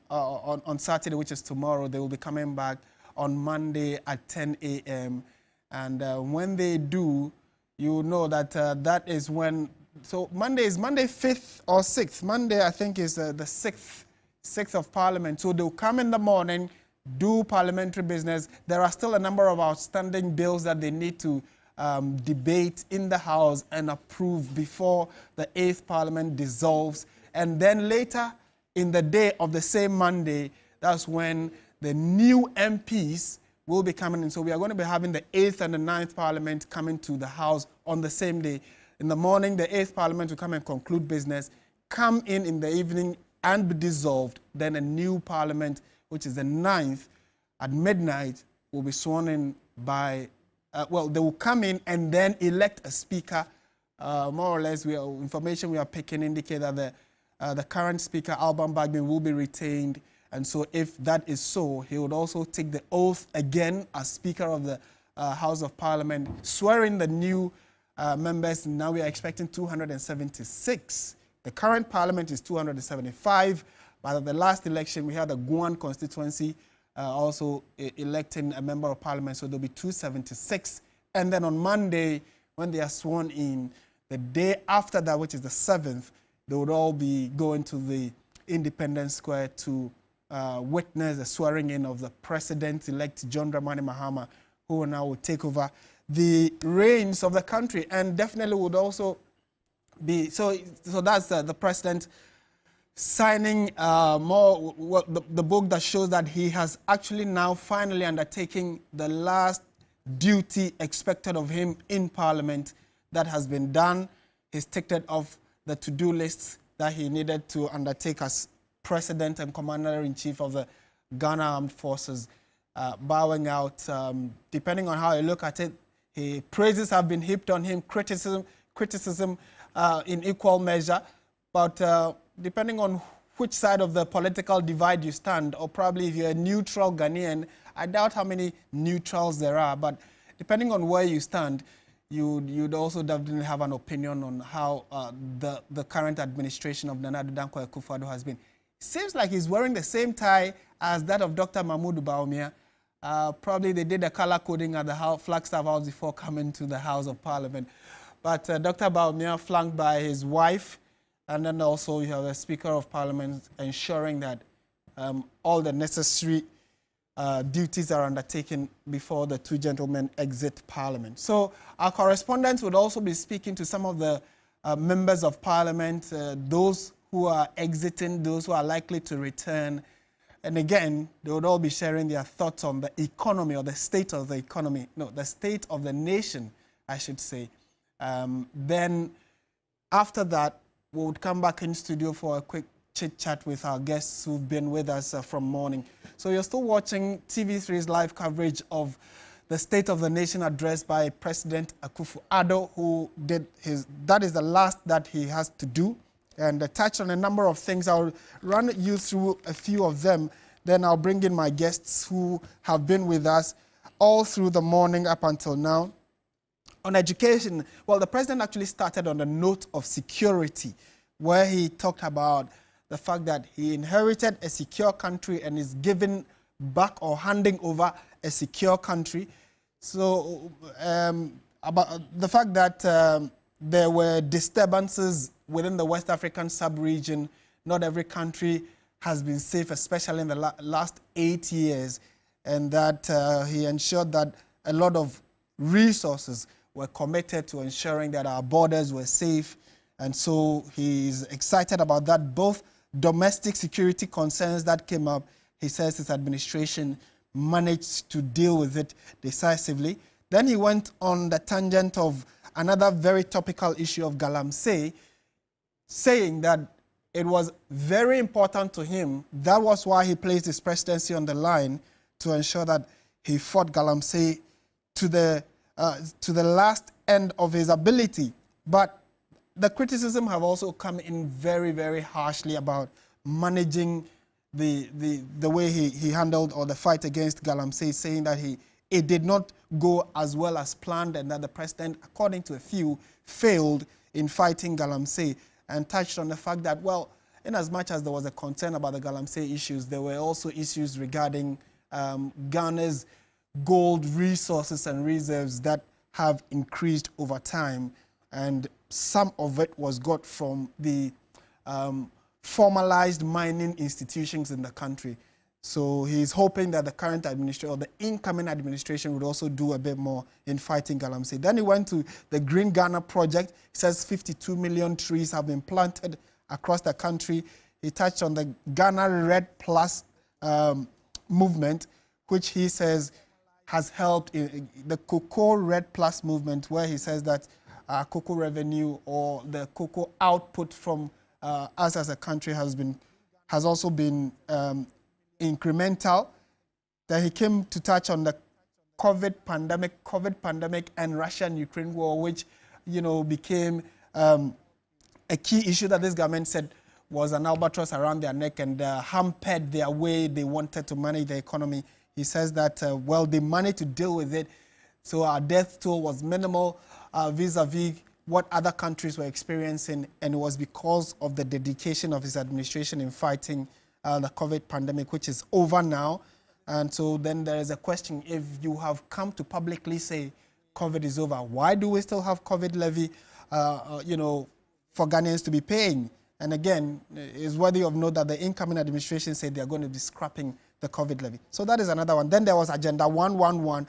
Saturday, which is tomorrow. They will be coming back on Monday at 10 a.m. And when they do, you know that that is when. So Monday 5th or 6th. Monday, I think, is the 6th of Parliament. So they'll come in the morning, do parliamentary business. There are still a number of outstanding bills that they need to debate in the House and approve before the 8th Parliament dissolves. And then later in the day of the same Monday, that's when the new MPs will be coming in. So we are going to be having the 8th and the 9th Parliament coming to the House on the same day. In the morning, the 8th Parliament will come and conclude business, come in the evening and be dissolved. Then a new Parliament, which is the 9th, at midnight, will be sworn in by, well, they will come in and then elect a speaker. More or less, information we are picking indicate that the current speaker, Alban Bagbin, will be retained. And so if that is so, he would also take the oath again as Speaker of the House of Parliament, swearing the new members. Now we are expecting 276. The current Parliament is 275. But at the last election, we had a Guan constituency also electing a member of Parliament, so there'll be 276. And then on Monday, when they are sworn in, the day after that, which is the 7th, they would all be going to the Independence Square to witness the swearing in of the President-elect John Dramani Mahama, who now will take over the reins of the country, and definitely would also be, so that's the President signing the book that shows that he has actually now finally undertaken the last duty expected of him in Parliament. That has been done. He's ticked it off the to-do lists that he needed to undertake as President and Commander-in-Chief of the Ghana Armed Forces, bowing out. Depending on how you look at it, praises have been heaped on him, criticism in equal measure, but depending on which side of the political divide you stand, or probably if you're a neutral Ghanaian, I doubt how many neutrals there are, but depending on where you stand, you'd also definitely have an opinion on how the current administration of Nana Addo Dankwa Akufo-Addo has been. It seems like he's wearing the same tie as that of Dr. Mahmoud Bawumia. Probably they did the color coding at the Flagstaff House before coming to the House of Parliament. But Dr. Bawumia, flanked by his wife, and then also you have the Speaker of Parliament ensuring that all the necessary duties are undertaken before the two gentlemen exit Parliament. So our correspondents would also be speaking to some of the members of Parliament, those who are exiting, those who are likely to return. And again, they would all be sharing their thoughts on the economy, or the state of the economy. No, the state of the nation, I should say. Then after that, we would come back in studio for a quick chit-chat with our guests who've been with us from morning. So you're still watching TV3's live coverage of the State of the Nation address by President Akufo-Addo, who did that is the last that he has to do, and touch on a number of things. I'll run you through a few of them, then I'll bring in my guests who have been with us all through the morning up until now. On education, well, the president actually started on the note of security, where he talked about the fact that he inherited a secure country and is giving back or handing over a secure country. So about the fact that there were disturbances within the West African sub-region, not every country has been safe, especially in the last 8 years, and that he ensured that a lot of resources were committed to ensuring that our borders were safe. And so he's excited about that. Both domestic security concerns that came up, he says his administration managed to deal with it decisively. Then he went on the tangent of another very topical issue of Galamsey, saying that it was very important to him. That was why he placed his presidency on the line, to ensure that he fought Galamsey to the last end of his ability. But the criticism have also come in very, very harshly about managing the way he handled or the fight against Galamsey, saying that it did not go as well as planned and that the president, according to a few, failed in fighting Galamsey, and touched on the fact that, well, in as much as there was a concern about the Galamsey issues, there were also issues regarding Ghana's gold resources and reserves that have increased over time, and some of it was got from the formalized mining institutions in the country. So he's hoping that the current administration or the incoming administration would also do a bit more in fighting Galamsey. Then he went to the Green Ghana project. He says 52 million trees have been planted across the country. He touched on the Ghana Red Plus movement, which he says has helped in the Cocoa Red Plus movement, where he says that cocoa revenue or the cocoa output from us as a country has also been incremental. Then he came to touch on the COVID pandemic and Russia and Ukraine war, which, you know, became a key issue that this government said was an albatross around their neck and hampered their way they wanted to manage the economy. He says that, well, they managed to deal with it, so our death toll was minimal vis-a-vis what other countries were experiencing, and it was because of the dedication of his administration in fighting the COVID pandemic, which is over now. And so then there is a question, if you have come to publicly say COVID is over, why do we still have COVID levy, you know, for Ghanaians to be paying? And again, it's worthy of note that the incoming administration said they're going to be scrapping the COVID levy. So that is another one. Then there was Agenda 111,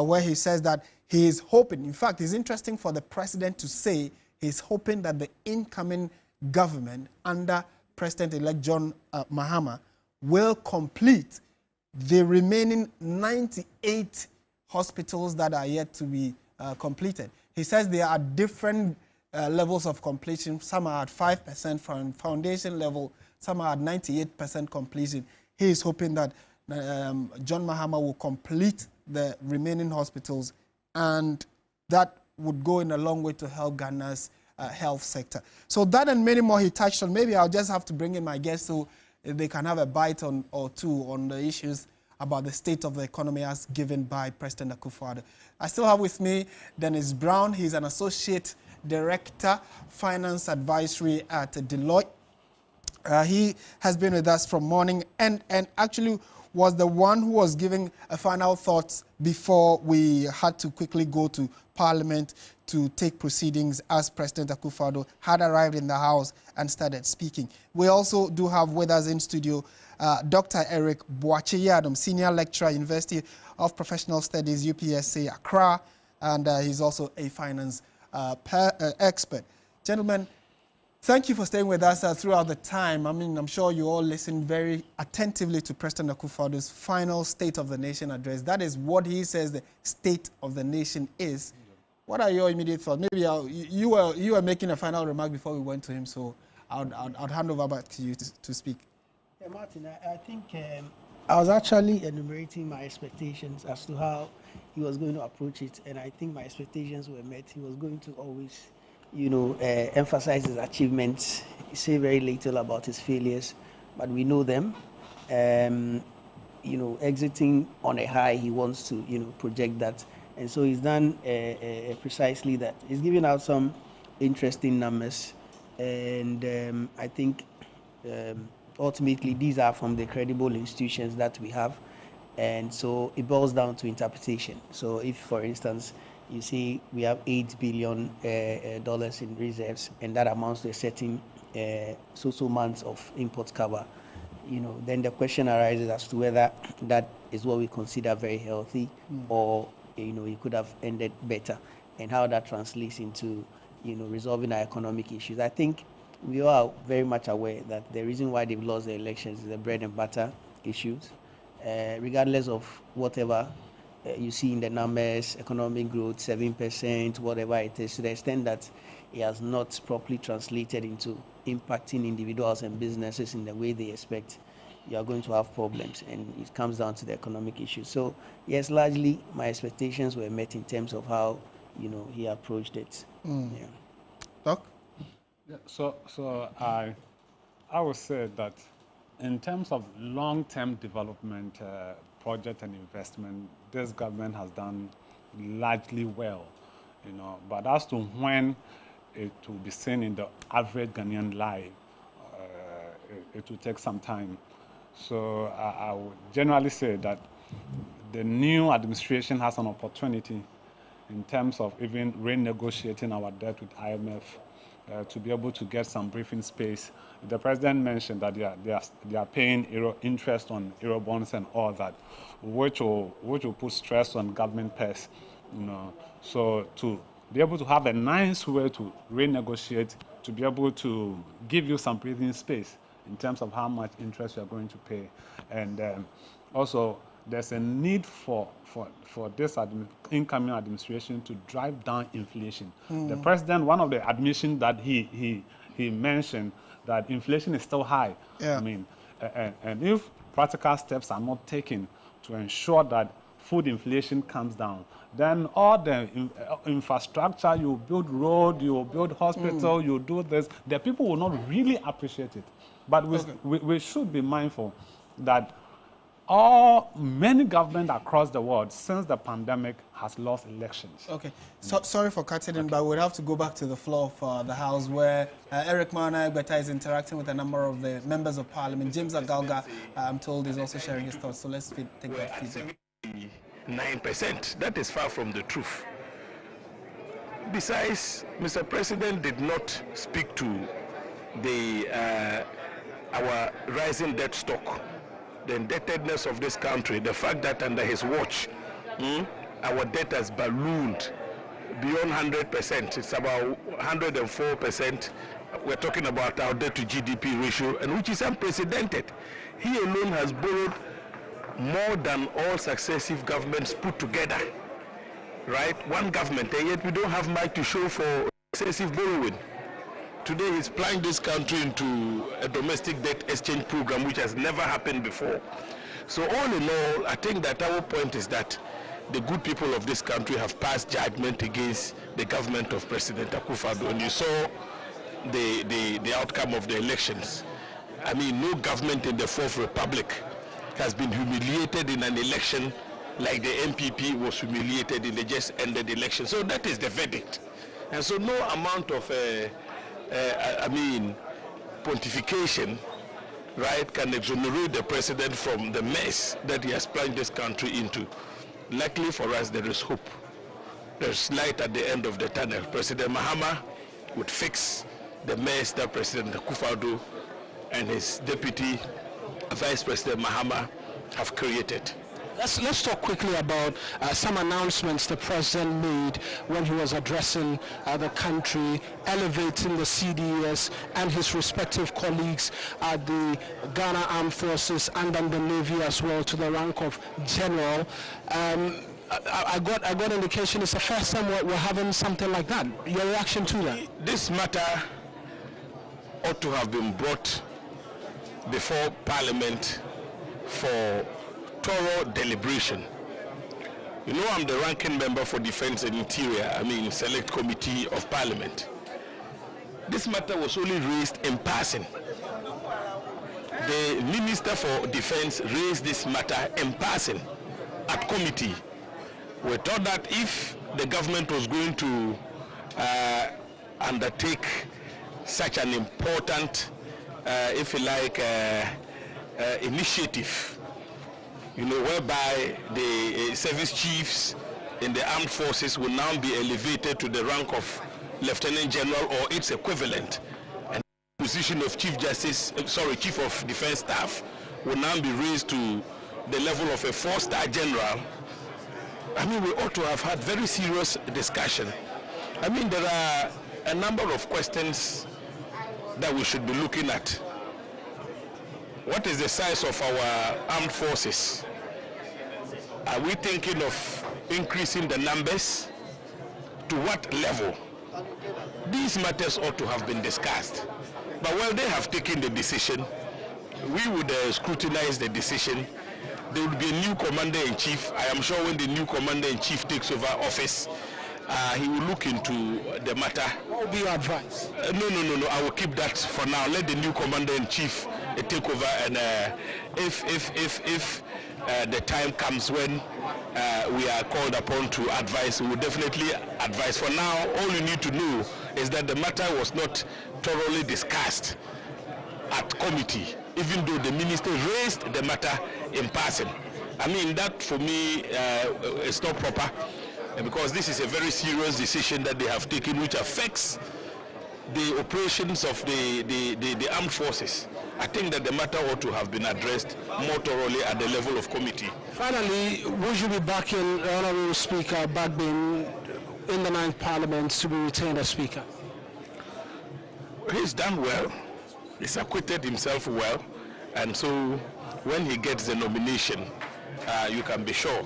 where he says that he is hoping, in fact, it's interesting for the president to say he's hoping that the incoming government under President-elect John Mahama will complete the remaining 98 hospitals that are yet to be completed. He says there are different levels of completion. Some are at 5% from foundation level, some are at 98% completion. He is hoping that John Mahama will complete the remaining hospitals, and that would go in a long way to help Ghana's health sector. So that and many more he touched on. Maybe I'll just have to bring in my guests so they can have a bite on or two on the issues about the state of the economy as given by President Akufo-Addo. I still have with me Dennis Brown. He's an Associate Director, Finance Advisory at Deloitte. He has been with us from morning and actually was the one who was giving a final thoughts before we had to quickly go to Parliament to take proceedings as President Akufo-Addo had arrived in the House and started speaking. We also do have with us in studio Dr. Eric Boakye-Yadom, Senior Lecturer, University of Professional Studies, UPSA, Accra, and he's also a finance expert. Gentlemen, thank you for staying with us throughout the time. I mean, I'm sure you all listened very attentively to President Akufo-Addo's final State of the Nation address. That is what he says the state of the nation is. What are your immediate thoughts? Maybe you were making a final remark before we went to him, so I'll hand over back to you to speak. Yeah, Martin, I think I was actually enumerating my expectations as to how he was going to approach it, and I think my expectations were met. He was going to always, you know, emphasize his achievements, say very little about his failures, but we know them. You know, exiting on a high, he wants to, you know, project that. And so he's done precisely that. He's given out some interesting numbers, and I think ultimately these are from the credible institutions that we have. And so it boils down to interpretation. So if, for instance, you see we have $8 billion in reserves, and that amounts to a certain so months of import cover, then the question arises as to whether that is what we consider very healthy, or it could have ended better, and how that translates into resolving our economic issues. I think we are very much aware that the reason why they've lost the elections is the bread and butter issues, regardless of whatever you see in the numbers, economic growth 7%, whatever it is, to the extent that it has not properly translated into impacting individuals and businesses in the way they expect, you are going to have problems, and it comes down to the economic issues. So yes, largely my expectations were met in terms of how he approached it. Yeah. Doc? Yeah, so I would say that in terms of long-term development project and investment, this government has done largely well, But as to when it will be seen in the average Ghanaian life, it will take some time. So I would generally say that the new administration has an opportunity in terms of even renegotiating our debt with IMF to be able to get some breathing space. The president mentioned that they are paying interest on euro bonds and all that, which will put stress on government purse. So to be able to have a nice way to renegotiate, to be able to give you some breathing space in terms of how much interest you are going to pay, and also there's a need for this incoming administration to drive down inflation. The president, one of the admissions that he mentioned, that inflation is still high. Yeah. I mean, and if practical steps are not taken to ensure that food inflation comes down, then all the infrastructure, you build road, you build hospital, you do this, the people will not really appreciate it. But we should be mindful that many governments across the world since the pandemic has lost elections. Okay, so, sorry for cutting in, but we'll have to go back to the floor of the House, where Eric Mauna-Egbeta is interacting with a number of the members of Parliament. James Agalga, I'm told, is also sharing his thoughts, so let's take that feedback. 9%. That is far from the truth. Besides, Mr. President did not speak to our rising debt stock, the indebtedness of this country, the fact that under his watch, our debt has ballooned beyond 100%. It's about 104%. We're talking about our debt to GDP ratio, and which is unprecedented. He alone has borrowed more than all successive governments put together, right? One government, and yet we don't have much to show for excessive borrowing. Today he's plunged this country into a domestic debt exchange program which has never happened before. So all in all, I think that our point is that the good people of this country have passed judgment against the government of President Akufo-Addo, and you saw the outcome of the elections. I mean, no government in the Fourth Republic has been humiliated in an election like the MPP was humiliated in the just ended election. So that is the verdict. And so no amount of pontification, right, can exonerate the president from the mess that he has plunged this country into. Luckily for us, there is hope. There's light at the end of the tunnel. President Mahama would fix the mess that President Akufo-Addo and his deputy, Vice President Mahama, have created. Let's talk quickly about some announcements the president made when he was addressing the country, elevating the CDS and his respective colleagues at the Ghana Armed Forces and then the Navy as well to the rank of general. I got indication it's the first time we're having something like that. Your reaction to that? This matter ought to have been brought before Parliament for thorough deliberation. You know, I'm the ranking member for Defense and Interior, Select Committee of Parliament. This matter was only raised in passing. The Minister for Defense raised this matter in passing at committee. We thought that if the government was going to undertake such an important, if you like, initiative, whereby the service chiefs in the armed forces will now be elevated to the rank of Lieutenant General or its equivalent, and the position of Chief of Defense Staff will now be raised to the level of a 4-star general. I mean, we ought to have had very serious discussion. I mean, there are a number of questions that we should be looking at. What is the size of our armed forces? Are we thinking of increasing the numbers? To what level? These matters ought to have been discussed. But while they have taken the decision, we would scrutinize the decision. There will be a new commander-in-chief. I am sure when the new commander-in-chief takes over office, he will look into the matter. What will be your advice? No. I will keep that for now. Let the new commander-in-chief take over, and if the time comes when we are called upon to advise, we will definitely advise. For now, all you need to know is that the matter was not thoroughly discussed at committee, even though the minister raised the matter in passing. I mean, that for me is not proper, because this is a very serious decision that they have taken, which affects the operations of the armed forces. I think that the matter ought to have been addressed more thoroughly at the level of committee. Finally, would you be backing the Honourable Speaker Bagbin in the 9th Parliament to be retained as Speaker? He's done well. He's acquitted himself well, and so when he gets the nomination, you can be sure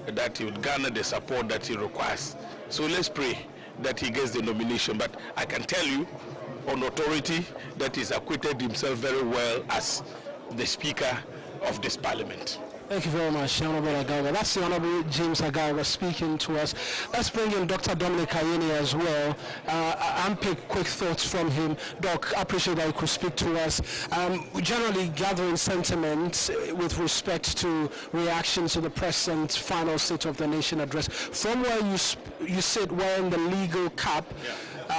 that he would garner the support that he requires. So let's pray that he gets the nomination. But I can tell you on authority that he's acquitted himself very well as the Speaker of this Parliament. Thank you very much, Honourable Agawa. That's the Honourable James Agawa speaking to us. Let's bring in Dr. Dominic Ayeni as well and pick quick thoughts from him. Doc, I appreciate that you could speak to us. We're generally gathering sentiment with respect to reactions to the President's final State of the Nation address. From where you sit wearing the legal cap,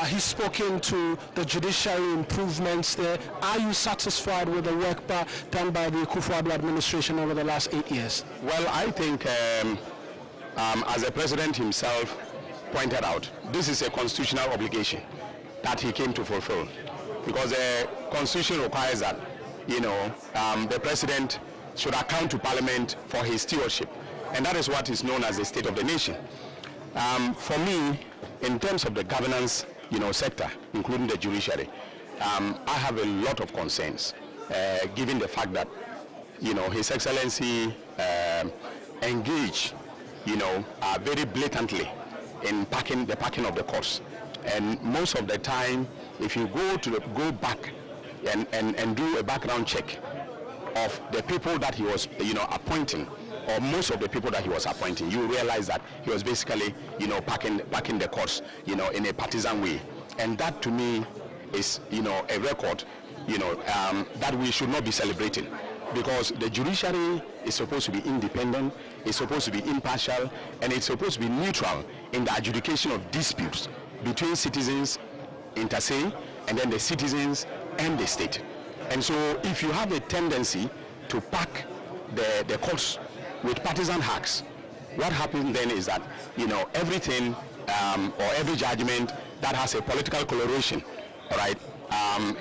he's spoken to the judiciary improvements there. Are you satisfied with the work done by the Akufo-Addo administration over the last 8 years? Well, I think, as the President himself pointed out, this is a constitutional obligation that he came to fulfill, because the Constitution requires that, the President should account to Parliament for his stewardship, and that is what is known as the State of the Nation. For me, in terms of the governance sector, including the judiciary, I have a lot of concerns, given the fact that, His Excellency engaged, very blatantly in the packing of the courts. And most of the time, if you go back and do a background check of the people that he was, appointing, or most of the people that he was appointing, you realize that he was basically, packing the courts, in a partisan way. And that to me is, a record, that we should not be celebrating. Because the judiciary is supposed to be independent, it's supposed to be impartial, and it's supposed to be neutral in the adjudication of disputes between citizens, inter se, and then the citizens and the state. And so if you have a tendency to pack the courts with partisan hacks, what happens then is that, everything or every judgment that has a political coloration, all right,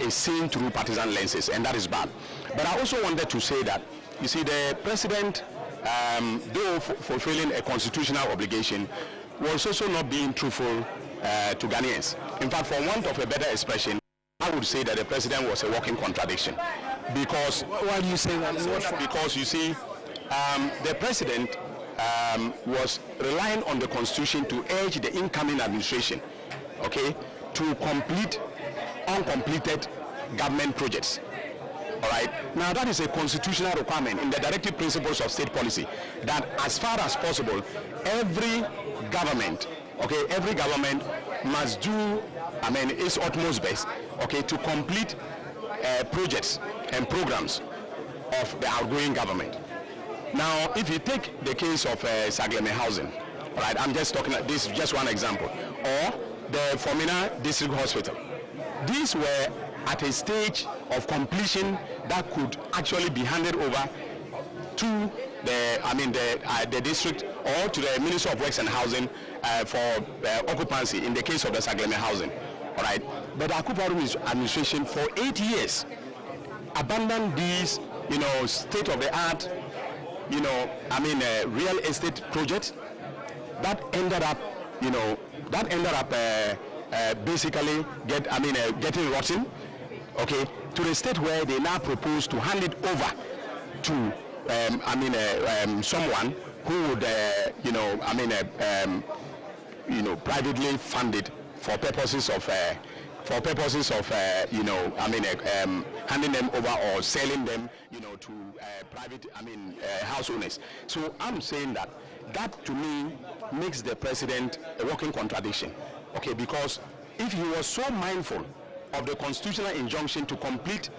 is seen through partisan lenses, and that is bad. But I also wanted to say that, you see, the President, though fulfilling a constitutional obligation, was also not being truthful to Ghanaians. In fact, for want of a better expression, I would say that the President was a walking contradiction. Because... Why do you say that? Because, you see, the President was relying on the Constitution to urge the incoming administration, okay, to complete uncompleted government projects. All right. Now that is a constitutional requirement in the directive principles of state policy, that as far as possible, every government must do, its utmost best, okay, to complete projects and programs of the outgoing government. Now, if you take the case of Sagleme housing, all right, I'm just talking, this is just one example, or the Formina District Hospital. These were at a stage of completion that could actually be handed over to the district or to the Ministry of Works and Housing for occupancy in the case of the Sagleme housing. All right, but the Akufo-Addo administration for 8 years abandoned these, state-of-the-art, real estate projects that ended up, basically getting rotten, okay, to the state where they now propose to hand it over to, someone who would, privately fund it for purposes of handing them over or selling them, to private, house owners. So I'm saying that to me makes the president a walking contradiction, okay? Because if he was so mindful of the constitutional injunction to complete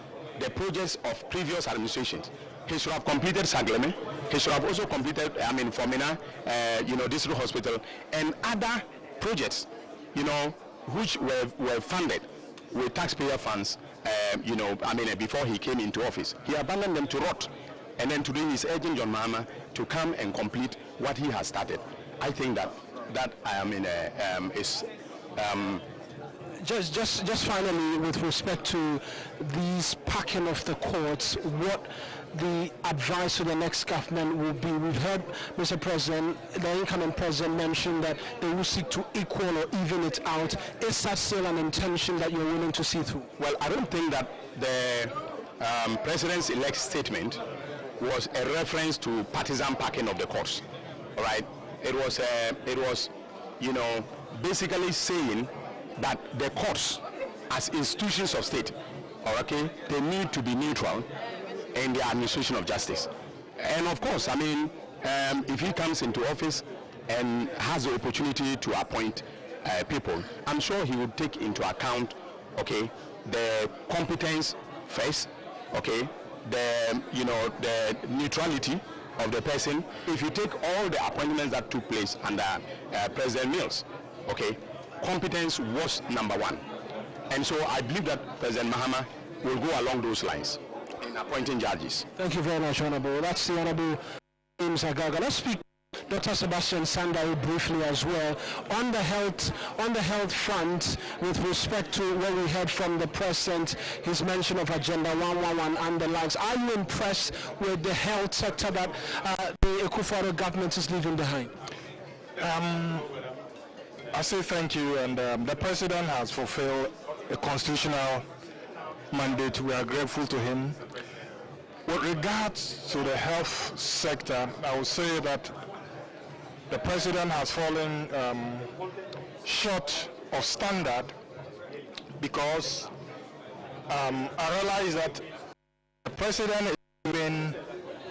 the projects of previous administrations, he should have completed Sagleme. He should have also completed, Formina, district hospital and other projects, which were funded with taxpayer funds, before he came into office. He abandoned them to rot. And then today he's urging John Mahama to come and complete what he has started. I think that is... Just finally, with respect to these packing of the courts, what the advice to the next government will be? We've heard Mr. President, the incoming president, mention that they will seek to equal or even it out. Is that still an intention that you're willing to see through? Well, I don't think that the president's elect statement was a reference to partisan packing of the courts. All right, it was basically saying that the courts, as institutions of state, okay, they need to be neutral in the administration of justice. And of course, if he comes into office and has the opportunity to appoint people, I'm sure he would take into account, okay, the competence first, okay, the neutrality of the person. If you take all the appointments that took place under President Mills, okay, competence was number one. And so I believe that President Mahama will go along those lines in appointing judges. Thank you very much, Honorable. That's the Honorable James Agaga. Let's speak Dr. Sebastian Sandari briefly as well on the health front with respect to what we heard from the President, his mention of Agenda 111 and the likes. Are you impressed with the health sector that the Akufo-Addo government is leaving behind? I say thank you, and the President has fulfilled a constitutional mandate. We are grateful to him. With regards to the health sector, I would say that the President has fallen short of standard because I realize that the President is being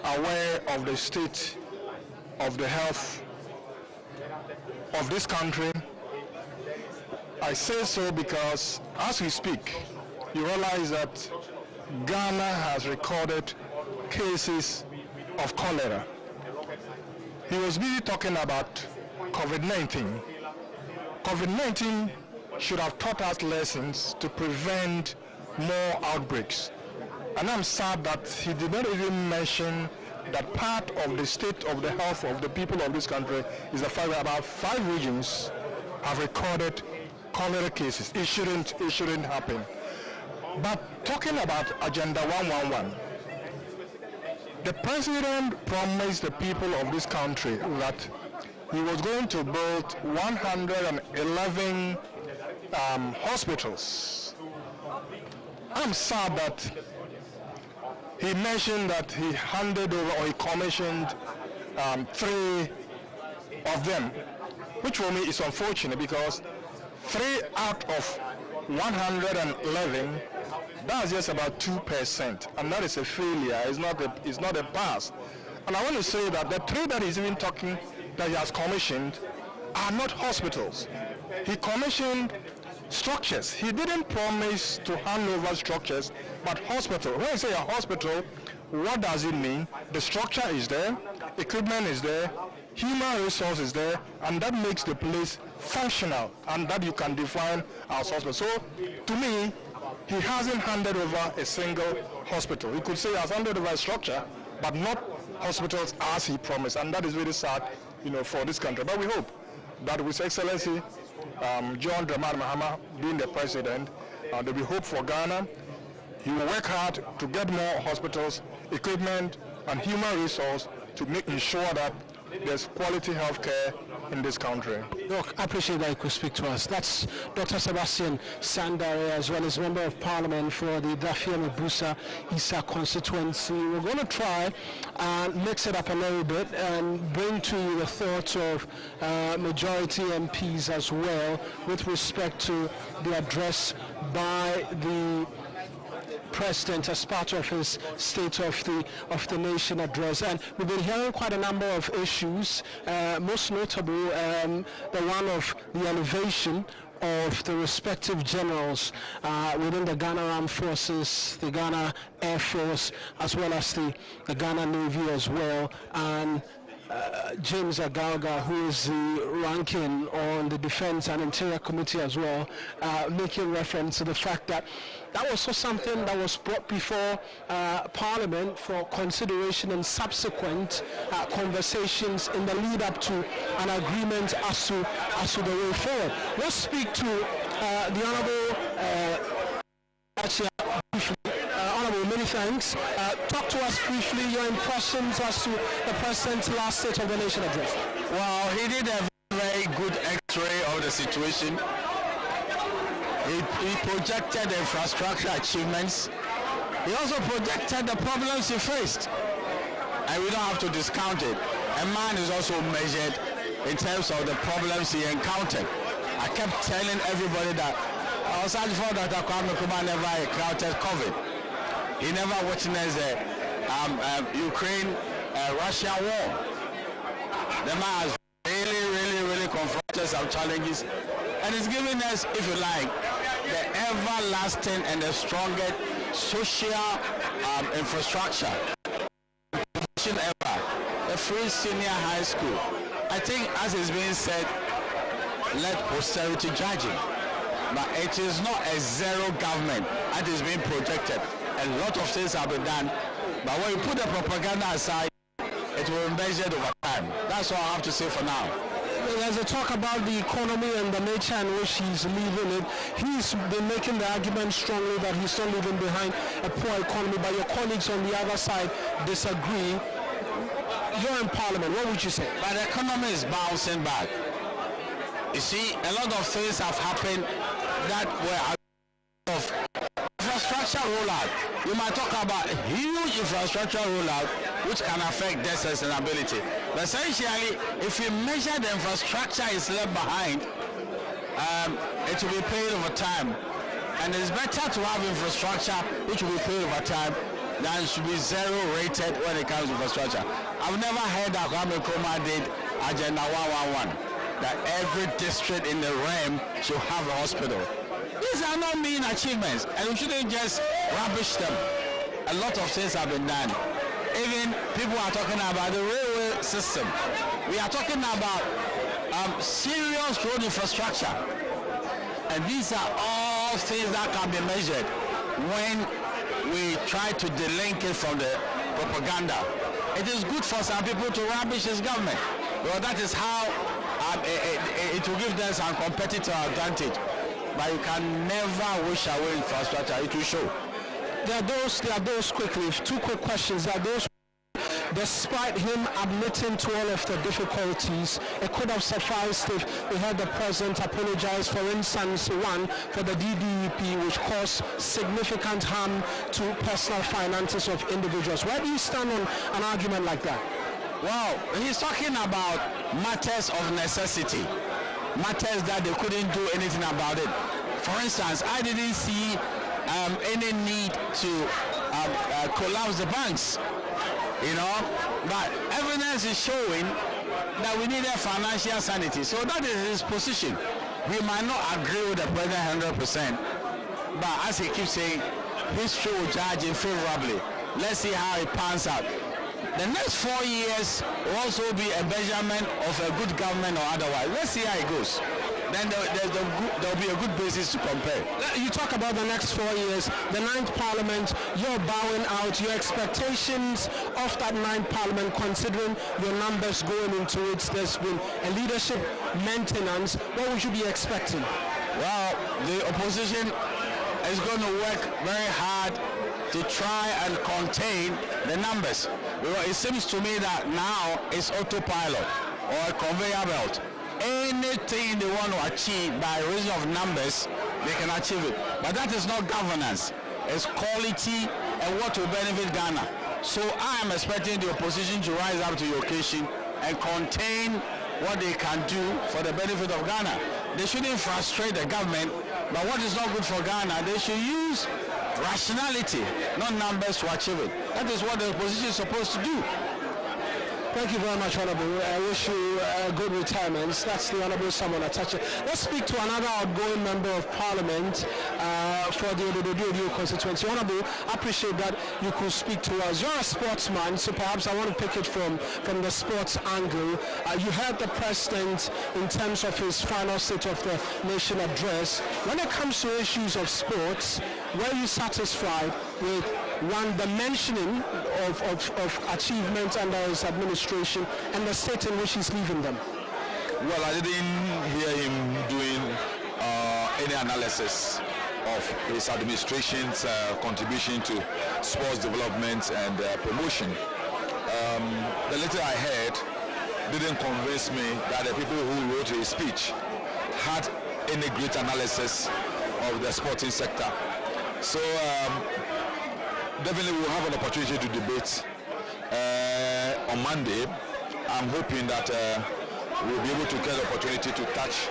aware of the state of the health of this country. I say so because as we speak, you realize that Ghana has recorded cases of cholera. He was busy talking about COVID-19. COVID-19 should have taught us lessons to prevent more outbreaks. And I'm sad that he did not even mention that part of the state of the health of the people of this country is the fact that about 5 regions have recorded cholera cases. It shouldn't happen. But talking about Agenda 111, the President promised the people of this country that he was going to build 111 hospitals. I'm sad that he mentioned that he handed over or he commissioned 3 of them, which for me is unfortunate because 3 out of 111, that's just about 2%, and that is a failure. It's not a pass. And I want to say that the 3 that he's even talking that he has commissioned are not hospitals. He commissioned structures. He didn't promise to hand over structures, but hospital. When I say a hospital, what does it mean? The structure is there, equipment is there, human resource is there, and that makes the place functional, and that you can define as hospital. So, to me, he hasn't handed over a single hospital. You could say he has handed over a structure, but not hospitals as he promised, and that is really sad, for this country. But we hope that with Excellency John Dramani Mahama being the president, there will be hope for Ghana. He will work hard to get more hospitals, equipment, and human resource to ensure that there's quality health care in this country. Doc, I appreciate that you could speak to us. That's Dr. Sebastian Sandare, as well as Member of Parliament for the Dafia Mebusa Isa constituency. We're going to try and mix it up a little bit and bring to you the thoughts of majority MPs as well with respect to the address by the President as part of his State of the Nation address. And we've been hearing quite a number of issues, most notable the one of the elevation of the respective generals within the Ghana Armed Forces, the Ghana Air Force, as well as the Ghana Navy as well. And James Agalga, who is the ranking on the Defense and Interior Committee as well, making reference to the fact that that was also something that was brought before Parliament for consideration and subsequent conversations in the lead up to an agreement as to the way forward. Let's speak to the Honourable Honourable, many thanks. Talk to us briefly your impressions as to the President's last State of the Nation address. Well, he did a very good x-ray of the situation. He projected the infrastructure achievements. He also projected the problems he faced. And we don't have to discount it. A man is also measured in terms of the problems he encountered. I kept telling everybody that aside from Dr. Kwame Nkrumah never encountered COVID. He never witnessed the Ukraine-Russia war. The man has really confronted some challenges, and it's giving us, if you like, the everlasting and the strongest social infrastructure ever. The free senior high school. I think, as is being said, let posterity judge him. But it is not a zero government that is being projected. A lot of things have been done, but when you put the propaganda aside, it will be measured over time. That's all I have to say for now. There's a talk about the economy and the nature in which he's leaving it. He's been making the argument strongly that he's not leaving behind a poor economy, but your colleagues on the other side disagree. You're in Parliament, what would you say? But the economy is bouncing back. You see, a lot of things have happened that were of infrastructure rollout. You might talk about a huge infrastructure rollout which can affect debt sustainability. But essentially, if you measure the infrastructure is left behind, it will be paid over time. And it's better to have infrastructure which will be paid over time than it should be zero rated when it comes to infrastructure. I've never heard that Kwame Nkrumah did Agenda 111, that every district in the realm should have a hospital. These are not mean achievements, and we shouldn't just rubbish them. A lot of things have been done. Even people are talking about the railway system. We are talking about serious road infrastructure. And these are all things that can be measured when we try to delink it from the propaganda. It is good for some people to rubbish his government. Well, that is how it will give them some competitive advantage. But you can never wish away infrastructure. It will show. There are those quickly, two quick questions. There are those, despite him admitting to all of the difficulties, it could have sufficed if we had the President apologize, for instance, one, for the DDEP, which caused significant harm to personal finances of individuals. Where do you stand on an argument like that? Well, he's talking about matters of necessity, matters that they couldn't do anything about it. For instance, I didn't see any need to collapse the banks, but evidence is showing that we needed financial sanity. So that is his position. We might not agree with the president 100%, but as he keeps saying, history will judge him favorably. Let's see how it pans out. The next 4 years will also be a measurement of a good government or otherwise. Let's see how it goes. then there'll be a good basis to compare. You talk about the next 4 years, the 9th Parliament, you're bowing out. Your expectations of that 9th Parliament, considering your numbers going into it, there's been a leadership maintenance. What would you be expecting? Well, the opposition is going to work very hard to try and contain the numbers. Because it seems to me that now it's autopilot or a conveyor belt. Anything they want to achieve by reason of numbers, they can achieve it. But that is not governance. It's quality and what will benefit Ghana. So I am expecting the opposition to rise up to the occasion and contain what they can do for the benefit of Ghana. They shouldn't frustrate the government, but what is not good for Ghana, they should use rationality, not numbers, to achieve it. That is what the opposition is supposed to do. Thank you very much, Honorable. I wish you a good retirement. That's the Honorable Samuel Atache. Let's speak to another outgoing member of Parliament for the Ododo constituency. Honorable, I appreciate that you could speak to us. You're a sportsman, so perhaps I want to pick it from the sports angle. You heard the President in terms of his final State of the Nation address. When it comes to issues of sports, were you satisfied with the mentioning of achievements under his administration and the state in which he's leaving them? Well, I didn't hear him doing any analysis of his administration's contribution to sports development and promotion. The little I heard didn't convince me that the people who wrote his speech had any great analysis of the sporting sector. So definitely we'll have an opportunity to debate on Monday. I'm hoping that we'll be able to get the opportunity to touch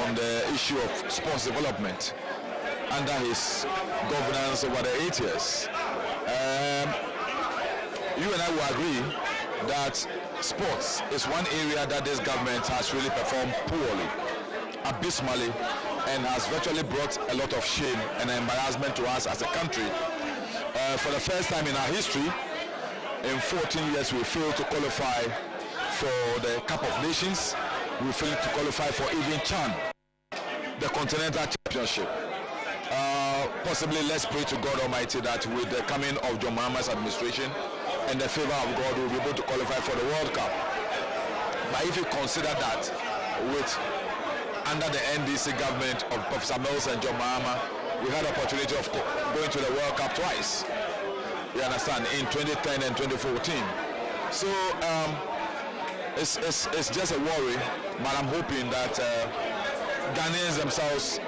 on the issue of sports development under his governance over the 8 years. You and I will agree that sports is one area that this government has really performed poorly, abysmally, and has virtually brought a lot of shame and embarrassment to us as a country. For the first time in our history, in 14 years, we failed to qualify for the Cup of Nations. We failed to qualify for even CHAN, the Continental Championship. Possibly, let's pray to God Almighty that with the coming of John Mahama's administration and the favor of God, we'll be able to qualify for the World Cup. But if you consider that under the NDC government of Professor Mills and John Mahama, we had the opportunity of going to the World Cup twice. You understand, in 2010 and 2014. So it's just a worry, but I'm hoping that Ghanaians themselves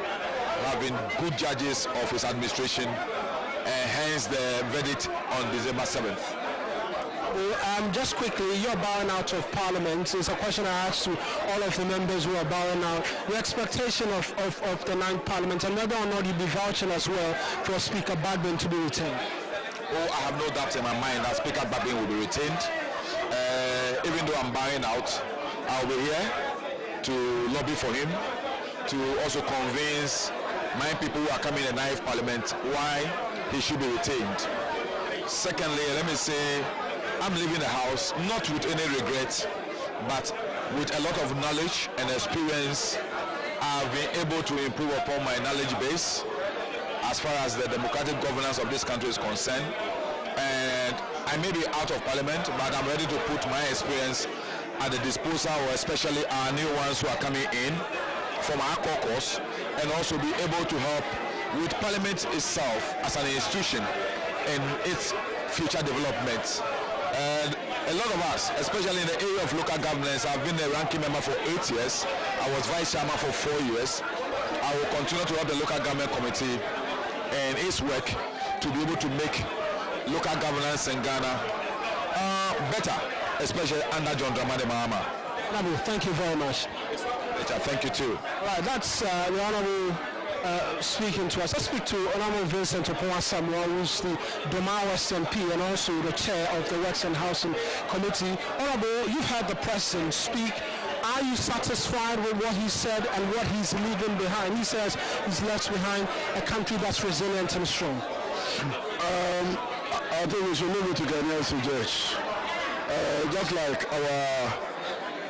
have been good judges of his administration, and hence the verdict on December 7th. Just quickly, you're bowing out of Parliament. It's a question I asked to all of the members who are bowing out. Your expectation of the 9th Parliament, and whether or not you'll be vouching as well for Speaker Badbin to be retained. Oh, I have no doubt in my mind that Speaker Badbin will be retained. Even though I'm bowing out, I'll be here to lobby for him, to also convince my people who are coming in the 9th Parliament why he should be retained. Secondly, let me say, I'm leaving the House not with any regret, but with a lot of knowledge and experience. I've been able to improve upon my knowledge base as far as the democratic governance of this country is concerned. And I may be out of Parliament, but I'm ready to put my experience at the disposal, or especially our new ones who are coming in from our caucus, and also be able to help with Parliament itself as an institution in its future development. And a lot of us, especially in the area of local governance, I've been a ranking member for 8 years. I was vice chairman for 4 years. I will continue to help the local government committee and its work to be able to make local governance in Ghana better, especially under John Dramani Mahama. Nabu, thank you very much. Thank you too. All right, that's the Honorable speaking to us. Let's speak to Honorable Vincent Opowa Samuel, who's the Doma West MP and also the chair of the Works and Housing Committee. Honorable, you've heard the President speak. Are you satisfied with what he said and what he's leaving behind? He says he's left behind a country that's resilient and strong. I think we should leave it to Ghanaians to judge. Just like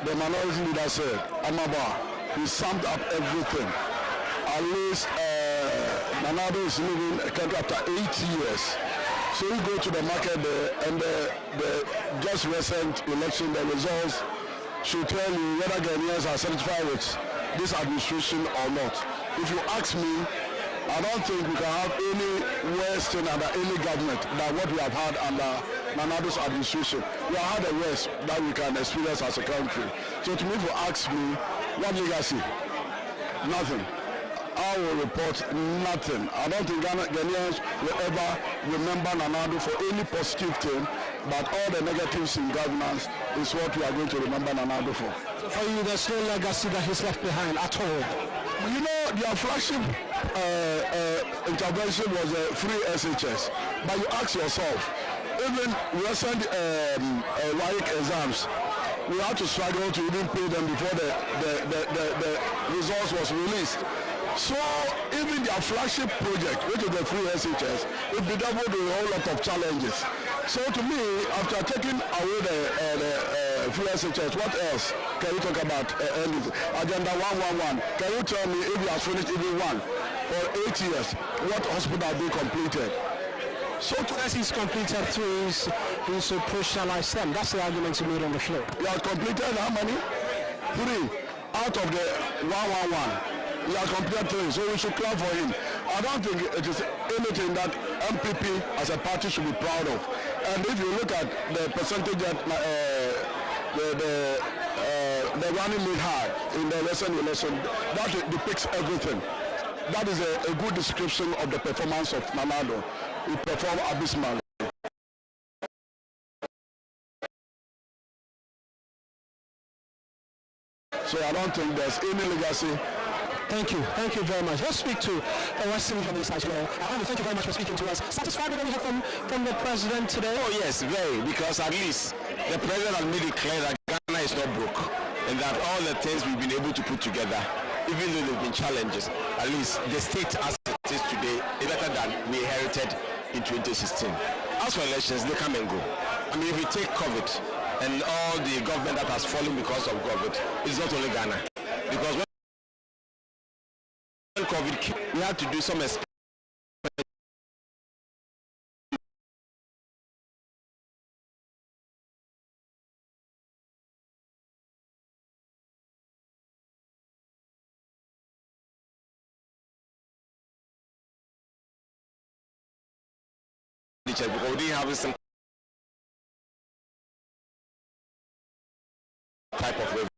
the minority leader said, Amaba, he summed up everything. At least Nana-Addo is living a country after 8 years. So you go to the market there, and the just recent election, the results should tell you whether Ghanaians are satisfied with this administration or not. If you ask me, I don't think we can have any worse thing under any government than what we have had under Nana-Addo's administration. We have had the worst that we can experience as a country. So to me, if you ask me, what legacy? Nothing. I will report nothing. I don't think Ghanaians will ever remember Nana-Addo for any positive thing, but all the negatives in governance is what we are going to remember Nana-Addo for. So for you, there's no legacy that he's left behind at all? You know, their flagship intervention was a free SHS, but you ask yourself, even recent WAEC exams, we had to struggle to even pay them before the results was released. So even their flagship project, which is the free SHS, it bedeviled with a whole lot of challenges. So to me, after taking away the free SHS, what else can you talk about? Agenda 111. Can you tell me if you have finished even one for 8 years, what hospital have been completed? So as he's completed through his professionalized them, that's the argument you made on the floor. He has completed how many? 3 out of the 111. He has completed 3, so we should clap for him. I don't think it is anything that MPP as a party should be proud of. And if you look at the percentage that the running made high in the recent election, that depicts everything. That is a good description of the performance of Nana-Addo. He performed abysmally. So I don't think there's any legacy. Thank you very much. Let's speak to a Western from this side. Thank you very much for speaking to us. Satisfied with what you heard from the president today? Oh yes, very, because at least the president has made it clear that Ghana is not broke, and that all the things we've been able to put together, even though there have been challenges, at least the state as it is today is better than we inherited in 2016. As for elections, they come and go. I mean, if you take COVID and all the government that has fallen because of COVID, it's not only Ghana. Because when COVID came, we had to do some because we didn't have some type of revenue.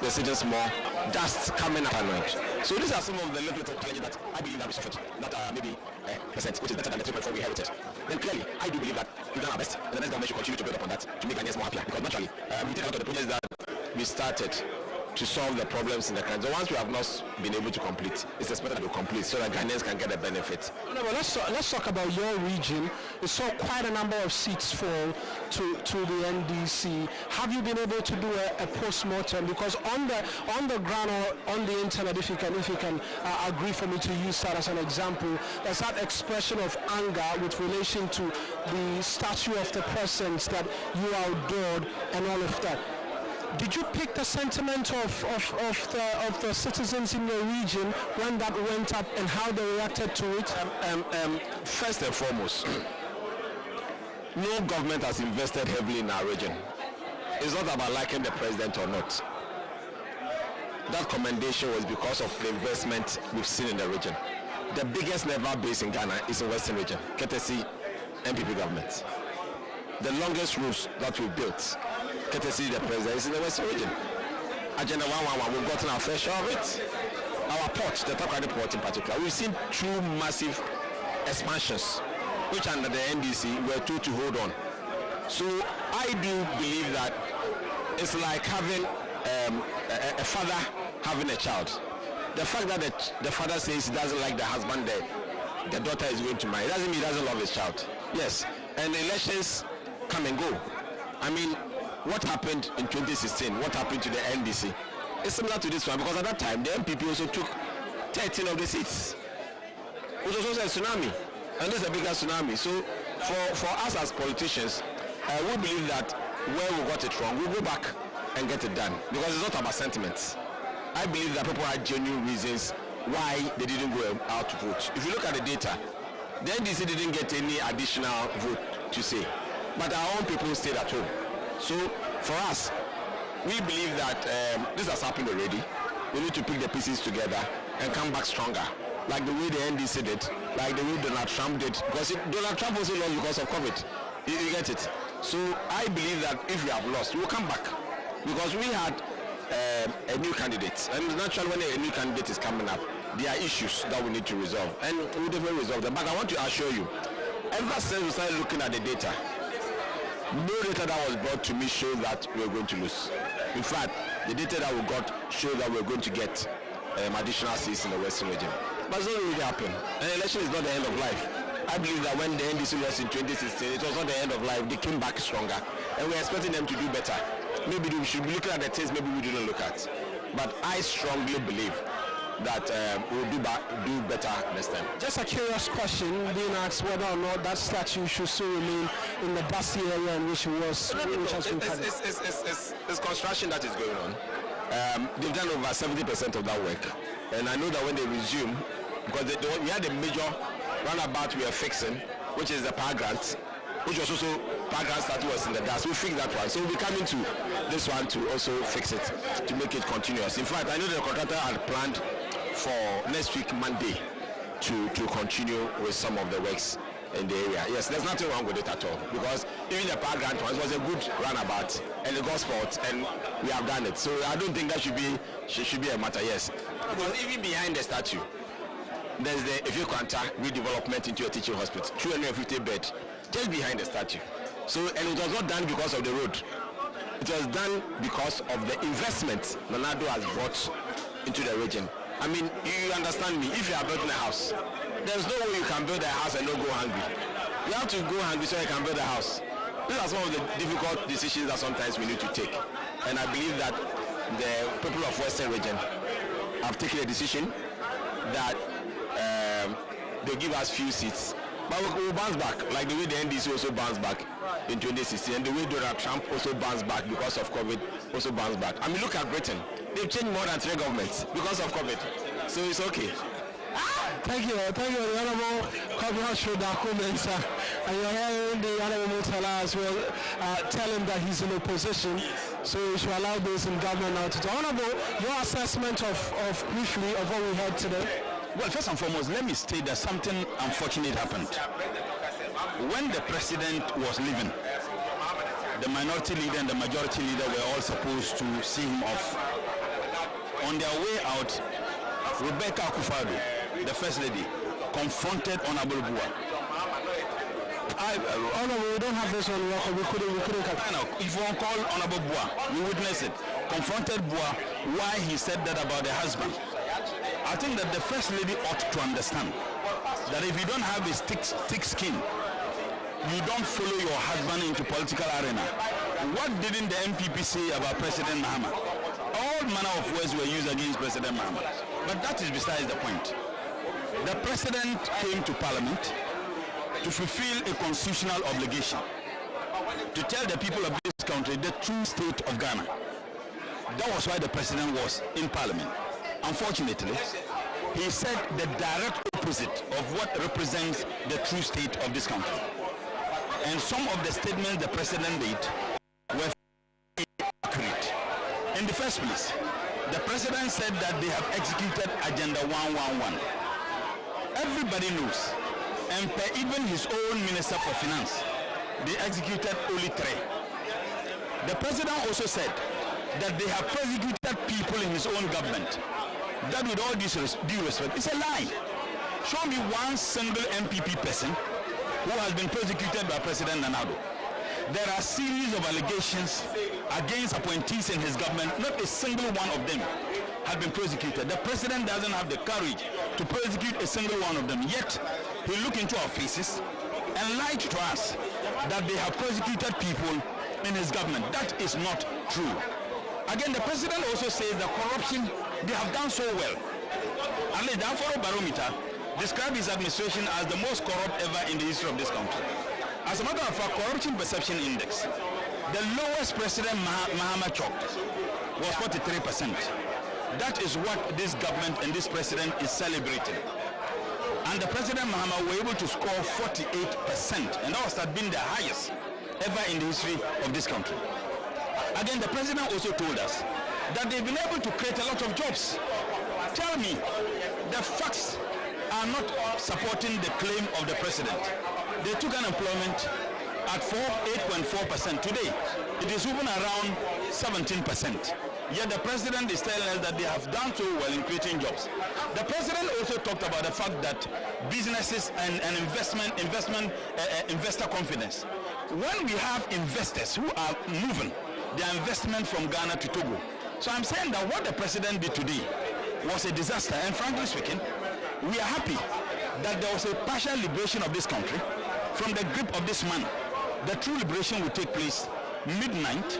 The citizens more dust coming out. So these are some of the little challenges that I believe that we suffered, that maybe percent, which is better than the 3.4 we inherited. Then clearly, I do believe that we've done our best, and the next government should continue to build upon that to make Ghanaians more happier. Because naturally, we take out of the projects that we started to solve the problems in the country. So once we have not been able to complete, it's expected that we complete so that Ghanaians can get the benefit. No, but let's talk about your region. You saw quite a number of seats fall to the NDC. Have you been able to do a post-mortem? Because on the ground or on the internet, if you can agree for me to use that as an example, there's that expression of anger with relation to the statue of the president that you outdoored and all of that. Did you pick the sentiment of the citizens in your region when that went up and how they reacted to it? First and foremost, no government has invested heavily in our region. It's not about liking the president or not. That commendation was because of the investment we've seen in the region. The biggest naval base in Ghana is in Western region, courtesy MPP government. The longest routes that we've built, courtesy the president, is in the Western region. Agenda 111, we've gotten our fair share of it. Our port, the Takoradi port in particular, we've seen 2 massive expansions, which under the NDC were told to hold on. So I do believe that it's like having a father having a child. The fact that the father says he doesn't like the husband the daughter is going to marry, doesn't mean he doesn't love his child. Yes, and elections come and go. I mean, what happened in 2016? What happened to the NDC? It's similar to this one, because at that time the MPP also took 13 of the seats. It was also a tsunami, and this is a bigger tsunami. So for us as politicians, we believe that where we got it wrong, we'll go back and get it done, because it's not about sentiments. I believe that people had genuine reasons why they didn't go out to vote. If you look at the data, the NDC didn't get any additional vote to say, but our own people stayed at home. So for us, we believe that this has happened already. We need to pick the pieces together and come back stronger, like the way the NDC did, like the way Donald Trump did, because Donald Trump also lost because of COVID. You get it? So I believe that if we have lost, we'll come back, because we had a new candidate, and naturally when a new candidate is coming up, there are issues that we need to resolve, and we definitely resolve them. But I want to assure you, ever since we started looking at the data, no data that was brought to me showed that we were going to lose. In fact, the data that we got showed that we were going to get additional seats in the Western region. But it's not really happened. An election is not the end of life. I believe that when the NDC lost in 2016, it was not the end of life. They came back stronger, and we're expecting them to do better. Maybe we should be looking at the things maybe we didn't look at. But I strongly believe that we'll do better next time. Just a curious question, being asked whether or not that statue should still remain in the dusty area in which it was. It's construction that is going on. They've done over 70% of that work, and I know that when they resume, because we had a major roundabout we are fixing, which is the power grant, which was also power grant that was in the dust. We fixed that one, so we'll be coming to this one to also fix it, to make it continuous. In fact, I know the contractor had planned for next week Monday to continue with some of the works in the area. Yes, there's nothing wrong with it at all, because even the power grant one was a good roundabout and a good spot, and we have done it. So I don't think that should be a matter. Yes, because even behind the statue, there's the Aviation redevelopment into a teaching hospital, 250 beds, just behind the statue. So, and it was not done because of the road. It was done because of the investment Nanado has brought into the region. I mean, you understand me, if you are building a house, there's no way you can build a house and not go hungry. You have to go hungry so you can build a house. These are some of the difficult decisions that sometimes we need to take. And I believe that the people of Western region have taken a decision that they give us few seats. But we'll bounce back, like the way the NDC also bounced back in 2016, and the way Donald Trump also bounced back because of COVID, also bounced back. I mean, look at Britain. They've changed more than 3 governments because of COVID. So it's okay. Thank you, the Honorable Governor Shodakumensa, and you're hearing the Honorable Mutala as well, tell him that he's in opposition, so we should allow those in government now to talk. Honorable, your assessment of briefly of what we heard today? Well, first and foremost, let me state that something unfortunate happened. When the president was leaving, the minority leader and the majority leader were all supposed to see him off. On their way out, Rebecca Akufo-Addo, the first lady, confronted Honorable Bua. Honorable, we don't have this on record. We couldn't if you want to call Honorable Bua, we witnessed it. Confronted Bua why he said that about the husband. I think that the first lady ought to understand that if you don't have a thick skin, you don't follow your husband into political arena. What didn't the MPP say about President Mahama? All manner of words were used against President Mahama. But that is besides the point. The president came to Parliament to fulfill a constitutional obligation, to tell the people of this country the true state of Ghana. That was why the president was in Parliament. Unfortunately, he said the direct opposite of what represents the true state of this country. And some of the statements the president made were accurate. In the first place, the president said that they have executed Agenda 111. Everybody knows, and per even his own Minister for Finance, they executed only 3. The president also said that they have persecuted people in his own government. That, with all due respect, it's a lie. Show me one single MPP person who has been persecuted by President Nanado. There are a series of allegations against appointees in his government. Not a single one of them has been persecuted. The president doesn't have the courage to persecute a single one of them. Yet, he looked into our faces and lied to us that they have prosecuted people in his government. That is not true. Again, the president also says that corruption, they have done so well. At least the Afrobarometer described his administration as the most corrupt ever in the history of this country. As a matter of fact, Corruption Perception Index, the lowest President Mahama chalked was 43%. That is what this government and this president is celebrating. And the President Mahama were able to score 48%, and that had been the highest ever in the history of this country. Again, the president also told us that they've been able to create a lot of jobs. Tell me, the facts are not supporting the claim of the president. They took unemployment at 8.4%. Today, it is moving around 17%. Yet the president is telling us that they have done so well in creating jobs. The president also talked about the fact that businesses and investor confidence. When we have investors who are moving their investment from Ghana to Togo. So I'm saying that what the president did today was a disaster. And frankly speaking, we are happy that there was a partial liberation of this country from the grip of this man. The true liberation will take place midnight,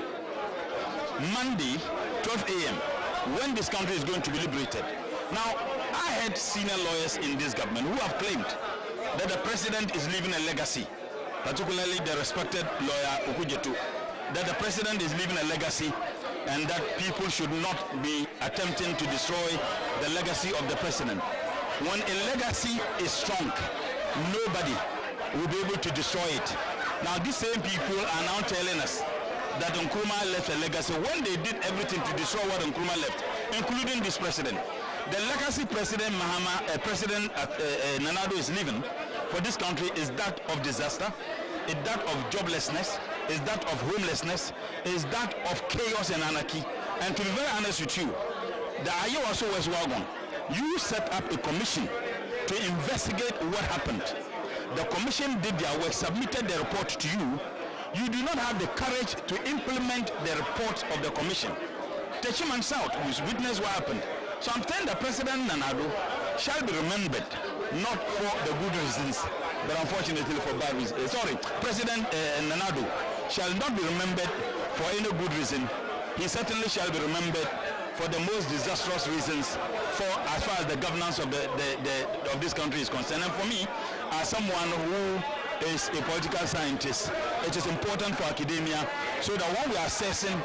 Monday, 12 a.m., when this country is going to be liberated. Now, I had senior lawyers in this government who have claimed that the president is leaving a legacy, particularly the respected lawyer Okujetu, that the president is leaving a legacy and that people should not be attempting to destroy the legacy of the president. When a legacy is strong, nobody will be able to destroy it. Now, these same people are now telling us that Nkrumah left a legacy when they did everything to destroy what Nkrumah left, including this president. The legacy President Nana Addo is leaving for this country is that of disaster, is that of joblessness, is that of homelessness, is that of chaos and anarchy. And to be very honest with you, the Ayawaso West Wagon, you set up a commission to investigate what happened. The commission did their work, submitted the report to you. You do not have the courage to implement the report of the commission. Techiman South, who witnessed what happened. So I'm telling the President Nana Addo shall be remembered, not for the good reasons, but unfortunately for bad reasons. President Nana Addo shall not be remembered for any good reason. He certainly shall be remembered for the most disastrous reasons as far as the governance of this country is concerned. And for me, as someone who is a political scientist, it is important for academia so that when we are assessing,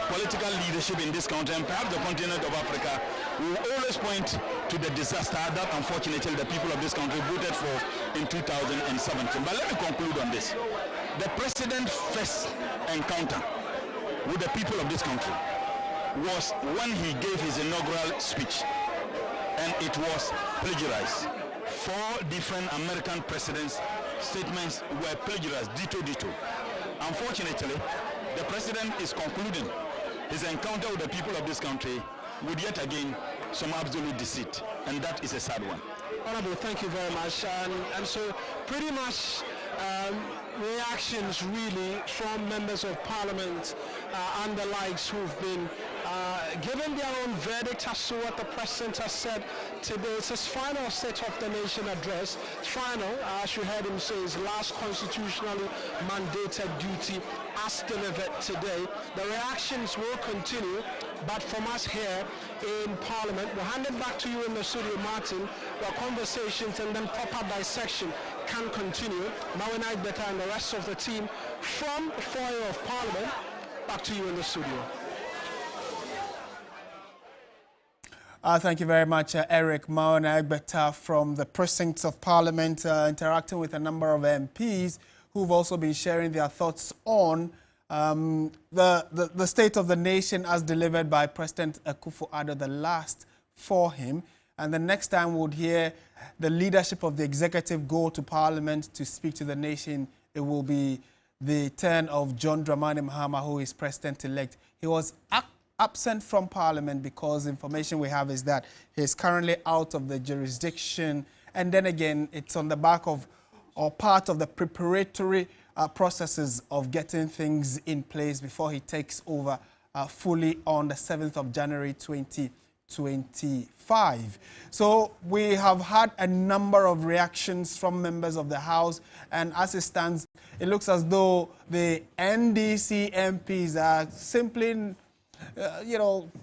political leadership in this country and perhaps the continent of Africa, we will always point to the disaster that unfortunately the people of this country voted for in 2017. But let me conclude on this. The president's first encounter with the people of this country was when he gave his inaugural speech, and it was plagiarized. 4 different American presidents' statements were plagiarized, ditto. Unfortunately, the president is concluding his encounter with the people of this country with yet again some absolute deceit, and that is a sad one. Honorable, thank you very much. And so pretty much reactions really from members of parliament and the likes who've been given their own verdict as to what the president has said today. It's his final State of the Nation address. Final, as you heard him say, his last constitutionally mandated duty as delivered today. The reactions will continue, but from us here in Parliament, we'll hand it back to you in the studio, Martin, where conversations and then proper dissection can continue. Mawina Agbeta and the rest of the team from the foyer of Parliament, back to you in the studio. Thank you very much, Eric. Mawina Agbeta from the precincts of Parliament, interacting with a number of MPs who've also been sharing their thoughts on the State of the Nation as delivered by President Akufo-Addo, the last for him. And the next time we'll hear the leadership of the executive go to Parliament to speak to the nation, it will be the turn of John Dramani Mahama, who is President-elect. He was absent from Parliament because information we have is that he's currently out of the jurisdiction. And then again, it's on the back of or part of the preparatory processes of getting things in place before he takes over fully on the 7th of January 2020. 2025. So we have had a number of reactions from members of the House, and as it stands, it looks as though the NDC MPs are simply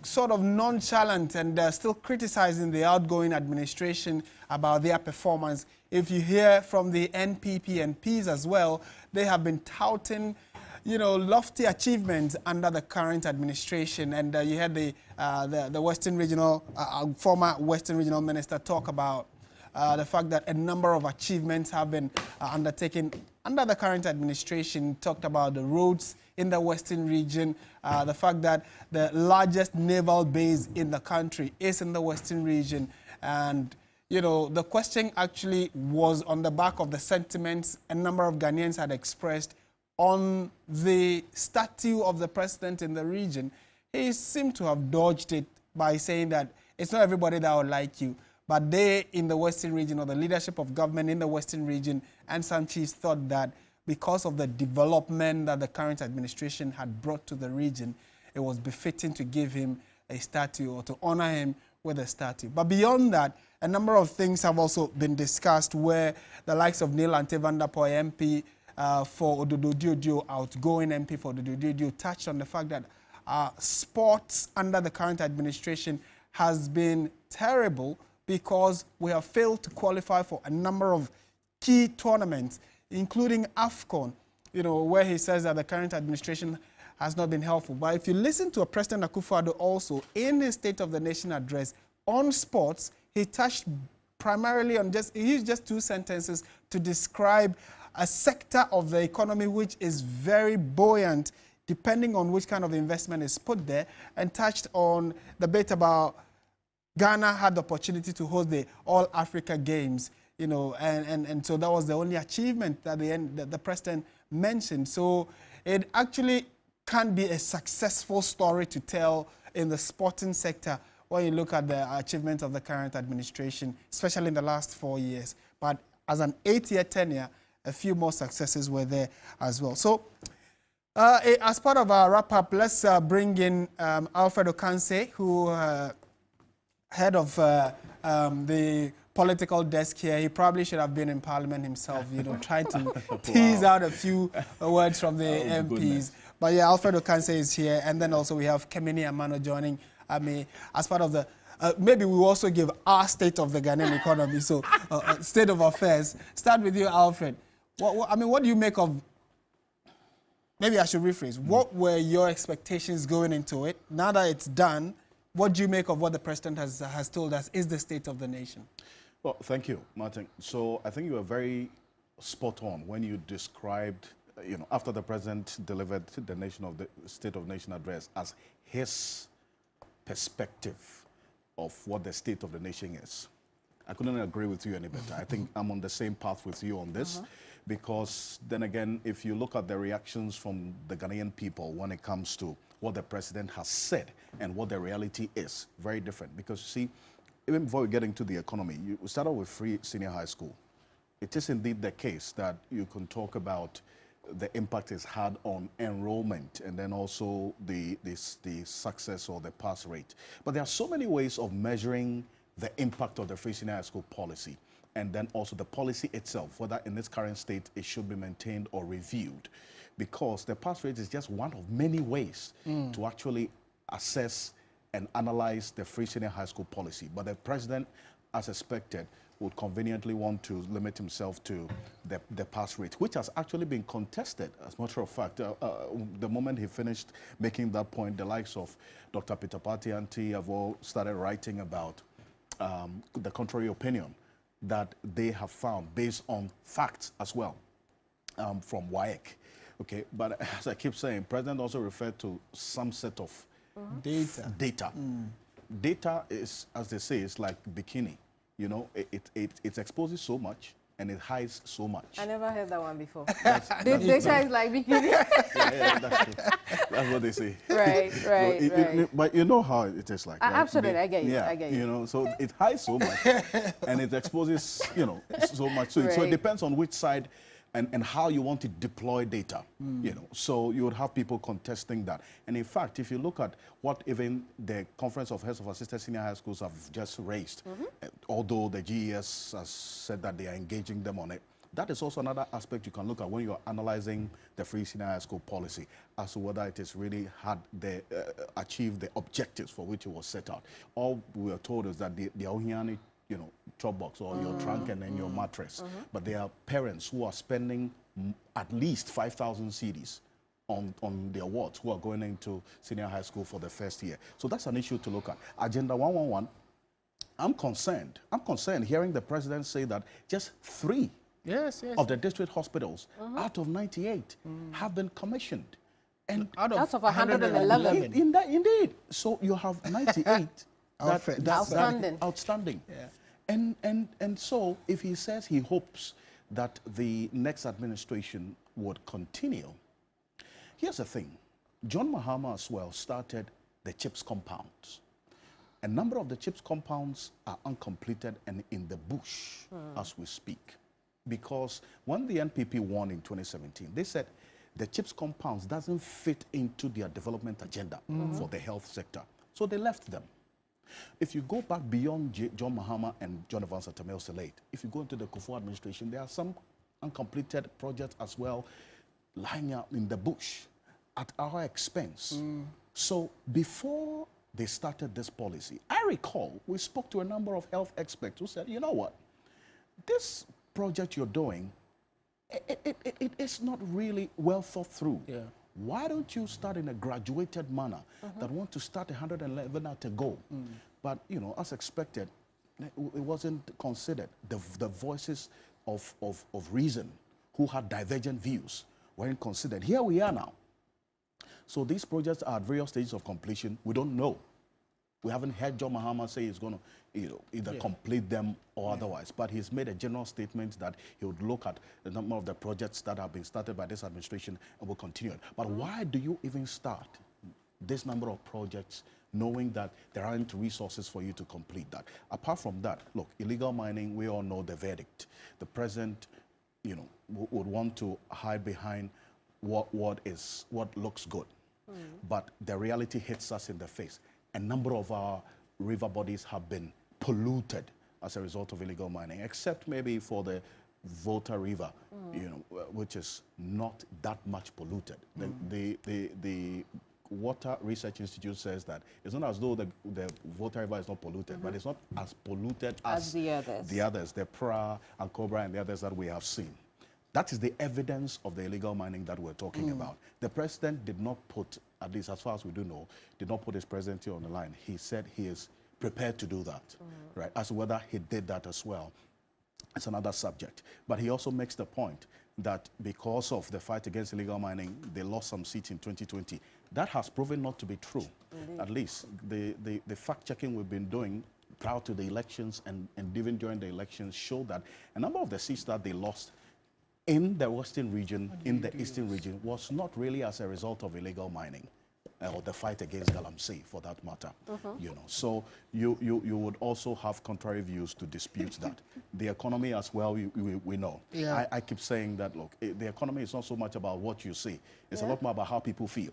sort of nonchalant and still criticizing the outgoing administration about their performance. If you hear from the NPP MPs as well, they have been touting, lofty achievements under the current administration. And you had the Western Regional, former Western Regional Minister talk about the fact that a number of achievements have been undertaken under the current administration. Talked about the roads in the Western region, the fact that the largest naval base in the country is in the Western region. And, the question actually was on the back of the sentiments a number of Ghanaians had expressed on the statue of the president in the region. He seemed to have dodged it by saying that it's not everybody that would like you, but they in the Western region, or the leadership of government in the Western region, and some chiefs thought that because of the development that the current administration had brought to the region, it was befitting to give him a statue or to honor him with a statue. But beyond that, a number of things have also been discussed where the likes of Neil Ante-Vanderpoy, MP for Ododo-Diodio, outgoing MP for Ododo-Diodio, touched on the fact that sports under the current administration has been terrible because we have failed to qualify for a number of key tournaments, including AFCON, where he says that the current administration has not been helpful. But if you listen to President Akufo-Addo also in his State of the Nation address on sports, he touched primarily on he used just 2 sentences to describe a sector of the economy which is very buoyant depending on which kind of investment is put there, and touched on the bit about Ghana had the opportunity to host the All Africa Games, and so that was the only achievement that the president mentioned. So it actually can be a successful story to tell in the sporting sector when you look at the achievements of the current administration, especially in the last 4 years. But as an 8-year tenure, a few more successes were there as well. So as part of our wrap-up, let's bring in Alfred Okanse, who head of the political desk here. He probably should have been in Parliament himself, trying to tease out a few words from the MPs. Goodness. But yeah, Alfred Okanse is here, and then also we have Kemini Amano joining me as part of the. Maybe we will also give our state of the Ghanaian economy, so state of affairs. Start with you, Alfred. What do you make of? Maybe I should rephrase. What were your expectations going into it? Now that it's done, what do you make of what the president has told us is the state of the nation? Well, thank you, Martin. So I think you were very spot on when you described, after the president delivered the State of the Nation address as his perspective of what the state of the nation is. I couldn't agree with you any better. I think I'm on the same path with you on this, because then again, if you look at the reactions from the Ghanaian people when it comes to what the president has said and what the reality is, very different. Because you see, even before we get into the economy, you start off with free senior high school. It is indeed the case that you can talk about the impact it's had on enrollment and then also the success or the pass rate. But there are so many ways of measuring the impact of the free senior high school policy, and then also the policy itself, whether in its current state it should be maintained or reviewed. Because the pass rate is just one of many ways to actually assess and analyze the free senior high school policy. But the president, as expected, would conveniently want to limit himself to the pass rate, which has actually been contested. As a matter of fact, the moment he finished making that point, the likes of Dr. Peter Patianti have all started writing about the contrary opinion that they have found based on facts as well from WAEC. Okay, but as I keep saying, President also referred to some set of data. Data is, as they say, it's like bikini. It exposes so much and it hides so much. I never heard that one before. Data is like bikini. Yeah, that's true. That's what they say. Right. But you know how it is like. Right? Absolutely, I get you. Yeah, I get you. So it hides so much and it exposes, so much. So it depends on which side and how you want to deploy data, you know. So you would have people contesting that. And in fact, if you look at what even the Conference of Heads of Assisted Senior High Schools have just raised, although the GES has said that they are engaging them on it, that is also another aspect you can look at when you're analyzing the free senior high school policy as to whether it has really had the achieved the objectives for which it was set out. All we are told is that the Ohiani, you know, chop box or your trunk and then your mattress. But there are parents who are spending at least 5,000 cedis on their wards who are going into senior high school for the first year. So that's an issue to look at. Agenda 111, I'm concerned. I'm concerned hearing the president say that just 3 of the district hospitals out of 98 have been commissioned. And out of 111. Indeed. So you have 98 outstanding. Outstanding. Yeah. And so if he says he hopes that the next administration would continue, here's the thing. John Mahama as well started the CHIPS compounds. A number of the CHIPS compounds are uncompleted and in the bush as we speak. Because when the NPP won in 2017, they said the CHIPS compounds doesn't fit into their development agenda for the health sector. So they left them. If you go back beyond John Mahama and John Evans Atameo Selate, if you go into the Akufo administration, there are some uncompleted projects as well lying out in the bush at our expense. So before they started this policy, I recall we spoke to a number of health experts who said, you know what, this project you're doing, it is not really well thought through. Yeah. Why don't you start in a graduated manner that want to start 111 at a go? But, you know, as expected, it wasn't considered. The voices of reason who had divergent views weren't considered. Here we are now. So these projects are at various stages of completion. We don't know. We haven't heard John Mahama say he's going to either complete them or otherwise. But he's made a general statement that he would look at the number of the projects that have been started by this administration and will continue it. But why do you even start this number of projects knowing that there aren't resources for you to complete that? Apart from that, look, illegal mining, we all know the verdict. The president, you know, would want to hide behind what looks good. But the reality hits us in the face. A number of our river bodies have been polluted as a result of illegal mining, except maybe for the Volta River, you know, which is not that much polluted. The Water Research Institute says that it's not as though the Volta River is not polluted, but it's not as polluted as the others, the Pra and Cobra and the others that we have seen. That is the evidence of the illegal mining that we're talking about. The president did not put, at least as far as we do know, did not put his presidency on the line. He said he is prepared to do that, right? As to whether he did that as well, it's another subject. But he also makes the point that because of the fight against illegal mining, they lost some seats in 2020. That has proven not to be true. At least the fact-checking we've been doing prior to the elections and even during the elections show that a number of the seats that they lost in the western region, in the eastern region, was not really as a result of illegal mining or the fight against Galamsey, for that matter. You know, so you would also have contrary views to dispute that. The economy as well, we know. I keep saying that, look, the economy is not so much about what you see. It's a lot more about how people feel.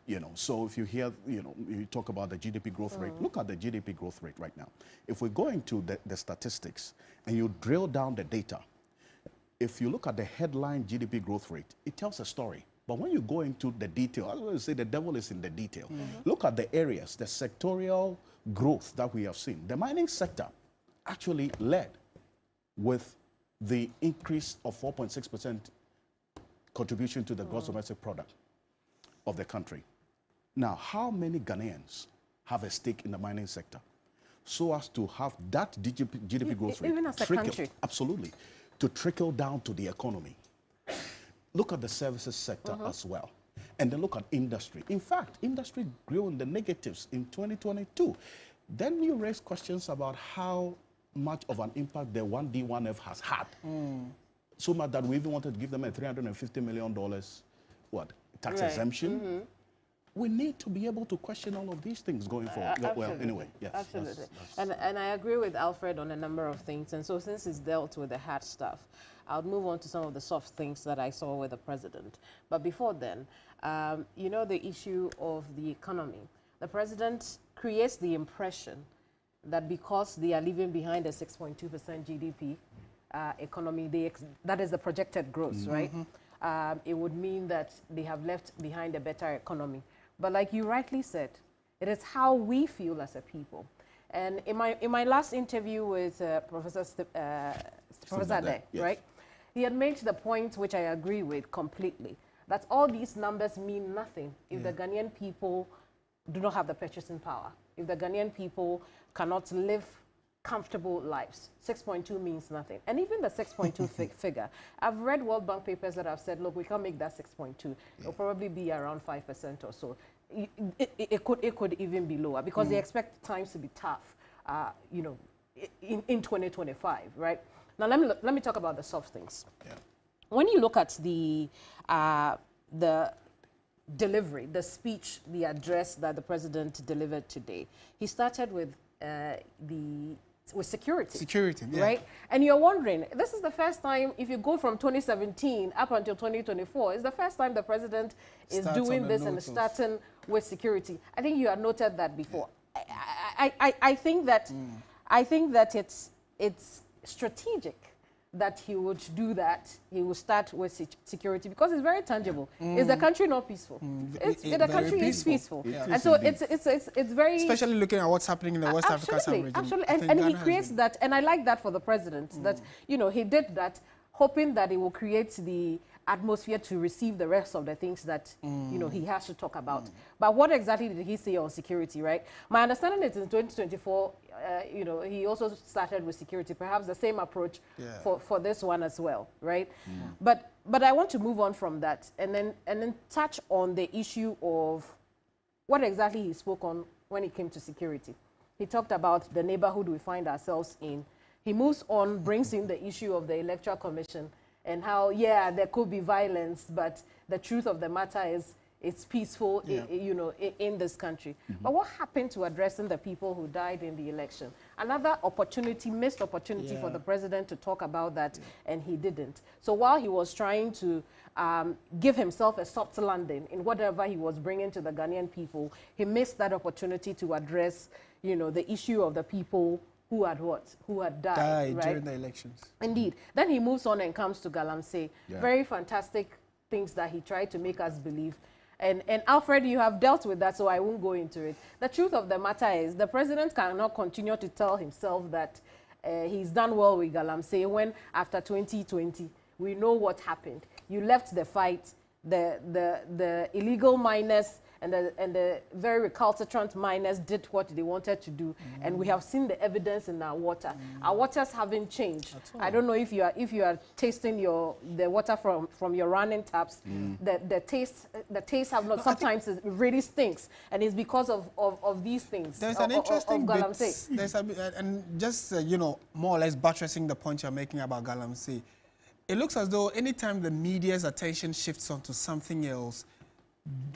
You know, so if you hear, you know, you talk about the GDP growth rate, look at the GDP growth rate right now. If we go into the statistics and you drill down the data, if you look at the headline GDP growth rate, it tells a story. But when you go into the detail, I was going to say the devil is in the detail. Look at the areas, the sectorial growth that we have seen. The mining sector actually led with the increase of 4.6% contribution to the gross domestic product of the country. Now, how many Ghanaians have a stake in the mining sector so as to have that GDP growth rate even as a country? Absolutely. To trickle down to the economy. Look at the services sector as well. And then look at industry. In fact, industry grew in the negatives in 2022. Then you raise questions about how much of an impact the 1D, 1F has had. So much that we even wanted to give them a $350 million, tax exemption? we need to be able to question all of these things going forward. Well, anyway, yes. Absolutely. And I agree with Alfred on a number of things. And so since he's dealt with the hard stuff, I'll move on to some of the soft things that I saw with the president. But before then, you know, the issue of the economy. The president creates the impression that because they are leaving behind a 6.2% GDP economy, that is the projected growth, right? It would mean that they have left behind a better economy. But like you rightly said, it is how we feel as a people. And in my last interview with Professor Addo, yes, right, he had made the point, which I agree with completely, that all these numbers mean nothing if the Ghanaian people do not have the purchasing power, if the Ghanaian people cannot live comfortable lives. 6.2 means nothing. And even the 6.2 figure, I've read World Bank papers that have said, look, we can't make that 6.2. It'll probably be around 5% or so. It could even be lower because they expect times to be tough, you know, in 2025, right? Now, let me talk about the soft things. Yeah. When you look at the delivery, the speech, the address that the president delivered today, he started with security. Security, yeah. Right? And you're wondering, this is the first time, if you go from 2017 up until 2024, it's the first time the president is doing this and starting with security. I think you had noted that before. Yeah. I think that it's strategic that he would do that. He will start with security because it's very tangible. Is the country not peaceful? The country is peaceful. Yeah. And so it's very... Especially looking at what's happening in the West African region. Absolutely. And he creates that, and I like that for the president, that, you know, he did that hoping that it will create the atmosphere to receive the rest of the things that, you know, he has to talk about. But what exactly did he say on security, right? My understanding is in 2024, you know, he also started with security, perhaps the same approach for this one as well, right? But I want to move on from that and then touch on the issue of what exactly he spoke on when it came to security. He talked about the neighborhood we find ourselves in. He moves on, brings in the issue of the Electoral Commission and how, yeah, there could be violence, but the truth of the matter is it's peaceful, you know, in this country. But what happened to addressing the people who died in the election? Another opportunity, missed opportunity for the president to talk about that, and he didn't. So while he was trying to give himself a soft landing in whatever he was bringing to the Ghanaian people, he missed that opportunity to address, you know, the issue of the people who had what? Who had died right? During the elections. Indeed. Then he moves on and comes to Galamsey. Yeah. Very fantastic things that he tried to make us believe. And Alfred, you have dealt with that, so I won't go into it. The truth of the matter is the president cannot continue to tell himself that he's done well with Galamsey when after 2020, we know what happened. You left the fight, the illegal miners and the very recalcitrant miners did what they wanted to do, and we have seen the evidence in our water. Our waters haven't changed. I don't know if you are tasting the water from your running taps. The taste have not. Sometimes it really stinks, and it's because of these things. There's an interesting bit. There's and just you know, more or less buttressing the point you're making about Galamsey. It looks as though anytime the media's attention shifts onto something else,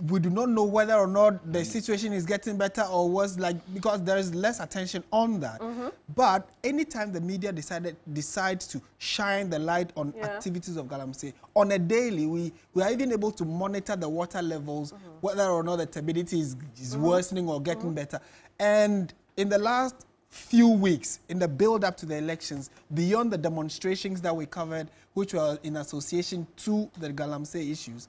we do not know whether or not the situation is getting better or worse, like, because there is less attention on that. But anytime the media decides to shine the light on activities of Galamsey, on a daily, we are even able to monitor the water levels, whether or not the turbidity is worsening or getting better. And in the last few weeks, in the build-up to the elections, beyond the demonstrations that we covered, which were in association to the Galamsey issues,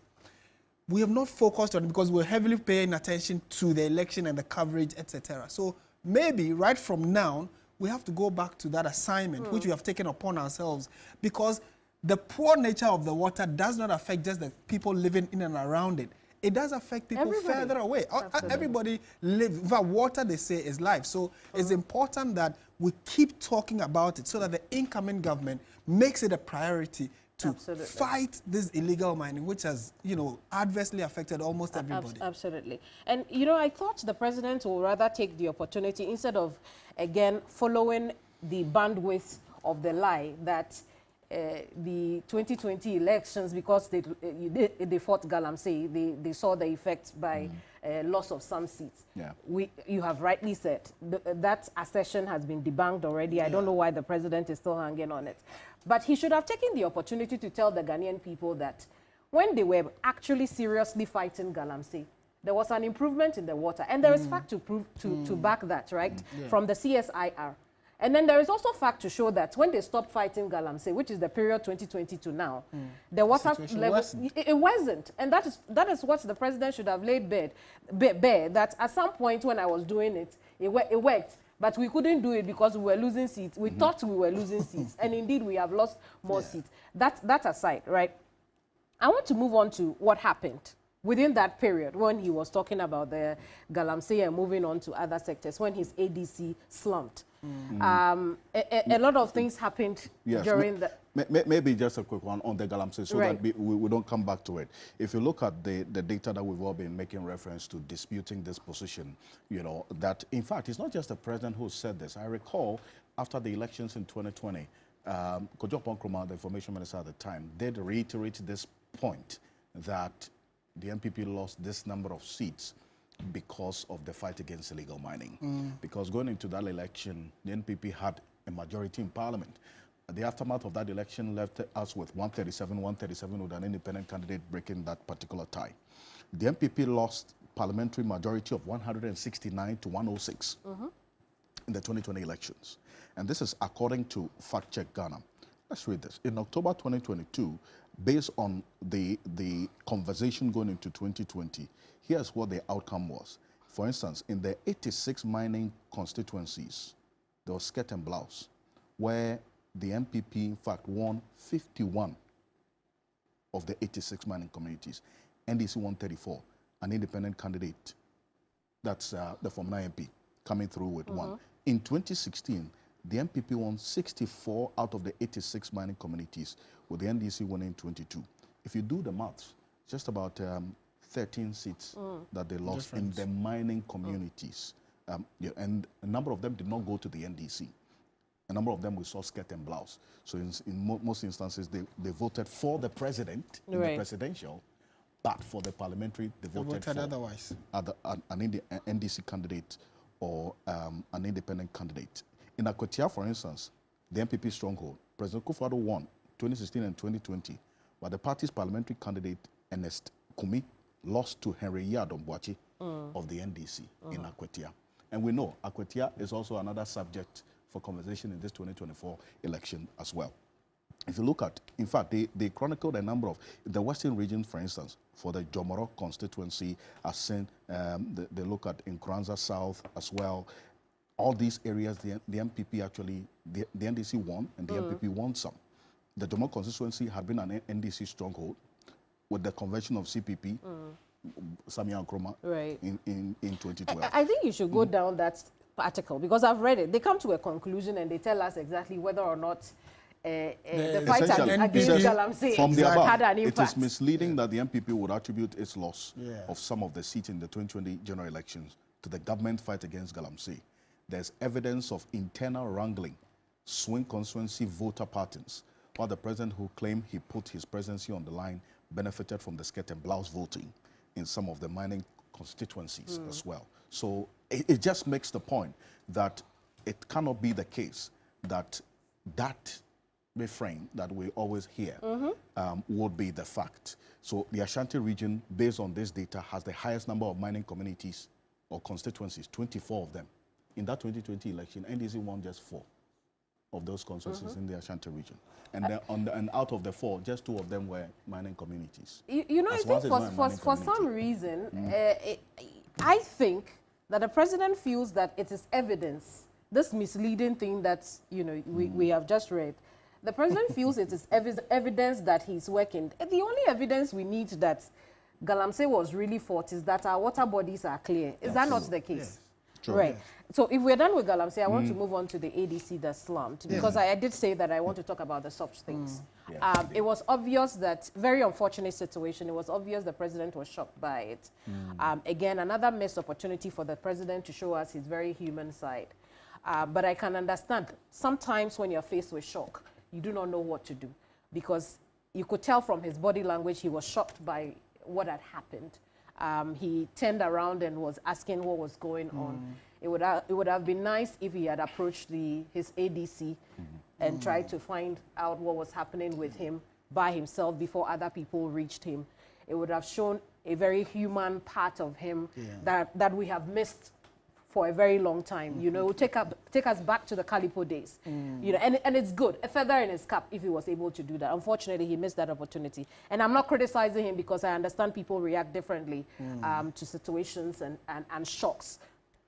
we have not focused on it because we're heavily paying attention to the election and the coverage, etc. So maybe right from now, we have to go back to that assignment, which we have taken upon ourselves, because the poor nature of the water does not affect just the people living in and around it. It does affect people further away. Everybody lives. In fact, water, they say, is life. So it's important that we keep talking about it so that the incoming government makes it a priority to fight this illegal mining, which has, you know, adversely affected almost everybody. Absolutely. And, you know, I thought the president would rather take the opportunity instead of, again, following the bandwidth of the lie that the 2020 elections because they fought Galamsey. They saw the effects by loss of some seats. Yeah. You have rightly said that assertion has been debunked already. I don't know why the president is still hanging on it. But he should have taken the opportunity to tell the Ghanaian people that when they were actually seriously fighting Galamsey, there was an improvement in the water. And there is fact to prove to back that, right? From the CSIR. And then there is also fact to show that when they stopped fighting Galamsey, which is the period 2020 to now, the water level, it wasn't. And that is what the president should have laid bare, that at some point when I was doing it, it worked. But we couldn't do it because we were losing seats. We thought we were losing seats. And indeed, we have lost more seats. That aside, right? I want to move on to what happened within that period when he was talking about the Galamsey and moving on to other sectors, when his ADC slumped. A lot of things happened during the... Maybe just a quick one on the Galamsey so that we don't come back to it. If you look at the data that we've all been making reference to disputing this position, you know, that in fact, it's not just the president who said this. I recall after the elections in 2020, Kojo Nkrumah, the information minister at the time, did reiterate this point that the NPP lost this number of seats because of the fight against illegal mining. Because going into that election, the NPP had a majority in parliament. The aftermath of that election left us with 137 with an independent candidate breaking that particular tie. The NPP lost parliamentary majority of 169 to 106 in the 2020 elections. And this is according to Fact Check Ghana. Let's read this. In October 2022, based on the conversation going into 2020, here's what the outcome was. For instance, in the 86 mining constituencies, there was skirt and blouse, where the NPP, in fact, won 51 of the 86 mining communities. NDC won 34, an independent candidate, that's the former MP, coming through with one. In 2016, the NPP won 64 out of the 86 mining communities, with the NDC winning 22. If you do the maths, just about 13 seats that they lost in the mining communities. And a number of them did not go to the NDC. A number of them we saw skirt and blouse. So in most instances, they voted for the president in the presidential, but for the parliamentary, they voted for otherwise. An NDC candidate or an independent candidate. In Akwetia, for instance, the NPP stronghold, President Akufo-Addo won 2016 and 2020, but the party's parliamentary candidate, Ernest Kumi, lost to Henry Yadomboachi of the NDC in Akwetia. And we know Akwetia is also another subject for conversation in this 2024 election as well. If you look at, in fact, they chronicled a number of, the Western region, for instance, for the Jomoro constituency, as seen, they look at in Nkranza South as well. All these areas, the MPP actually, the NDC won, and the MPP won some. The Jomoro constituency had been an NDC stronghold with the convention of CPP, Samia Nkrumah, in 2012. I think you should go down that article because I've read it. They come to a conclusion and they tell us exactly whether or not the fight against Galamsey had an impact. It is misleading that the MPP would attribute its loss of some of the seats in the 2020 general elections to the government fight against Galamsey. There's evidence of internal wrangling, swing constituency voter patterns, while the president who claimed he put his presidency on the line benefited from the skirt and blouse voting in some of the mining constituencies as well. So it just makes the point that it cannot be the case that that refrain that we always hear would be the fact. So the Ashanti region, based on this data, has the highest number of mining communities or constituencies, 24 of them. In that 2020 election, NDC won just 4 of those constituencies in the Ashanti region. And then and out of the 4, just 2 of them were mining communities. You know, I think for some reason, I think that the president feels that it is evidence, this misleading thing that, you know, we have just read. The president feels it is evidence that he's working. The only evidence we need that Galamsey was really fought is that our water bodies are clear. Is that not the case? Yes. True. Right. So if we're done with Galamsey, I want to move on to the ADC that slumped, because I did say that I want to talk about the soft things. It was obvious that, very unfortunate situation, it was obvious the president was shocked by it. Again, another missed opportunity for the president to show us his very human side. But I can understand, sometimes when you're faced with shock, you do not know what to do, because you could tell from his body language he was shocked by what had happened. He turned around and was asking what was going on. It would have been nice if he had approached his ADC and tried to find out what was happening with him by himself before other people reached him. It would have shown a very human part of him that we have missed for a very long time. You know, take us back to the Calipo days. You know, and it's good, a feather in his cap if he was able to do that. Unfortunately, he missed that opportunity. And I'm not criticizing him, because I understand people react differently to situations and shocks.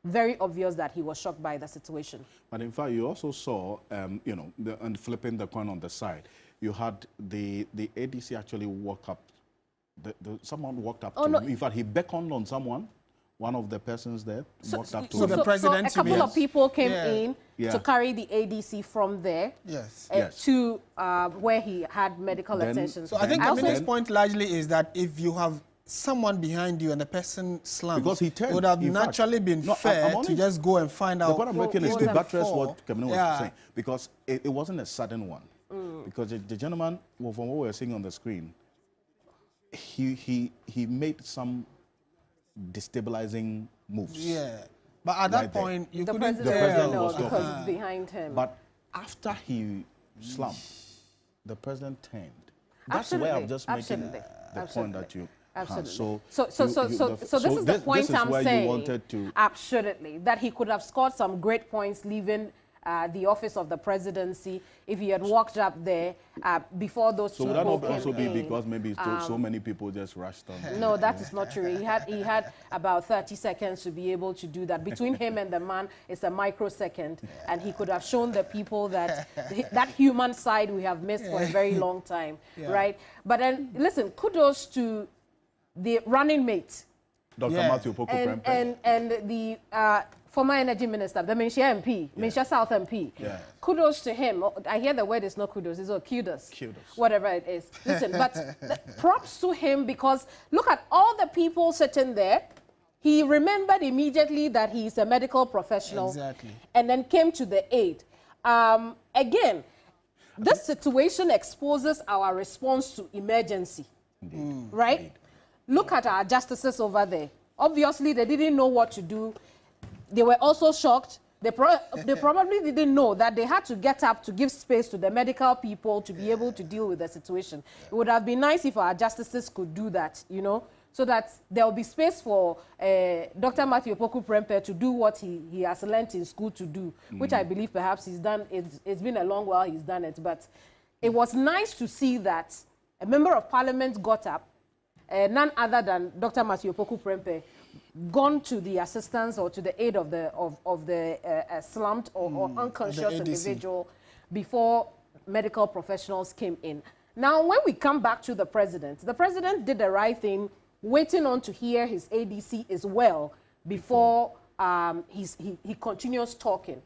Very obvious that he was shocked by the situation. But in fact, you also saw, you know, and flipping the coin on the side, you had the ADC actually walk up. Someone walked up to him. In fact, he beckoned on someone. One of the persons there walked up to him. The president, so a couple of people came in to carry the ADC from there to where he had medical attention. So I think the minister's point largely is that if you have someone behind you and the person slams, because he turned, it would have naturally been fair to just go and find out. The point I'm making is to buttress what Kamino was saying, because it wasn't a sudden one. Because the gentleman, well, from what we're seeing on the screen, he made some destabilizing moves. Yeah, but at that point, you couldn't the president was because it's behind him. But after he slumped, the president turned. That's where I'm just making the point that you. Absolutely. So this is the point I'm saying. Absolutely, that he could have scored some great points leaving the office of the presidency if he had walked up there before those two people came in. So would that not also be because maybe so many people just rushed on? No, that is not true. He had about 30 seconds to be able to do that. Between him and the man, it's a microsecond, and he could have shown the people that that human side we have missed for a very long time, right? But then, listen, kudos to the running mate, Dr. Matthew Opoku Prempeh, and the former energy minister, the Menchia MP, Menchia South MP. Kudos to him. I hear the word is not kudos, it's kudos. Whatever it is. Listen, but props to him, because look at all the people sitting there. He remembered immediately that he's a medical professional, and then came to the aid. Again, this situation exposes our response to emergency, right? Look at our justices over there. Obviously, they didn't know what to do. They were also shocked. They probably didn't know that they had to get up to give space to the medical people to be able to deal with the situation. It would have been nice if our justices could do that, you know, so that there will be space for Dr. Matthew Opoku Prempeh to do what he has learned in school to do, which I believe perhaps he's done. It's been a long while he's done it, but it was nice to see that a member of parliament got up, none other than Dr. Matthew Opoku Prempeh, gone to the assistance or to the aid of the slumped or unconscious individual before medical professionals came in. Now, when we come back to the president did the right thing, waiting on to hear his ADC as well before he continues talking.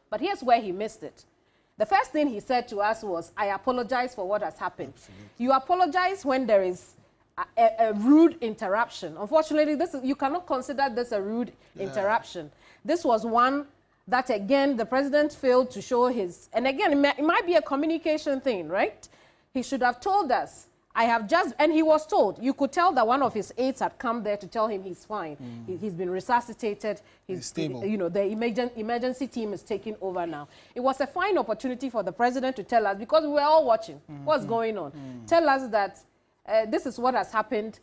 But here's where he missed it. The first thing he said to us was, I apologize for what has happened. You apologize when there is a rude interruption. Unfortunately, you cannot consider this a rude interruption. This was one that, again, the president failed to show his... And again, it might be a communication thing, right? He should have told us, I have just... And he was told. You could tell that one of his aides had come there to tell him he's fine. He's been resuscitated. He's stable. You know, the emergency team is taking over now. It was a fine opportunity for the president to tell us, because we were all watching what's going on. Tell us that this is what has happened.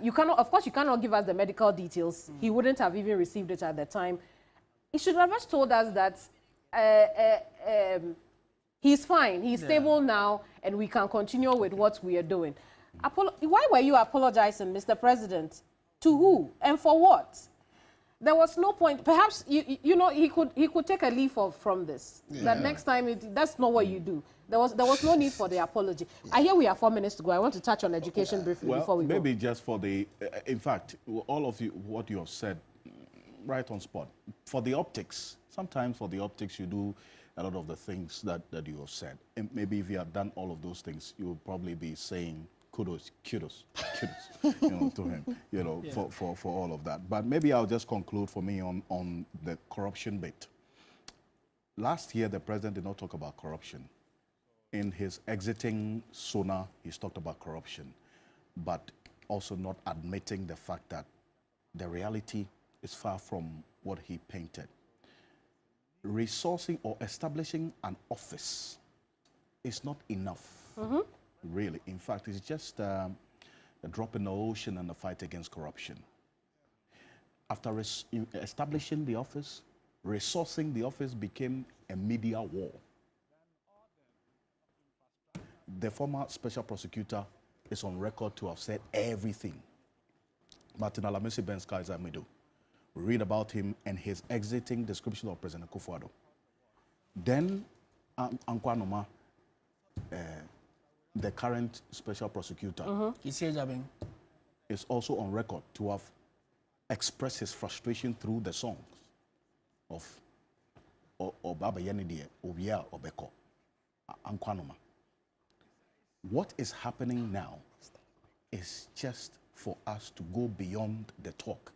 You cannot, of course, you cannot give us the medical details. He wouldn't have even received it at the time. He should have just told us that he's fine, he's stable now, and we can continue with what we are doing. Why were you apologizing, Mr. President? To who and for what? There was no point. Perhaps you know, he could take a leaf from this. That next time that's not what you do. There was no need for the apology. I hear we have 4 minutes to go. I want to touch on education briefly before we go. Maybe just for the, in fact, all of you, what you have said, right on spot. For the optics, sometimes for the optics, you do a lot of the things that you have said. And maybe if you had done all of those things, you would probably be saying kudos, you know, to him, you know, for all of that. But maybe I'll just conclude for me on the corruption bit. Last year, the president did not talk about corruption. in his exiting sona, he's talked about corruption, but also not admitting the fact that the reality is far from what he painted. Resourcing or establishing an office is not enough, really. In fact, it's just a drop in the ocean in the fight against corruption. After establishing the office, resourcing the office became a media war. The former special prosecutor is on record to have said everything. Martin Alamisi Ben Skyza Mido. We read about him and his exiting description of President Akufo-Addo. Then Ankwanoma, the current special prosecutor, is also on record to have expressed his frustration through the songs of Baba Yenidie, Obia, Obeko, Ankwanoma. What is happening now is just for us to go beyond the talk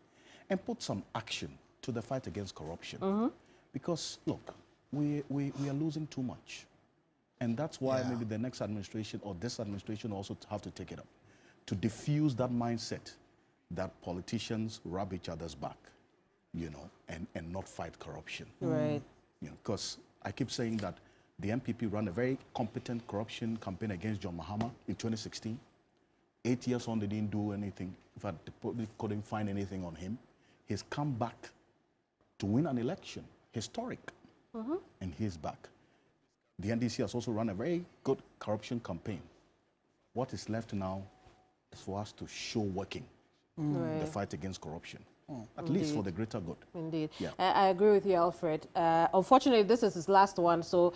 and put some action to the fight against corruption. Because, look, we are losing too much. And that's why maybe the next administration or this administration also have to take it up, to diffuse that mindset that politicians rub each other's back, you know, and not fight corruption. Right. You know, because I keep saying that the MPP ran a very competent corruption campaign against John Mahama in 2016. 8 years on, they didn't do anything. In fact, the public couldn't find anything on him. He's come back to win an election, historic, and he's back. The NDC has also run a very good corruption campaign. What is left now is for us to show working the fight against corruption. At least for the greater good. Indeed. Yeah. I agree with you, Alfred. Unfortunately, this is his last one. So,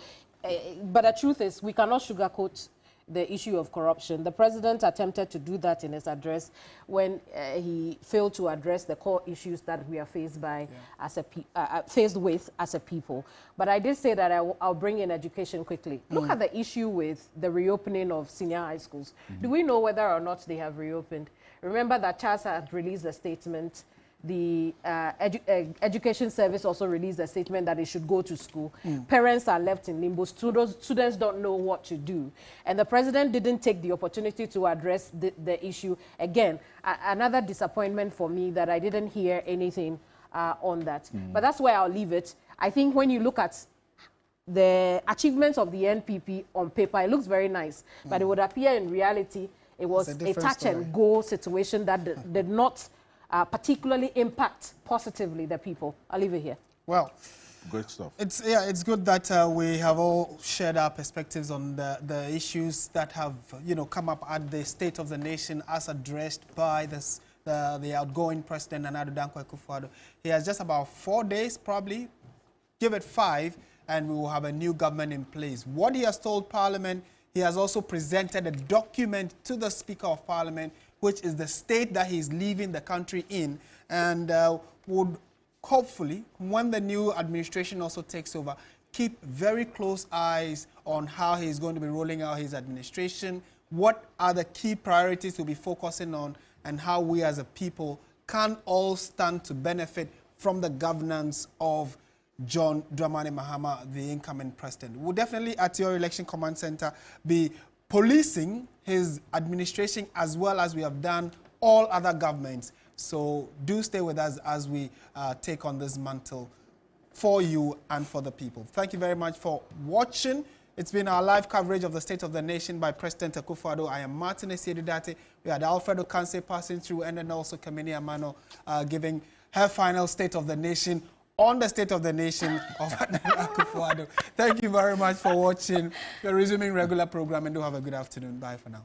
but the truth is, we cannot sugarcoat the issue of corruption. The president attempted to do that in his address when he failed to address the core issues that we are faced by faced with as a people. But I did say that I'll bring in education quickly. Look at the issue with the reopening of senior high schools. Do we know whether or not they have reopened? Remember that Charles had released a statement. The Education Service also released a statement that they should go to school. Parents are left in limbo. Students don't know what to do. And the president didn't take the opportunity to address the issue. Again, another disappointment for me that I didn't hear anything on that. But that's where I'll leave it. I think when you look at the achievements of the NPP on paper, it looks very nice. But it would appear in reality, it was a touch-and-go situation that did not particularly impact positively the people. I'll leave it here. Well, great stuff. It's good that we have all shared our perspectives on the issues that have come up at the State of the Nation as addressed by the outgoing president Nana Addo Dankwa Akufo-Addo. He has just about 4 days, probably, give it 5, and we will have a new government in place. What he has told Parliament, he has also presented a document to the Speaker of Parliament, which is the state that he's leaving the country in, and would hopefully, when the new administration also takes over, keep very close eyes on how he's going to be rolling out his administration, what are the key priorities to be focusing on, and how we as a people can all stand to benefit from the governance of John Dramani Mahama, the incoming president. We'll definitely, at your election command center, be policing his administration as well as we have done all other governments. So do stay with us as we take on this mantle for you and for the people. Thank you very much for watching. It's been our live coverage of the State of the Nation by President Akufo-Addo. I am Martin Esiedidate. We had Alfredo Kanse passing through, and then also Kamini Amano giving her final State of the Nation on the State of the Nation of Akufo-Addo. Thank you very much for watching. We're resuming regular program, and do have a good afternoon. Bye for now.